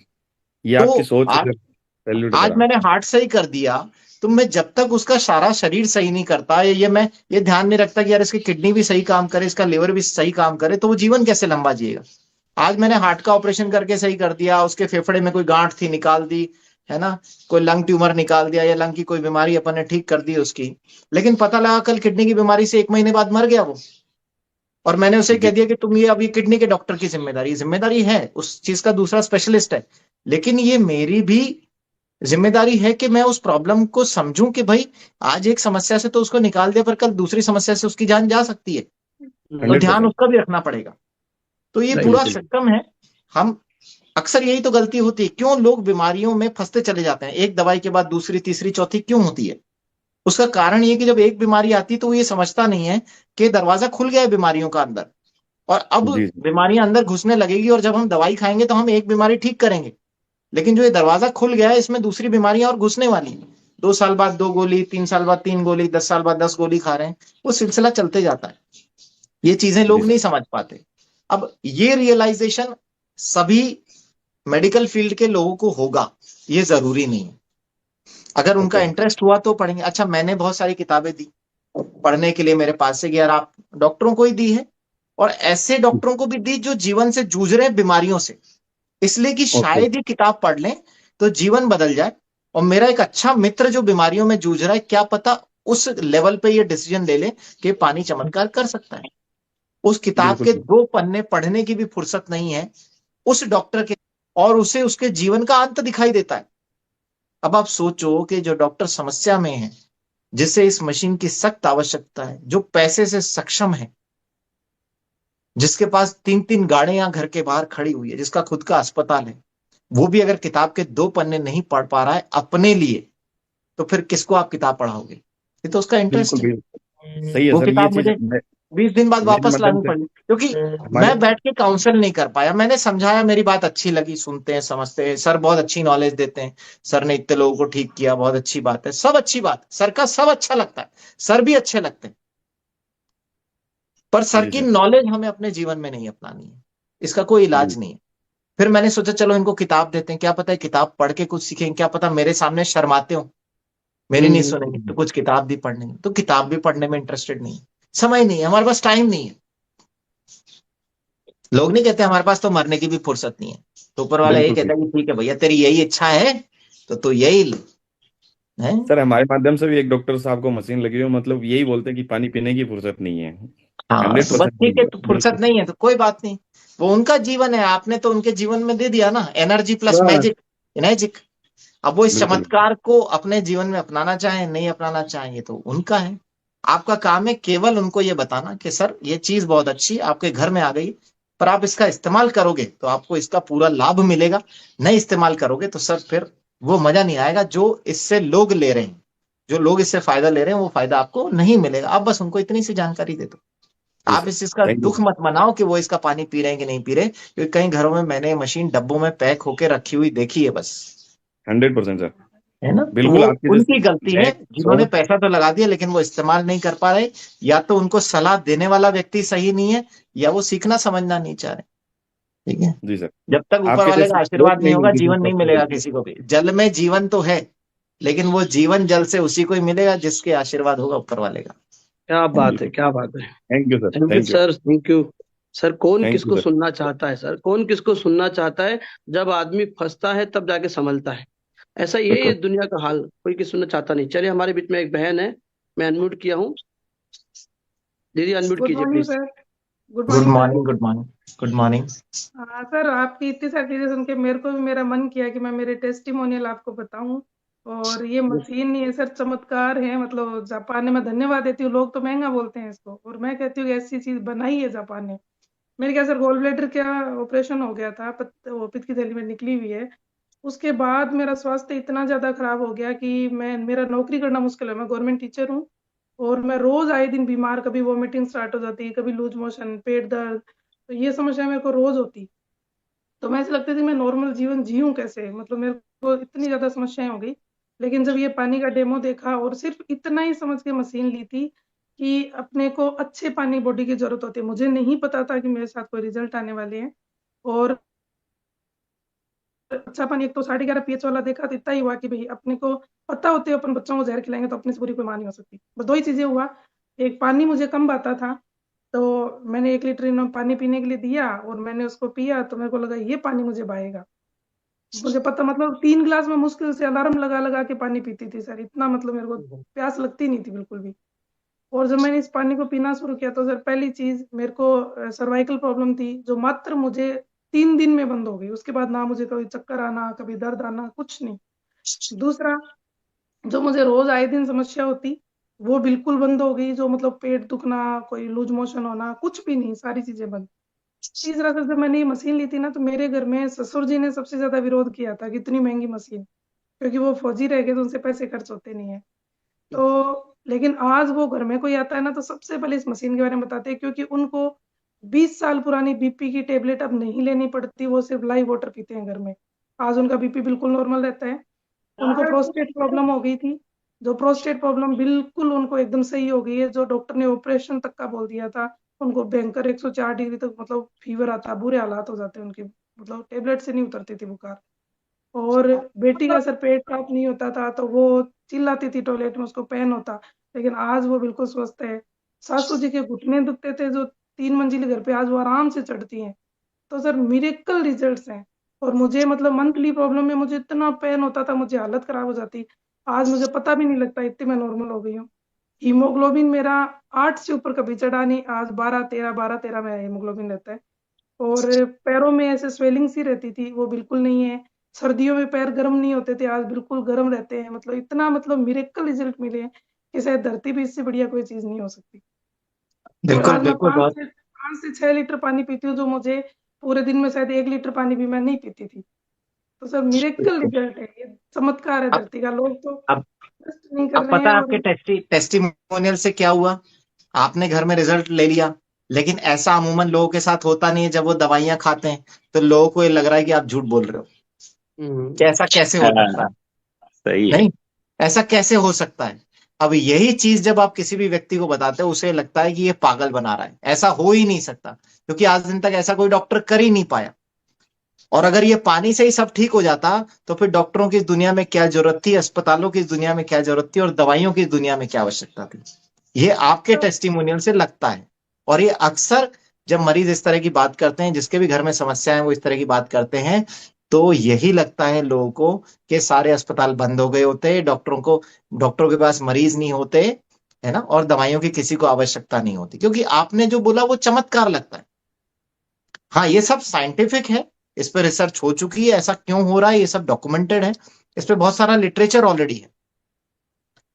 ये तो आपकी सोच है आज सर, सैल्यूट आज करा। मैंने हार्ट सही कर दिया, तो मैं जब तक उसका सारा शरीर सही नहीं करता, ये मैं ये ध्यान नहीं रखता कि यार इसकी किडनी भी सही काम करे, इसका लिवर भी सही काम करे, तो वो जीवन कैसे लंबा जिएगा। आज मैंने हार्ट का ऑपरेशन करके सही कर दिया, उसके फेफड़े में कोई गांठ थी निकाल दी, है ना, कोई लंग ट्यूमर निकाल दिया, या लंग की कोई बीमारी अपन ने ठीक कर दी उसकी, लेकिन पता लगा कल किडनी की बीमारी से 1 महीने बाद मर गया वो। और मैंने उसे कह जी दिया कि तुम ये अभी किडनी के डॉक्टर की जिम्मेदारी है, उस चीज का दूसरा स्पेशलिस्ट है, लेकिन ये मेरी भी जिम्मेदारी है कि मैं उस प्रॉब्लम को समझूं कि भाई आज एक समस्या से तो उसको निकाल दिया, पर कल दूसरी समस्या से उसकी जान जा सकती है, तो हंड्रेड ध्यान परसेंट उसका भी रखना पड़ेगा। तो ये राइट पूरा बिल्कुल। सिस्टम है। हम अक्सर यही तो गलती होती है, क्यों लोग बीमारियों में फंसते चले जाते हैं, एक दवाई के बाद दूसरी तीसरी चौथी क्यों होती है। उसका कारण ये कि जब एक बीमारी आती है तो वो ये समझता नहीं है कि दरवाजा खुल गया है बीमारियों का अंदर, और अब जी जी बीमारियां अंदर घुसने लगेगी, और जब हम दवाई खाएंगे तो हम एक बीमारी ठीक करेंगे, लेकिन जो ये दरवाजा खुल गया है इसमें दूसरी बीमारियां और घुसने वाली हैं। 2 साल बाद 2 गोली, 3 साल बाद 3 गोली, 10 साल बाद 10 गोली खा रहे हैं, वो सिलसिला चलते जाता है। ये चीजें जी लोग सर। नहीं समझ पाते। अब ये रियलाइजेशन सभी मेडिकल फील्ड के लोगों को होगा, ये जरूरी नहीं है। अगर उनका ओके सर। इंटरेस्ट हुआ तो पढ़ेंगे। अच्छा, मैंने बहुत सारी किताबें दी पढ़ने के लिए, मेरे पास से, यार आप डॉक्टरों को ही दी है, और ऐसे डॉक्टरों को भी दी जो जीवन से जूझ रहे हैं बीमारियों से, इसलिए कि ओके। शायद ये किताब पढ़ लें तो जीवन बदल जाए। और मेरा एक अच्छा मित्र जो बीमारियों में जूझ रहा है, क्या पता उस लेवल पे ये डिसीजन ले ले कि पानी चमत्कार कर सकता है। उस किताब बिल्कुल के बिल्कुल। 2 पन्ने पढ़ने की भी फुर्सत नहीं है उस डॉक्टर के, और उसे उसके जीवन का अंत दिखाई देता है। अब आप सोचो कि जो डॉक्टर समस्या में है, जिससे इस मशीन की सख्त आवश्यकता है, जो पैसे से सक्षम है, जिसके पास 3-3 गाड़ियां घर के बाहर खड़ी हुई है, जिसका खुद का अस्पताल है, वो भी अगर किताब के 2 पन्ने नहीं पढ़ पा रहा है अपने लिए, तो फिर किसको आप किताब पढ़ाओगे? ये तो उसका इंटरेस्ट बिल्कुल है। बिल्कुल सही है वो सर। ये किताब चीज मुझे 20 दिन बाद मेरे वापस माध्यम लानी से पड़ी, क्योंकि हमारे मैं बैठ के काउंसल नहीं कर पाया। मैंने समझाया, मेरी बात अच्छी लगी, सुनते हैं, समझते हैं, सर बहुत अच्छी नॉलेज देते हैं, सर ने इतने लोगों को ठीक किया, बहुत अच्छी बात है, सब अच्छी बात, सर का सब अच्छा लगता है, सर भी अच्छे लगते हैं, पर सर जी की सर। नॉलेज हमें अपने जीवन में नहीं अपनानी है, इसका कोई इलाज बिल्कुल नहीं है। फिर मैंने सोचा चलो इनको किताब देते हैं, क्या पता है किताब पढ़ के कुछ सीखें, क्या पता मेरे सामने शर्माते हो, मेरी नहीं सुनेंगे तो कुछ किताब भी पढ़ लेंगे। तो किताब भी पढ़ने में इंटरेस्टेड नहीं है, समय नहीं है, हमारे पास टाइम नहीं है। लोग नहीं कहते हमारे पास तो मरने की भी फुर्सत नहीं है, तो ऊपर वाला यही बिल्कुल कहता है बिल्कुल कि ठीक है भैया, तेरी यही इच्छा है तो तू यही ले। है। सर, हमारे माध्यम से भी एक डॉक्टर साहब को मशीन लगी हुई है, मतलब यही बोलते हैं कि पानी पीने की फुर्सत नहीं है। हाँ हंड्रेड तो बस परसेंट ठीक है, तो फुर्सत बिल्कुल नहीं है तो कोई बात नहीं, वो उनका जीवन है, आपने तो उनके जीवन में दे दिया ना एनर्जी प्लस बस मैजिक, मैजिक। अब वो इस बिल्कुल चमत्कार को अपने जीवन में अपनाना चाहे नहीं अपनाना चाहे तो उनका है। आपका काम है केवल उनको ये बताना कि सर ये चीज बहुत अच्छी है, आपके घर में आ गई, पर आप इसका इस्तेमाल करोगे तो आपको इसका पूरा लाभ मिलेगा, नहीं इस्तेमाल करोगे तो सर फिर वो मजा नहीं आएगा जो इससे लोग ले रहे हैं, जो लोग इससे फायदा ले रहे हैं वो फायदा आपको नहीं मिलेगा। आप बस उनको इतनी सी जानकारी दे दो। जी आप सर। इस चीज का थैंक यू दुख मत मनाओ कि वो इसका पानी पी रहे हैं कि नहीं पी रहे, क्योंकि कई घरों में मैंने मशीन डब्बों में पैक होके रखी हुई देखी है बस। 100% सर। है ना, तो वो बिल्कुल आपकी उनकी जैसे गलती है मैं जिन्होंने सोच पैसा तो लगा दिया लेकिन वो इस्तेमाल नहीं कर पा रहे, या तो उनको सलाह देने वाला व्यक्ति सही नहीं है, या वो सीखना समझना नहीं चाह रहे। ठीक है। जी सर। जब तक ऊपर आपके वाले जैसी का सोच आशीर्वाद नहीं नहीं होगा मिलती थी जीवन नहीं सबसे मिलेगा बड़ी बात। किसी को भी। जल में जीवन तो है, लेकिन वो जीवन जल से उसी को ही मिलेगा जिसके आशीर्वाद होगा ऊपर वाले का। क्या है ना? बात है, बिल्कुल। क्या बात है। Thank you sir. Thank you thank you. Sir, thank you. Sir कौन थैंक यू किसको सर। सुनना चाहता है सर, कौन किसको सुनना चाहता है? जब आदमी फंसता है तब जाके संभलता है। ऐसा यही है बिल्कुल। दुनिया का हाल, कोई किसी सुनना चाहता नहीं। चलिए, हमारे बीच में एक बहन है, मैं अनम्यूट किया हूँ। दीदी अनम्यूट गुड कीजिए morning please. Sir. Good good morning sir. Morning, good morning, good morning. हाँ सर, आपकी इतनी सारी चीजें सुन के मेरे को भी मेरा मन किया कि मैं मेरे टेस्टिमोनियल आपको बताऊं। और ये मशीन नहीं है सर, चमत्कार है। मतलब जापान ने, मैं धन्यवाद देती हूँ, लोग तो महंगा बोलते हैं इसको, और मैं कहती हूँ कि ऐसी चीज बनाई है जापान ने। मेरे क्या सर, गॉल ब्लैडर क्या ऑपरेशन हो गया था, वो पित्त की थैली में निकली हुई है। उसके बाद मेरा स्वास्थ्य इतना ज्यादा खराब हो गया कि मैं, मेरा नौकरी करना मुश्किल है। मैं गवर्नमेंट टीचर हूँ, और मैं रोज आए दिन बीमार, कभी वॉमिटिंग स्टार्ट हो जाती, कभी लूज मोशन, पेट दर्द, तो ये समस्या मेरे को रोज होती। तो मैं ऐसे लगती थी मैं नॉर्मल जीवन जीऊं कैसे, मतलब मेरे को इतनी ज्यादा समस्याएं हो गई। लेकिन जब ये पानी का डेमो देखा और सिर्फ इतना ही समझ के मशीन ली थी कि अपने को अच्छे पानी बॉडी की जरूरत होती है, मुझे नहीं पता था कि मेरे साथ कोई रिजल्ट आने वाले हैं। और अच्छा पानी, एक तो 11.5 pH वाला देखा तो इतना ही हुआ कि भाई अपने को पता होते अपन बच्चों को जहर खिलाएंगे तो अपने से बुरी कोई मां नहीं हो सकती। बस दो ही चीजें हुआ। एक, पानी मुझे कम आता था, तो मैंने 1 लीटर इन्होंने पानी पीने के लिए दिया और मैंने उसको पिया, तो मेरे को लगा ये पानी मुझे भाएगा। मुझे पता, मतलब 3 गिलास में मुश्किल से अलार्म लगा लगा के पानी पीती थी सर, इतना मतलब मेरे को प्यास लगती नहीं थी बिल्कुल भी। और जब मैंने इस पानी को पीना शुरू किया तो सर, पहली चीज मेरे को सर्वाइकल प्रॉब्लम थी, जो मात्र मुझे 3 दिन में बंद हो गई। उसके बाद ना मुझे कभी चक्कर आना, कभी दर्द आना, कुछ नहीं। दूसरा, जो मुझे रोज आए दिन समस्या होती, वो बिल्कुल बंद हो गई। जो मतलब पेट दुखना, कोई लूज मोशन होना, कुछ भी नहीं, सारी चीजें बंद। तीसरा सर, जब मैंने ये मशीन ली थी ना, तो मेरे घर में ससुर जी ने सबसे ज्यादा विरोध किया था कि इतनी महंगी मशीन, क्योंकि वो फौजी रह गए तो उनसे पैसे खर्च होते नहीं है। तो लेकिन आज वो घर में कोई आता है ना, तो सबसे पहले इस मशीन के बारे में बताते हैं, क्योंकि उनको 20 साल पुरानी बीपी की टेबलेट अब नहीं लेनी पड़ती, वो सिर्फ लाइव वाटर पीते हैं घर में। आज उनका बीपी बिल्कुल नॉर्मल रहता है। उनको प्रोस्टेट प्रॉब्लम हो गई थी, जो प्रोस्टेट प्रॉब्लम बिल्कुल उनको एकदम सही हो गई है, जो डॉक्टर ने ऑपरेशन तक का बोल दिया था। उनको भयंकर 104 डिग्री तक मतलब फीवर आता, बुरे हालात हो जाते उनके, मतलब टेबलेट से नहीं उतरती थी बुखार। और बेटी का सर पेट साफ नहीं होता था, तो वो चिल्लाती थी टॉयलेट में, उसको पेन होता, लेकिन आज वो बिल्कुल स्वस्थ है। सासू जी के घुटने दुखते थे, जो 3 मंजिली घर पे, आज वो आराम से चढ़ती हैं। तो सर मिरेकल रिजल्ट्स हैं। और मुझे मतलब मंथली प्रॉब्लम में मुझे इतना पेन होता था, मुझे हालत खराब हो जाती, आज मुझे पता भी नहीं लगता, इतनी मैं नॉर्मल हो गई हूँ। हीमोग्लोबिन मेरा 8 से ऊपर कभी चढ़ा नहीं, आज 12-13 मेरा हीमोग्लोबिन रहता है। और पैरों में ऐसे स्वेलिंग सी रहती थी, वो बिल्कुल नहीं है। सर्दियों में पैर गर्म नहीं होते थे, आज बिल्कुल गर्म रहते हैं। मतलब इतना, मतलब मिरेकल रिजल्ट मिले हैं कि शायद धरती भी इससे बढ़िया कोई चीज नहीं हो सकती। और बिल्कुल आज मैं बिल्कुल, बहुत 5 से 6 लीटर पानी पीती हूँ, जो मुझे पूरे दिन में शायद 1 लीटर पानी भी मैं नहीं पीती थी। तो सर मिरेकल बिल्कुल। रिजल्ट है ये, चमत्कार है अब धरती का। लोग तो अब ट्रस्ट नहीं कर अब रहे पता हैं। है और आपके टेस्टिमोनियल से क्या हुआ? आपने घर में रिजल्ट ले लिया, लेकिन ऐसा अमूमन लोगों के साथ होता नहीं है। जब वो दवाइयां खाते हैं तो लोगों को ये लग रहा है कि आप झूठ बोल रहे हो, कि ऐसा कैसे हो सकता है। हाँ, सही है। नहीं, ऐसा कैसे हो सकता है? अब यही चीज जब आप किसी भी व्यक्ति को बताते हो, उसे लगता है कि ये पागल बना रहा है, ऐसा हो ही नहीं सकता, क्योंकि आज दिन तक ऐसा कोई डॉक्टर कर ही नहीं पाया। और अगर ये पानी से ही सब ठीक हो जाता तो फिर डॉक्टरों की इस दुनिया में क्या जरूरत थी, अस्पतालों की इस दुनिया में क्या जरूरत थी, और दवाइयों की इस दुनिया में क्या आवश्यकता थी। ये आपके टेस्टिमोनियल से लगता है। और ये अक्सर जब मरीज इस तरह की बात करते हैं, जिसके भी घर में समस्या है, वो इस तरह की बात करते हैं, तो यही लगता है लोगों को कि सारे अस्पताल बंद हो गए होते, डॉक्टरों के पास मरीज नहीं होते, है ना, और दवाइयों की किसी को आवश्यकता नहीं होती, क्योंकि आपने जो बोला वो चमत्कार लगता है। हाँ, ये सब साइंटिफिक है, इस पर रिसर्च हो चुकी है, ऐसा क्यों हो रहा है ये सब डॉक्यूमेंटेड है, इस पे बहुत सारा लिटरेचर ऑलरेडी है।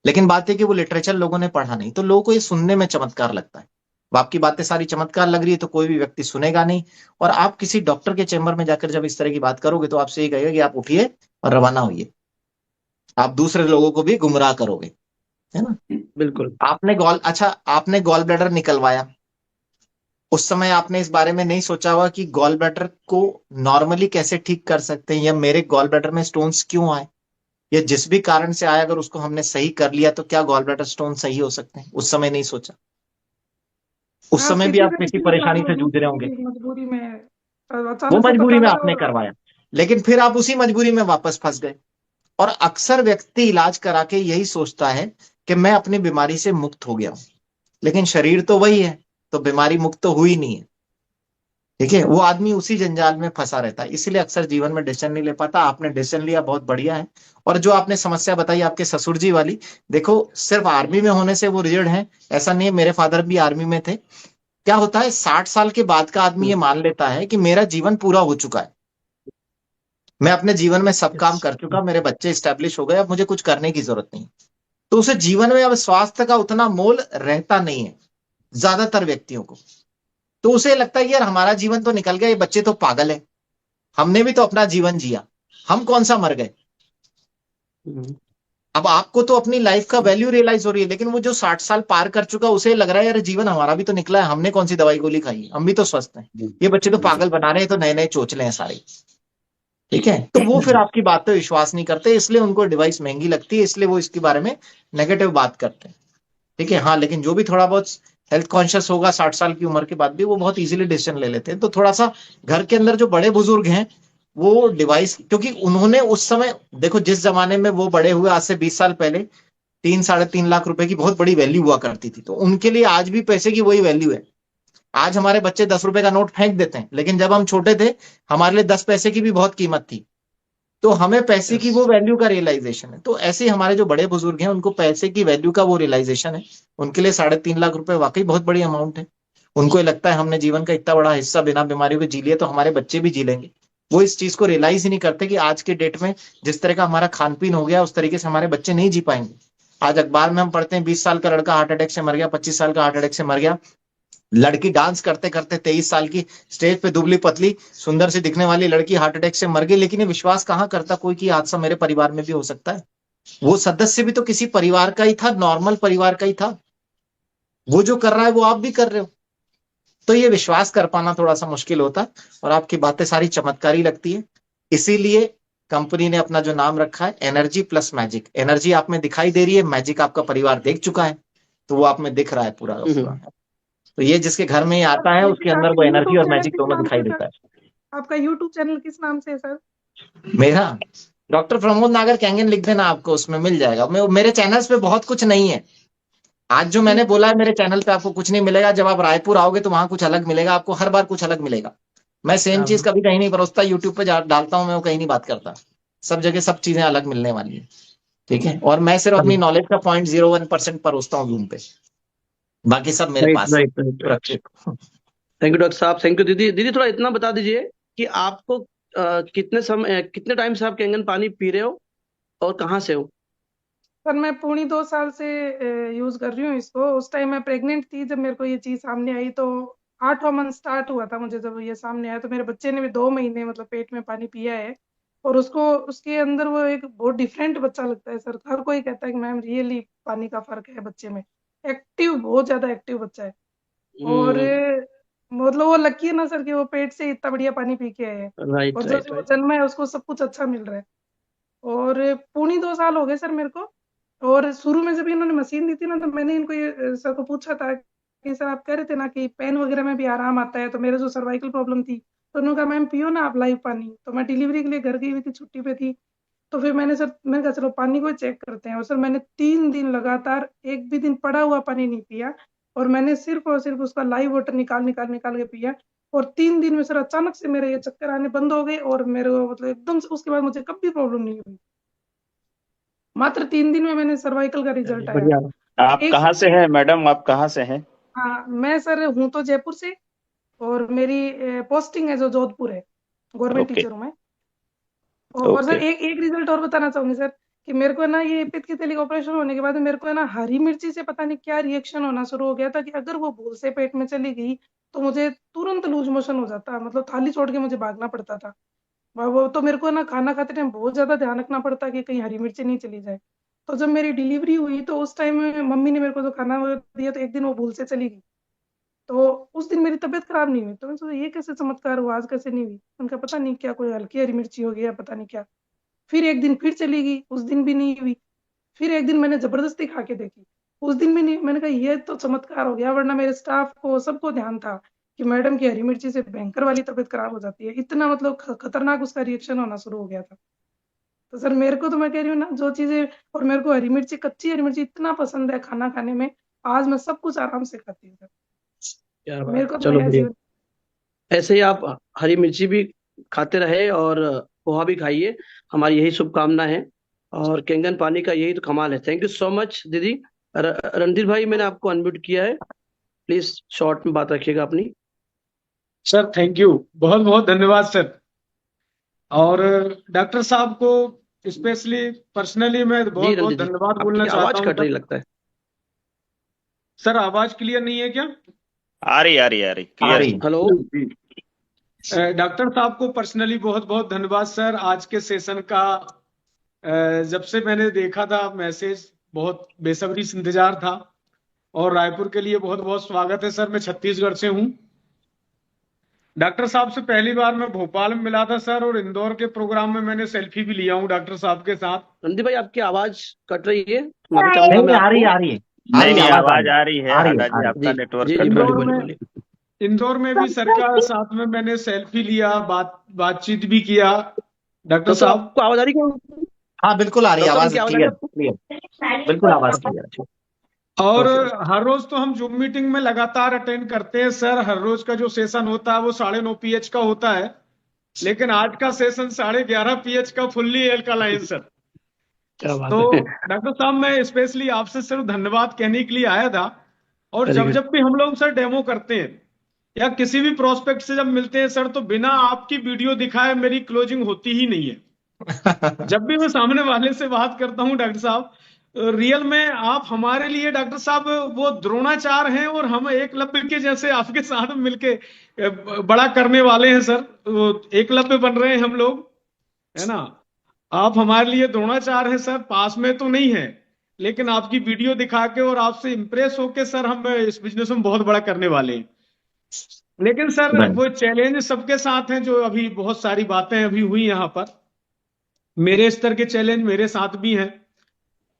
लेकिन बात है कि वो लिटरेचर लोगों ने पढ़ा नहीं, तो लोगों को ये सुनने में चमत्कार लगता है। अब आपकी बातें सारी चमत्कार लग रही है तो कोई भी व्यक्ति सुनेगा नहीं। और आप किसी डॉक्टर के चेंबर में जाकर जब इस तरह की बात करोगे तो आपसे ये कहेगा कि आप उठिए और रवाना होइए, आप दूसरे लोगों को भी गुमराह करोगे, है ना। बिल्कुल। आपने गॉल ब्लैडर निकलवाया, उस समय आपने इस बारे में नहीं सोचा हुआ कि गॉल ब्लैडर को नॉर्मली कैसे ठीक कर सकते हैं, या मेरे गॉल ब्लैडर में स्टोन्स क्यों आए, या जिस भी कारण से आया अगर उसको हमने सही कर लिया तो क्या गॉल ब्लैडर स्टोन सही हो सकते हैं। उस समय नहीं सोचा, उस हाँ, समय भी किसी आप न किसी किसी परेशानी से कारणवश जूझ रहे होंगे। मेरी मजबूरी में वो अचानक से मजबूरी पता में लगा। आपने और करवाया, लेकिन फिर आप उसी मजबूरी में वापस फंस गए। और अक्सर व्यक्ति इलाज करा के यही सोचता है कि मैं अपनी बीमारी से मुक्त हो गया हूं, लेकिन शरीर तो वही है, तो बीमारी मुक्त तो हुई नहीं है। ठीक है, वो आदमी उसी जंजाल में फंसा रहता है, इसलिए अक्सर जीवन में डिसीजन नहीं ले पाता। आपने डिसीजन लिया, बहुत बढ़िया है। और जो आपने समस्या बताई आपके ससुर जी वाली, देखो सिर्फ आर्मी में होने से वो रिजल्ट है ऐसा नहीं है। मेरे फादर भी आर्मी में थे। क्या होता है, 60 साल के बाद का आदमी ये मान लेता है कि मेरा जीवन पूरा हो चुका है, मैं अपने जीवन में सब काम कर चुका, मेरे बच्चे स्टैब्लिश हो गए, अब मुझे कुछ करने की जरूरत नहीं। तो उसे जीवन में अब स्वास्थ्य का उतना मोल रहता नहीं है ज्यादातर व्यक्तियों को। तो उसे लगता है यार हमारा जीवन तो निकल गया, ये बच्चे तो पागल है, हमने भी तो अपना जीवन जिया, हम कौन सा मर गए। अब आपको तो अपनी लाइफ का वैल्यू रियलाइज हो रही है, लेकिन वो जो 60 साल पार कर चुका उसे लग रहा है यार जीवन हमारा भी तो निकला है, हमने कौन सी दवाई गोली खाई है, हम भी तो स्वस्थ हैं, ये बच्चे तो पागल बना रहे हैं, तो नए नए चोचले हैं सारे। ठीक है, तो वो फिर आपकी बात पे विश्वास नहीं करते, इसलिए उनको डिवाइस महंगी लगती है, इसलिए वो इसके बारे में नेगेटिव बात करते हैं। ठीक है, हाँ, लेकिन जो भी थोड़ा बहुत हेल्थ कॉन्शियस होगा 60 साल की उम्र के बाद भी, वो बहुत इजीली डिसीजन ले लेते हैं। तो थोड़ा सा घर के अंदर जो बड़े बुजुर्ग हैं वो डिवाइस, क्योंकि उन्होंने उस समय देखो जिस जमाने में वो बड़े हुए, आज से 20 साल पहले 3-3.5 लाख रुपए की बहुत बड़ी वैल्यू हुआ करती थी, तो उनके लिए आज भी पैसे की वही वैल्यू है। आज हमारे बच्चे 10 रुपए का नोट फेंक देते हैं, लेकिन जब हम छोटे थे हमारे लिए 10 पैसे की भी बहुत कीमत थी। तो हमें पैसे की वो वैल्यू का रियलाइजेशन है। तो ऐसे ही हमारे जो बड़े बुजुर्ग हैं उनको पैसे की वैल्यू का वो रियलाइजेशन है। उनके लिए 3.5 लाख रुपए वाकई बहुत बड़ी अमाउंट है। उनको ये लगता है हमने जीवन का इतना बड़ा हिस्सा बिना बीमारियों के जी लिया, तो हमारे बच्चे भी जी लेंगे। वो इस चीज को रियलाइज ही नहीं करते कि आज के डेट में जिस तरह का हमारा खान पीन हो गया, उस तरीके से हमारे बच्चे नहीं जी पाएंगे। आज अखबार में हम पढ़ते हैं 20 साल का लड़का हार्ट अटैक से मर गया, 25 साल का हार्ट अटैक से मर गया। लड़की डांस करते करते 23 साल की स्टेज पे दुबली पतली सुंदर सी दिखने वाली लड़की हार्ट अटैक से मर गई। लेकिन ये विश्वास कहां करता कोई कि हादसा मेरे परिवार में भी हो सकता है। वो सदस्य भी तो किसी परिवार का ही था, नॉर्मल परिवार का ही था। वो जो कर रहा है वो आप भी कर रहे हो। तो ये विश्वास कर पाना थोड़ा सा मुश्किल होता है, और आपकी बातें सारी चमत्कारी लगती है। इसीलिए कंपनी ने अपना जो नाम रखा है एनर्जी प्लस मैजिक। एनर्जी आप में दिखाई दे रही है, मैजिक आपका परिवार देख चुका है, तो वो आप में दिख रहा है पूरा का पूरा। तो ये जिसके घर में ही आता है उसके अंदर वो एनर्जी और मैजिक दोनों दिखाई देता है। आपका यूट्यूब चैनल किस नाम से है सर? मेरा डॉक्टर प्रमोद नागर कैंगन लिख देना, आपको उसमें मिल जाएगा। मेरे चैनल्स पे बहुत कुछ नहीं है। आज जो मैंने बोला है मेरे चैनल पे आपको कुछ नहीं मिलेगा। जब आप रायपुर आओगे तो वहां कुछ अलग मिलेगा आपको, हर बार कुछ अलग मिलेगा। मैं सेम चीज कभी कहीं नहीं परोसता, यूट्यूब पे डालता हूँ मैं, वो कहीं नहीं बात करता। सब जगह सब चीजें अलग मिलने वाली है। ठीक है, और मैं सिर्फ अपनी नॉलेज का 0.01% परोसता हूँ जूम पे, बाकी सब मेरे पास है सुरक्षित। थैंक यू डॉक्टर साहब, थैंक यू दीदी। दीदी थोड़ा इतना बता दीजिए कि आपको कितने टाइम से आप कैंगन पानी पी रहे हो और कहाँ से हो? सर मैं पौनी 2 साल से यूज कर रही हूँ इसको। उस टाइम मैं प्रेग्नेंट थी जब मेरे को ये चीज सामने आई, तो 8वां मंथ स्टार्ट हुआ था मुझे जब ये सामने आया। तो मेरे बच्चे ने भी 2 महीने मतलब पेट में पानी पिया है, और उसको उसके अंदर वो एक बहुत डिफरेंट बच्चा लगता है सर। हर कोई कहता है कि मैम रियली पानी का फर्क है बच्चे में। एक्टिव, बहुत ज्यादा एक्टिव बच्चा है। और मतलब वो लकी है ना सर कि वो पेट से इतना बढ़िया पानी पी के आए हैं, राइट और जब राइट से वो राइट। जन्मा है उसको सब कुछ अच्छा मिल रहा है। और पौनी 2 साल हो गए सर मेरे को। और शुरू में जब इन्होंने मशीन दी थी ना, तो मैंने इनको ये सर को पूछा था कि सर आप कह रहे थे ना कि पेन वगैरह में भी आराम आता है, तो मेरे जो सर्वाइकल प्रॉब्लम थी, तो उन्होंने कहा मैम पियो ना आप लाइव पानी। तो मैं डिलीवरी के लिए घर गई हुई थी, छुट्टी पे थी। तो फिर मैंने कहा चलो पानी को चेक करते हैं। और सर मैंने 3 दिन लगातार एक भी दिन पड़ा हुआ पानी नहीं पिया, और मैंने सिर्फ और सिर्फ उसका लाइव वाटर निकाल निकाल निकाल के पिया। और 3 दिन में सर अचानक से मेरे ये चक्कर आने बंद हो गए, और मेरे को मतलब एकदम से उसके बाद मुझे कभी प्रॉब्लम नहीं हुई। मात्र 3 दिन में मैंने सर्वाइकल का रिजल्ट आया। बढ़िया। आप एक कहाँ से हैं मैडम, आप कहाँ से हैं? हाँ, मैं सर हूँ तो जयपुर से, और मेरी पोस्टिंग है जो जोधपुर है, गवर्नमेंट ओके टीचर हूँ मैं। और सर ओके। एक एक रिजल्ट और बताना चाहूंगी सर, कि मेरे को ना ये पित्त की थैली का ऑपरेशन होने के बाद मेरे को ना हरी मिर्ची से पता नहीं क्या रिएक्शन होना शुरू हो गया था, कि अगर वो भूल से पेट में चली गई तो मुझे तुरंत लूज मोशन हो जाता, मतलब थाली छोड़ के मुझे भागना पड़ता था। वो तो मेरे को ना खाना खाते टाइम बहुत ज्यादा ध्यान रखना पड़ता कि कहीं हरी मिर्ची नहीं चली जाए। तो जब मेरी डिलीवरी हुई तो उस टाइम में मम्मी ने मेरे को जो खाना वगैरह दिया, तो एक दिन वो भूल से चली गई। तो उस दिन मेरी तबीयत खराब नहीं हुई, तो मैंने सोचा ये कैसे चमत्कार हुआ, आज कैसे नहीं हुई। उनका पता नहीं क्या कोई हल्की हरी मिर्ची हो गया, पता नहीं क्या। फिर एक दिन फिर चली गई, उस दिन भी नहीं हुई। फिर एक दिन मैंने जबरदस्ती खा के देखी, उस दिन भी नहीं। मैंने कहा ये तो चमत्कार हो गया, वरना मेरे स्टाफ को सबको ध्यान था कि मैडम की हरी मिर्ची से भयंकर वाली तबीयत खराब हो जाती है। इतना मतलब खतरनाक उसका रिएक्शन होना शुरू हो गया था। तो सर मेरे को तो मैं कह रही हूँ ना जो चीजें, और मेरे को हरी मिर्ची, कच्ची हरी मिर्ची इतना पसंद है खाना खाने में, आज मैं सब कुछ आराम से खाती हूँ सर। क्या मेरे बात को है, तो चलो नया बढ़िया। जीवन। ऐसे ही आप हरी मिर्ची भी खाते रहे और पोहा भी खाइए, हमारी यही शुभकामना है। और केंगन पानी का यही तो कमाल है। थैंक यू सो मच दीदी। रणधीर भाई मैंने आपको अनम्यूट किया है, प्लीज शॉर्ट में बात रखिएगा अपनी। सर थैंक यू, बहुत बहुत धन्यवाद सर। और डॉक्टर साहब को स्पेशली पर्सनली मैं जी बहुत बहुत रणधीर जी, धन्यवाद बोलना आपकी चाहता आवाज हूँ कट रही सर। लगता है। सर आवाज क्लियर नहीं है क्या? आ रही आ रही आ रही आ क्लियर रही है। हेलो। डॉक्टर साहब को पर्सनली बहुत बहुत धन्यवाद सर। आज के सेशन का जब से मैंने देखा था मैसेज, बहुत बेसब्री से इंतजार था। और रायपुर के लिए बहुत बहुत स्वागत है सर। मैं छत्तीसगढ़ से हूँ। डॉक्टर साहब से पहली बार मैं भोपाल में मिला था सर, और इंदौर के प्रोग्राम में मैंने सेल्फी भी लिया हूँ डॉक्टर साहब के साथ। रणधीर भाई आपकी आवाज कट रही है, माफी चाहूंगा नहीं मैं आ रही आपको। आ रही है नहीं नहीं आवाज आवाज आ रही है, आ रही हाडा है आ जी रही आपका जी नेटवर्क जी जी, कट रहा बोलिए है। बोलिए इंदौर में बोलिए। इंदौर में भी सर का साथ में मैंने सेल्फी लिया, बातचीत भी किया डॉक्टर डॉक्टर साहब। आपको आवाज आ रही है? हाँ बिल्कुल आ रही है डॉक्टर आवाज, उनकी आवाज आ रही है क्लियर आपको? क्लियर, बिल्कुल आवाज क्लियर है। और ओके। हर रोज तो हम जूम मीटिंग में लगातार अटेंड करते हैं सर। हर रोज का जो सेशन होता है वो 9:30 pH का होता है, लेकिन आज का सेशन 11:30 pH का फुल्ली एल्कालाइन सर। क्या बात तो है। डॉक्टर साहब मैं स्पेशली आपसे सिर्फ धन्यवाद कहने के लिए आया था। और वेरी जब गुड। जब भी हम लोग सर डेमो करते हैं या किसी भी प्रोस्पेक्ट से जब मिलते हैं सर, तो बिना आपकी वीडियो दिखाए मेरी क्लोजिंग होती ही नहीं है। जब भी मैं सामने वाले से बात करता हूं डॉक्टर साहब, रियल में आप हमारे लिए डॉक्टर साहब वो द्रोणाचार्य हैं, और हम एकलव्य के जैसे आपके साथ मिलके बड़ा करने वाले हैं सर। वो एकलव्य बन रहे हैं हम लोग, है ना। आप हमारे लिए द्रोणाचार्य हैं सर, पास में तो नहीं है, लेकिन आपकी वीडियो दिखा के और आपसे इंप्रेस होके सर हम इस बिजनेस में बहुत बड़ा करने वाले हैं। लेकिन सर वो चैलेंज सबके साथ हैं, जो अभी बहुत सारी बातें अभी हुई यहाँ पर। मेरे स्तर के चैलेंज मेरे साथ भी हैं।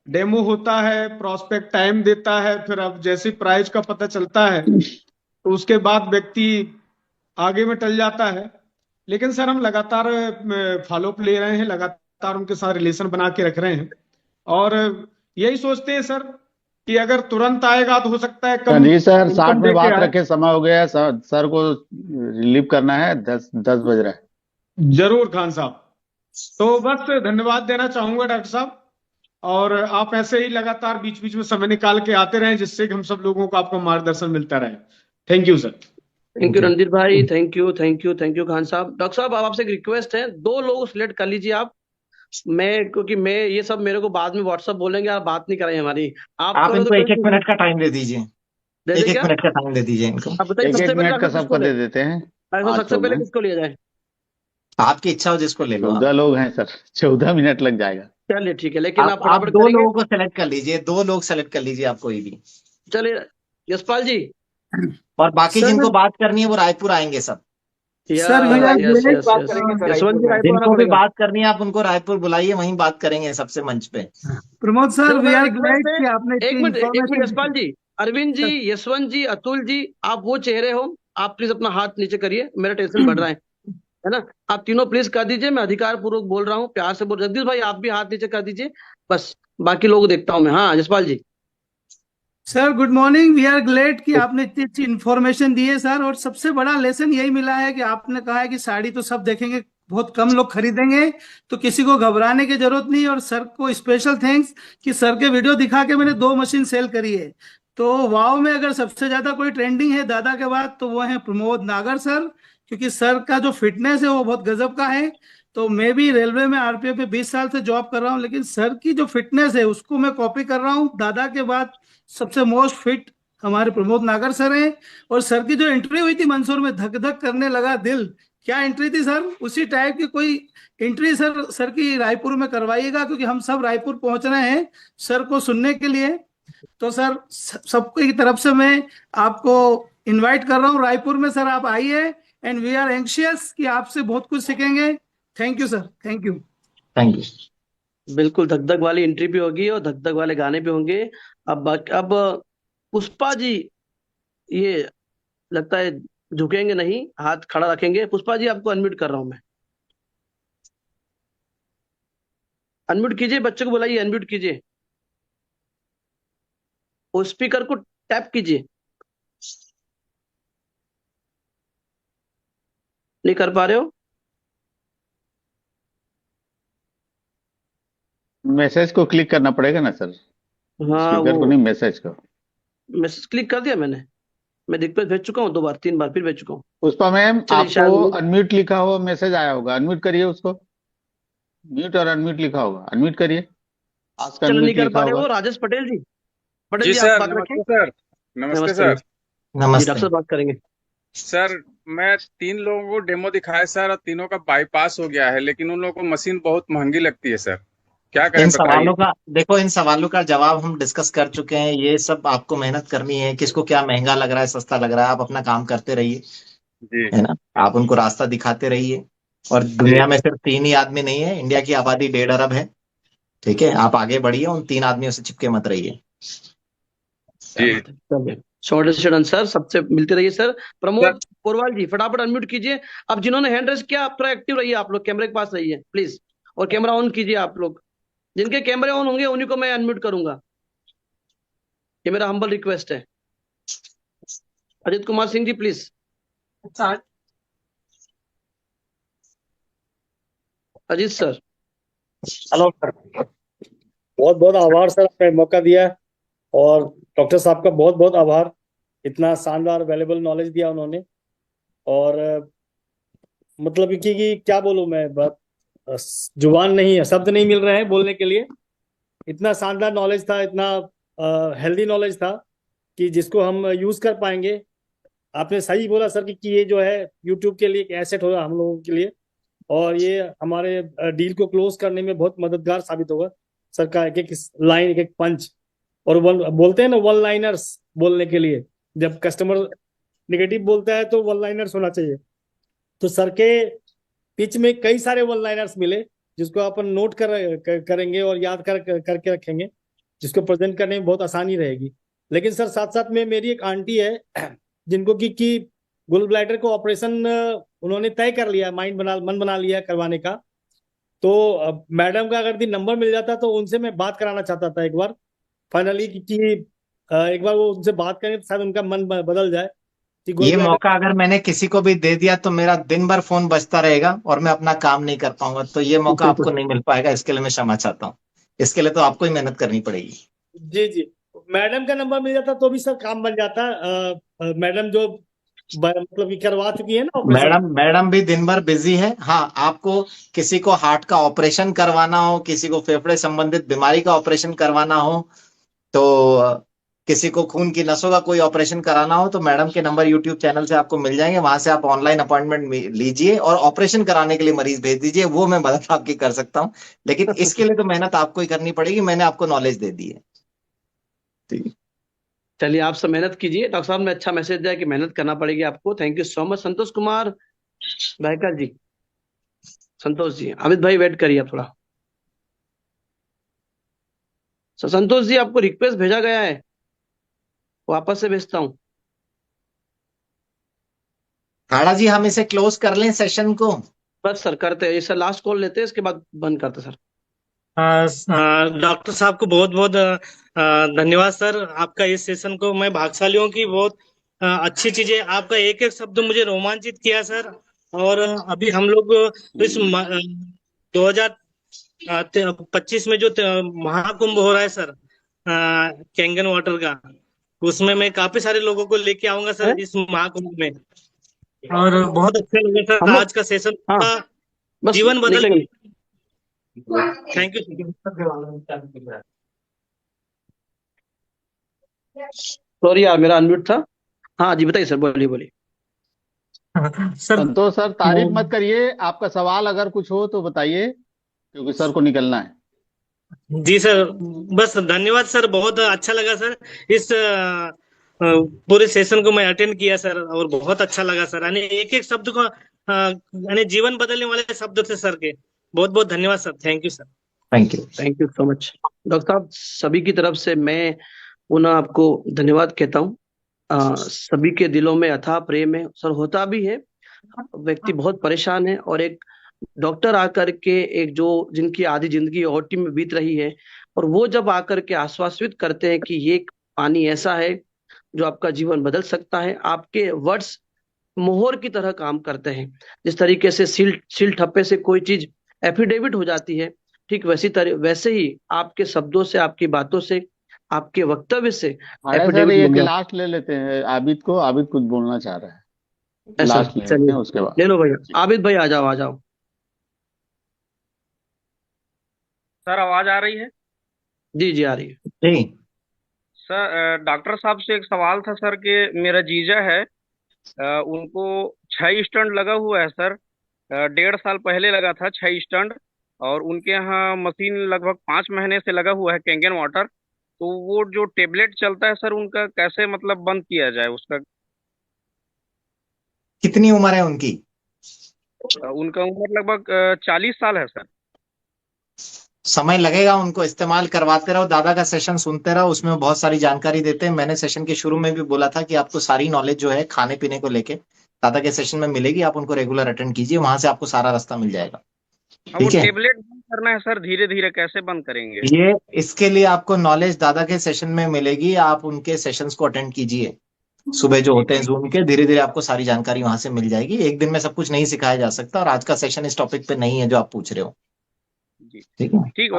डेमो होता है, प्रोस्पेक्ट टाइम देता है, फिर अब जैसे प्राइस का पता चलता है तो उसके बाद व्यक्ति आगे में टल जाता है। लेकिन सर हम लगातार फॉलोअप ले रहे हैं, लगातार उनके साथ रिलेशन बना के रख रहे हैं, और यही सोचते हैं सर कि अगर तुरंत आएगा तो हो सकता है कम जी सर, 60 इनकम में देके बात आए। रखे, समय हो गया है सर को रिलीव करना है, 10 बज रहा है। जरूर खान साहब। तो बस धन्यवाद देना चाहूंगा डॉक्टर साहब, और आप ऐसे ही लगातार बीच बीच में समय निकाल के आते रहें, जिससे कि हम सब लोगों को आपका मार्गदर्शन मिलता रहे। Thank you sir. Thank you Randhir भाई, thank you thank you thank you Khan साहब। डॉक्टर साहब अब आपसे एक रिक्वेस्ट है, 2 लोग सिलेक्ट कर लीजिए आप, क्योंकि मैं ये सब मेरे को बाद में व्हाट्सअप बोलेंगे, आप बात नहीं कराई हमारी। आप आप करो तो इनको कोई 1-1 मिनट का टाइम दे दीजिए, दे दे 1-1 क्या? मिनट का टाइम दे दीजिए इनको। आप बताइए एक सबसे एक पहले मिनट का डॉक्टर सबको किसको ले? दे देते हैं। ऐसा 5 सबसे लोग पहले हैं, किसको लिया जाए? आपकी इच्छा हो जिसको ले लो आप। 14 लोग हैं सर, 14 मिनट लग जाएगा। चलिए ठीक है, लेकिन आप आप फटाफट 2 करेंगे। लोगों को सेलेक्ट कर लीजिए, 2 लोग सेलेक्ट कर लीजिए आप कोई भी। चलिए यशपाल जी। और बाकी सर जिनको बात करनी है वो रायपुर आएंगे सब। Sir we are yes glad yes yes Yashwant ji Raipur आना जिनको भी पड़ेगा। बात करनी है आप उनको रायपुर बुलाइए, वहीं बात करेंगे सबसे मंच पे। प्रमोद सर चलो वी मेरा आर रिक्वेस्ट ग्लेड है, कि आपने एक इतनी मिनट इंफॉर्मेशन यशपाल जी, अरविंद जी, यशवंत जी, अतुल जी, आप वो चेहरे हो, आप प्लीज अपना हाथ नीचे करिए, मेरा टेंशन बढ़ रहा है ना? आप तीनों प्लीज कर दीजिए, मैं अधिकार पूर्वक बोल रहा हूँ, प्यार से बोल। जगदीश भाई आप भी हाथ नीचे कर दीजिए, बस बाकी लोग देखता हूँ मैं। हाँ Yashpal ji. Sir good morning. We are glad कि आपने इतनी अच्छी इन्फॉर्मेशन दी है सर, और सबसे बड़ा लेसन यही मिला है कि आपने कहा है कि साड़ी तो सब देखेंगे, बहुत कम लोग खरीदेंगे, तो किसी को घबराने की जरूरत नहीं। और सर को स्पेशल थैंक्स कि सर के वीडियो दिखा के मैंने 2 मशीन सेल करी है। तो वाव में अगर सबसे ज्यादा कोई ट्रेंडिंग है दादा के बाद तो वो है प्रमोद नागर सर, क्योंकि सर का जो फिटनेस है वो बहुत गजब का है। तो मैं भी रेलवे में आरपीएफ में 20 साल से जॉब कर रहा हूँ, लेकिन सर की जो फिटनेस है उसको मैं कॉपी कर रहा हूँ। दादा के बाद सबसे मोस्ट फिट हमारे प्रमोद नागर सर हैं। और सर की जो एंट्री हुई थी मंसूर में, धक धक करने लगा दिल, क्या एंट्री थी सर! उसी टाइप की कोई एंट्री सर की रायपुर में करवाइएगा, क्योंकि हम सब रायपुर पहुंच रहे हैं सर को सुनने के लिए। तो सर सबकी तरफ से मैं आपको इनवाइट कर रहा हूँ रायपुर में। सर आप आइए, एंड वी आर एंशियस कि आपसे बहुत कुछ सीखेंगे। Thank you sir, thank you. Thank you. बिल्कुल धक धक वाली एंट्री भी होगी और धक धक वाले गाने भी होंगे। अब पुष्पा जी, ये लगता है झुकेंगे नहीं, हाथ खड़ा रखेंगे। पुष्पा जी आपको अनम्यूट कर रहा हूं मैं, अनम्यूट कीजिए, बच्चे को बुलाइए, अनम्यूट कीजिए, उस स्पीकर को टैप कीजिए। नहीं कर पा रहे हो? मैसेज को क्लिक करना पड़ेगा ना सर, हाँ स्पीकर को वो नहीं, मैसेज को। मैसेज क्लिक कर दिया मैंने, मैं रिक्वेस्ट भेज चुका हूँ 2 बार 3 बार फिर भेज चुका हूँ। पुष्पा मैम चलिए आपको शायद अनम्यूट लिखा हुआ मैसेज आया होगा, अनम्यूट करिए उसको। म्यूट और अनम्यूट लिखा होगा, अनम्यूट करिए। आपका चलो नहीं अनम्यूट कर लिखा पा रहे होगा। हो। राजेश पटेल जी, पटेल जी जी आप सर, बात रखें। नमस्ते सर। नमस्ते सर। जी डॉक्टर नमस्ते। साहब बात करेंगे। सर मैं 3 लोगों को डेमो दिखाया सर, और तीनों का बाईपास हो गया है, लेकिन उन लोगों को मशीन बहुत महंगी लगती है सर, क्या इन करें बताइए। सवालों का देखो, इन सवालों का जवाब हम डिस्कस कर चुके हैं। ये सब आपको मेहनत करनी है, किसको क्या महंगा लग रहा है सस्ता लग रहा है, आप अपना काम करते रहिए, जी है ना। आप उनको रास्ता दिखाते रहिए। और जी दुनिया में सिर्फ 3 ही आदमी नहीं है, इंडिया की आबादी 1.5 अरब है, ठीक है। आप आगे बढ़िए, उन 3 आदमियों से चिपके मत रहिए। जी चलिए शॉर्ट एंड आंसर, सबसे मिलते रहिए सर। सर। प्रमोद पोरवाल जी फटाफट अनम्यूट कीजिए। अब जिन्होंने हैंड रेस किया थोड़ा एक्टिव रहिए, आप लोग कैमरे के पास रहिए प्लीज, और कैमरा ऑन कीजिए। आप लोग जिनके कैमरे ऑन होंगे उन्हीं को मैं अनम्यूट करूंगा, ये मेरा हम्बल रिक्वेस्ट है। Ajit Kumar Singh ji please. Ajit sir. Hello sir, बहुत बहुत आभार सर, आपने मौका दिया, और डॉक्टर साहब का बहुत बहुत आभार, इतना शानदार वैल्यूबल नॉलेज दिया उन्होंने। और मतलब कि क्या बोलूं मैं, जुबान नहीं है, शब्द नहीं मिल रहे हैं बोलने के लिए। इतना शानदार नॉलेज था, इतना हेल्दी नॉलेज था कि जिसको हम यूज कर पाएंगे। आपने सही बोला सर कि ये जो है यूट्यूब के लिए एक एसेट होगा हम लोगों के लिए, और ये हमारे डील को क्लोज करने में बहुत मददगार साबित होगा। सर का एक एक लाइन, एक एक पंच, और बोलते हैं ना वन लाइनर्स बोलने के लिए, जब कस्टमर नेगेटिव बोलता है तो वन लाइनर्स होना चाहिए। तो सर के पिच में कई सारे वन लाइनर्स मिले, जिसको अपन नोट करेंगे और याद करके रखेंगे, जिसको प्रेजेंट करने में बहुत आसानी रहेगी। लेकिन सर साथ साथ में मेरी एक आंटी है जिनको कि गुल ब्लैडर को ऑपरेशन उन्होंने तय कर लिया, मन बना लिया करवाने का। तो मैडम का अगर नंबर मिल जाता तो उनसे मैं बात कराना चाहता था एक बार फाइनली, कि एक बार वो उनसे बात करें तो शायद उनका मन बदल जाए। ये मौका अगर मैंने किसी को भी दे दिया तो मेरा दिन भर फोन बजता रहेगा और मैं अपना काम नहीं कर पाऊंगा। तो ये मौका आपको नहीं मिल पाएगा, इसके लिए मैं क्षमा चाहता हूँ। इसके लिए तो आपको ही मेहनत करनी पड़ेगी। जी जी, मैडम का नंबर मिल जाता तो भी सर काम बन जाता। मैडम जो मतलब कि करवा चुकी है ना ऑपरेशन। मैडम भी दिन भर बिजी है। हाँ, आपको किसी को हार्ट का ऑपरेशन करवाना हो, किसी को फेफड़े संबंधित बीमारी का ऑपरेशन करवाना हो, तो किसी को खून की नसों का कोई ऑपरेशन कराना हो, तो मैडम के नंबर यूट्यूब चैनल से आपको मिल जाएंगे। वहां से आप ऑनलाइन अपॉइंटमेंट लीजिए और ऑपरेशन कराने के लिए मरीज भेज दीजिए, वो मैं मदद आपकी कर सकता हूँ। लेकिन इसके लिए तो मेहनत आपको ही करनी पड़ेगी। मैंने आपको नॉलेज दे दी है। ठीक है। चलिए, आप सब मेहनत कीजिए। डॉक्टर साहब ने अच्छा मैसेज दिया कि मेहनत करना पड़ेगी आपको। Thank you so much. Santosh Kumar Bhaikar ji, Santosh ji, Amit भाई वेट करिए आप थोड़ा। संतोष जी, आपको रिक्वेस्ट भेजा गया है, वापस से भेजता हूँ। हाड़ा जी, हम इसे क्लोज कर लें सेशन को? बस सर, करते हैं सर, लास्ट कॉल लेते हैं, इसके बाद बंद करते हैं सर। डॉक्टर साहब को बहुत बहुत धन्यवाद सर। आपका इस सेशन को मैं भाग्यशाली हूँ कि बहुत अच्छी चीजें, आपका एक एक शब्द मुझे रोमांचित किया सर। और अभी हम लोग इस 2025 में जो महाकुंभ हो रहा है सर, कैंगन वाटर का, उसमें मैं काफी सारे लोगों को लेके आऊंगा सर इस महाकुंभ में। और बहुत अच्छा लगा सर आज का सेशन, बस जीवन बदल निकलेंगे। Thank you. सॉरी यार, मेरा अनम्यूट था। हाँ जी, बताइए सर, बोलिए बोलिए। संतोष सर, तारीफ मत करिए। आपका सवाल अगर कुछ हो तो बताइए, क्योंकि सर को निकलना है। जी सर, बस धन्यवाद सर, बहुत अच्छा लगा सर। इस पूरे सेशन को मैं अटेंड किया सर और बहुत अच्छा लगा सर। यानी एक एक शब्द को यानी जीवन बदलने वाले शब्द थे सर के। बहुत बहुत धन्यवाद sir. Thank you sir. Thank you so much doctor साहब। सभी की तरफ से मैं पुनः आपको धन्यवाद कहता हूँ। सभी के दिलों में अथाह प्रेम है सर। होता भी है, व्यक्ति बहुत परेशान है और एक डॉक्टर आकर के, एक जो जिनकी आधी जिंदगी ओटी में बीत रही है, और वो जब आकर के आश्वासित करते हैं कि ये पानी ऐसा है जो आपका जीवन बदल सकता है, आपके वर्ड्स मोहर की तरह काम करते हैं। जिस तरीके से सील ठप्पे से कोई चीज एफिडेविट हो जाती है, ठीक वैसे ही आपके शब्दों से, आपकी बातों से, आपके वक्तव्य से अरे सर, एक लास्ट ले लेते हैं आबिद को। आबिद कुछ बोलना चाह रहा है, लास्ट ले लेते हैं, उसके बाद ले लो भैया। आबिद भाई आ जाओ, आ जाओ। सर आवाज आ रही है? जी जी, आ रही है। जी सर, डॉक्टर साहब से एक सवाल था सर कि मेरा जीजा है, उनको 6 स्टंट लगा हुआ है सर। 1.5 साल पहले लगा था 6 स्टंट, और उनके यहाँ मशीन लगभग 5 महीने से लगा हुआ है कैंगन वाटर। तो वो जो टेबलेट चलता है सर, उनका कैसे मतलब बंद किया जाए उसका? कितनी उम्र है उनकी? उनका उम्र लगभग 40 साल है सर। समय लगेगा उनको। इस्तेमाल करवाते रहो, दादा का सेशन सुनते रहो, उसमें बहुत सारी जानकारी देते हैं। मैंने सेशन के शुरू में भी बोला था कि आपको सारी नॉलेज जो है खाने पीने को लेके दादा के सेशन में मिलेगी। आप उनको रेगुलर अटेंड कीजिए, वहां से आपको सारा रास्ता मिल जाएगा। वो ठीक है। टेबलेट बंद करना है सर, धीरे धीरे कैसे बंद करेंगे? ये इसके लिए आपको नॉलेज दादा के सेशन में मिलेगी। आप उनके सेशंस को अटेंड कीजिए, सुबह जो होते हैं जूम के। धीरे धीरे आपको सारी जानकारी वहां से मिल जाएगी। एक दिन में सब कुछ नहीं सिखाया जा सकता, और आज का सेशन इस टॉपिक पे नहीं है जो आप पूछ रहे हो। ठीक है, ठीक।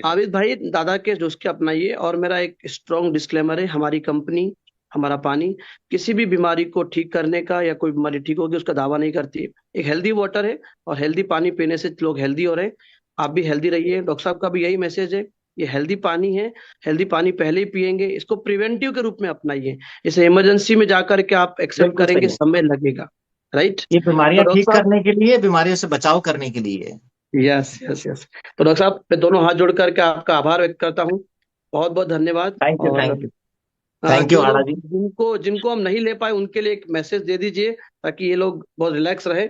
आबिद भाई, दादा के नुस्खे अपनाइए। और मेरा एक स्ट्रॉन्ग डिस्क्लेमर है, हमारी कंपनी, हमारा पानी किसी भी बीमारी को ठीक करने का या कोई बीमारी ठीक होगी उसका दावा नहीं करती। एक हेल्दी वाटर है, और हेल्दी पानी पीने से लोग हेल्दी हो रहे हैं। आप भी हेल्दी रहिए। डॉक्टर साहब का भी यही मैसेज है, ये हेल्दी पानी है। हेल्दी पानी पहले ही पिएंगे, इसको प्रिवेंटिव के रूप में अपनाइए। इसे इमरजेंसी में जाकर के आप एक्सेप्ट करेंगे, समय लगेगा। राइट, ये बीमारियां ठीक करने के लिए, बीमारियों से बचाव करने के लिए। Yes yes yes. तो डॉक्टर साहब, मैं दोनों हाथ जोड़ करके आपका आभार व्यक्त करता हूँ। बहुत बहुत धन्यवाद। थैंक यू, और थैंक यू, थैंक यू हाड़ा जी। जिनको हम नहीं ले पाए उनके लिए एक मैसेज दे दीजिए, ताकि ये लोग बहुत रिलैक्स रहे।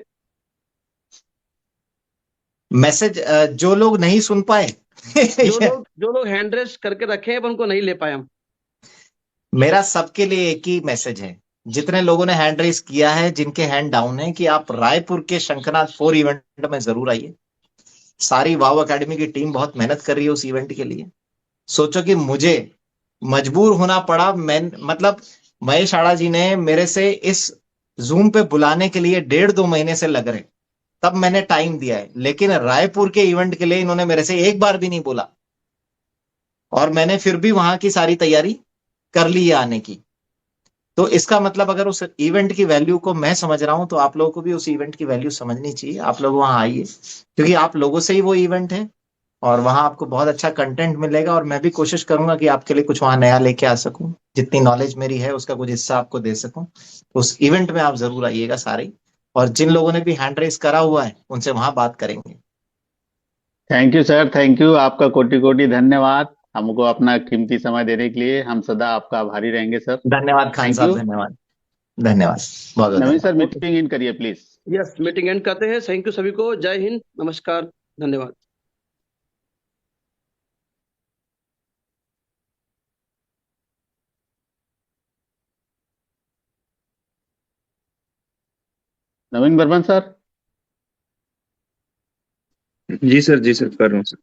मैसेज जो लोग नहीं सुन पाए जो लोग हैंड रेस करके रखे हैं, उनको नहीं ले पाए हम। मेरा सबके लिए एक ही मैसेज है, जितने लोगों ने हैंड रेस किया है, जिनके हैंड डाउन है, कि आप रायपुर के शंखनाथ 4 इवेंट में जरूर आइए। सारी वाव एकेडमी की टीम बहुत मेहनत कर रही है उस इवेंट के लिए। सोचो कि मुझे मजबूर होना पड़ा, मतलब महेश आड़ा जी ने मेरे से इस जूम पे बुलाने के लिए 1.5-2 महीने से लग रहे, तब मैंने टाइम दिया है। लेकिन रायपुर के इवेंट के लिए इन्होंने मेरे से एक बार भी नहीं बोला, और मैंने फिर भी वहां की सारी तैयारी कर ली है आने की। तो इसका मतलब अगर उस इवेंट की वैल्यू को मैं समझ रहा हूं तो आप लोगों को भी उस इवेंट की वैल्यू समझनी चाहिए। आप लोग वहां आइए, क्योंकि आप लोगों से ही वो इवेंट है और वहां आपको बहुत अच्छा कंटेंट मिलेगा। और मैं भी कोशिश करूंगा कि आपके लिए कुछ वहां नया लेके आ सकूं, जितनी नॉलेज मेरी है उसका कुछ हिस्सा आपको दे सकूं। उस इवेंट में आप जरूर आइएगा सारे, और जिन लोगों ने भी हैंड रेस करा हुआ है उनसे वहां बात करेंगे। Thank you sir, thank you. आपका कोटि कोटि धन्यवाद हमको अपना कीमती समय देने के लिए। हम सदा आपका आभारी रहेंगे सर। धन्यवाद खान थैंक साहब, यू। धन्यवाद धन्यवाद, बहुत बहुत नवीन सर, धन्यवाद। मीटिंग इन करिए प्लीज। यस, मीटिंग एंड करते हैं। थैंक यू सभी को। जय हिंद, नमस्कार, धन्यवाद। नवीन बर्मन सर। जी सर, कर रहा हूँ सर।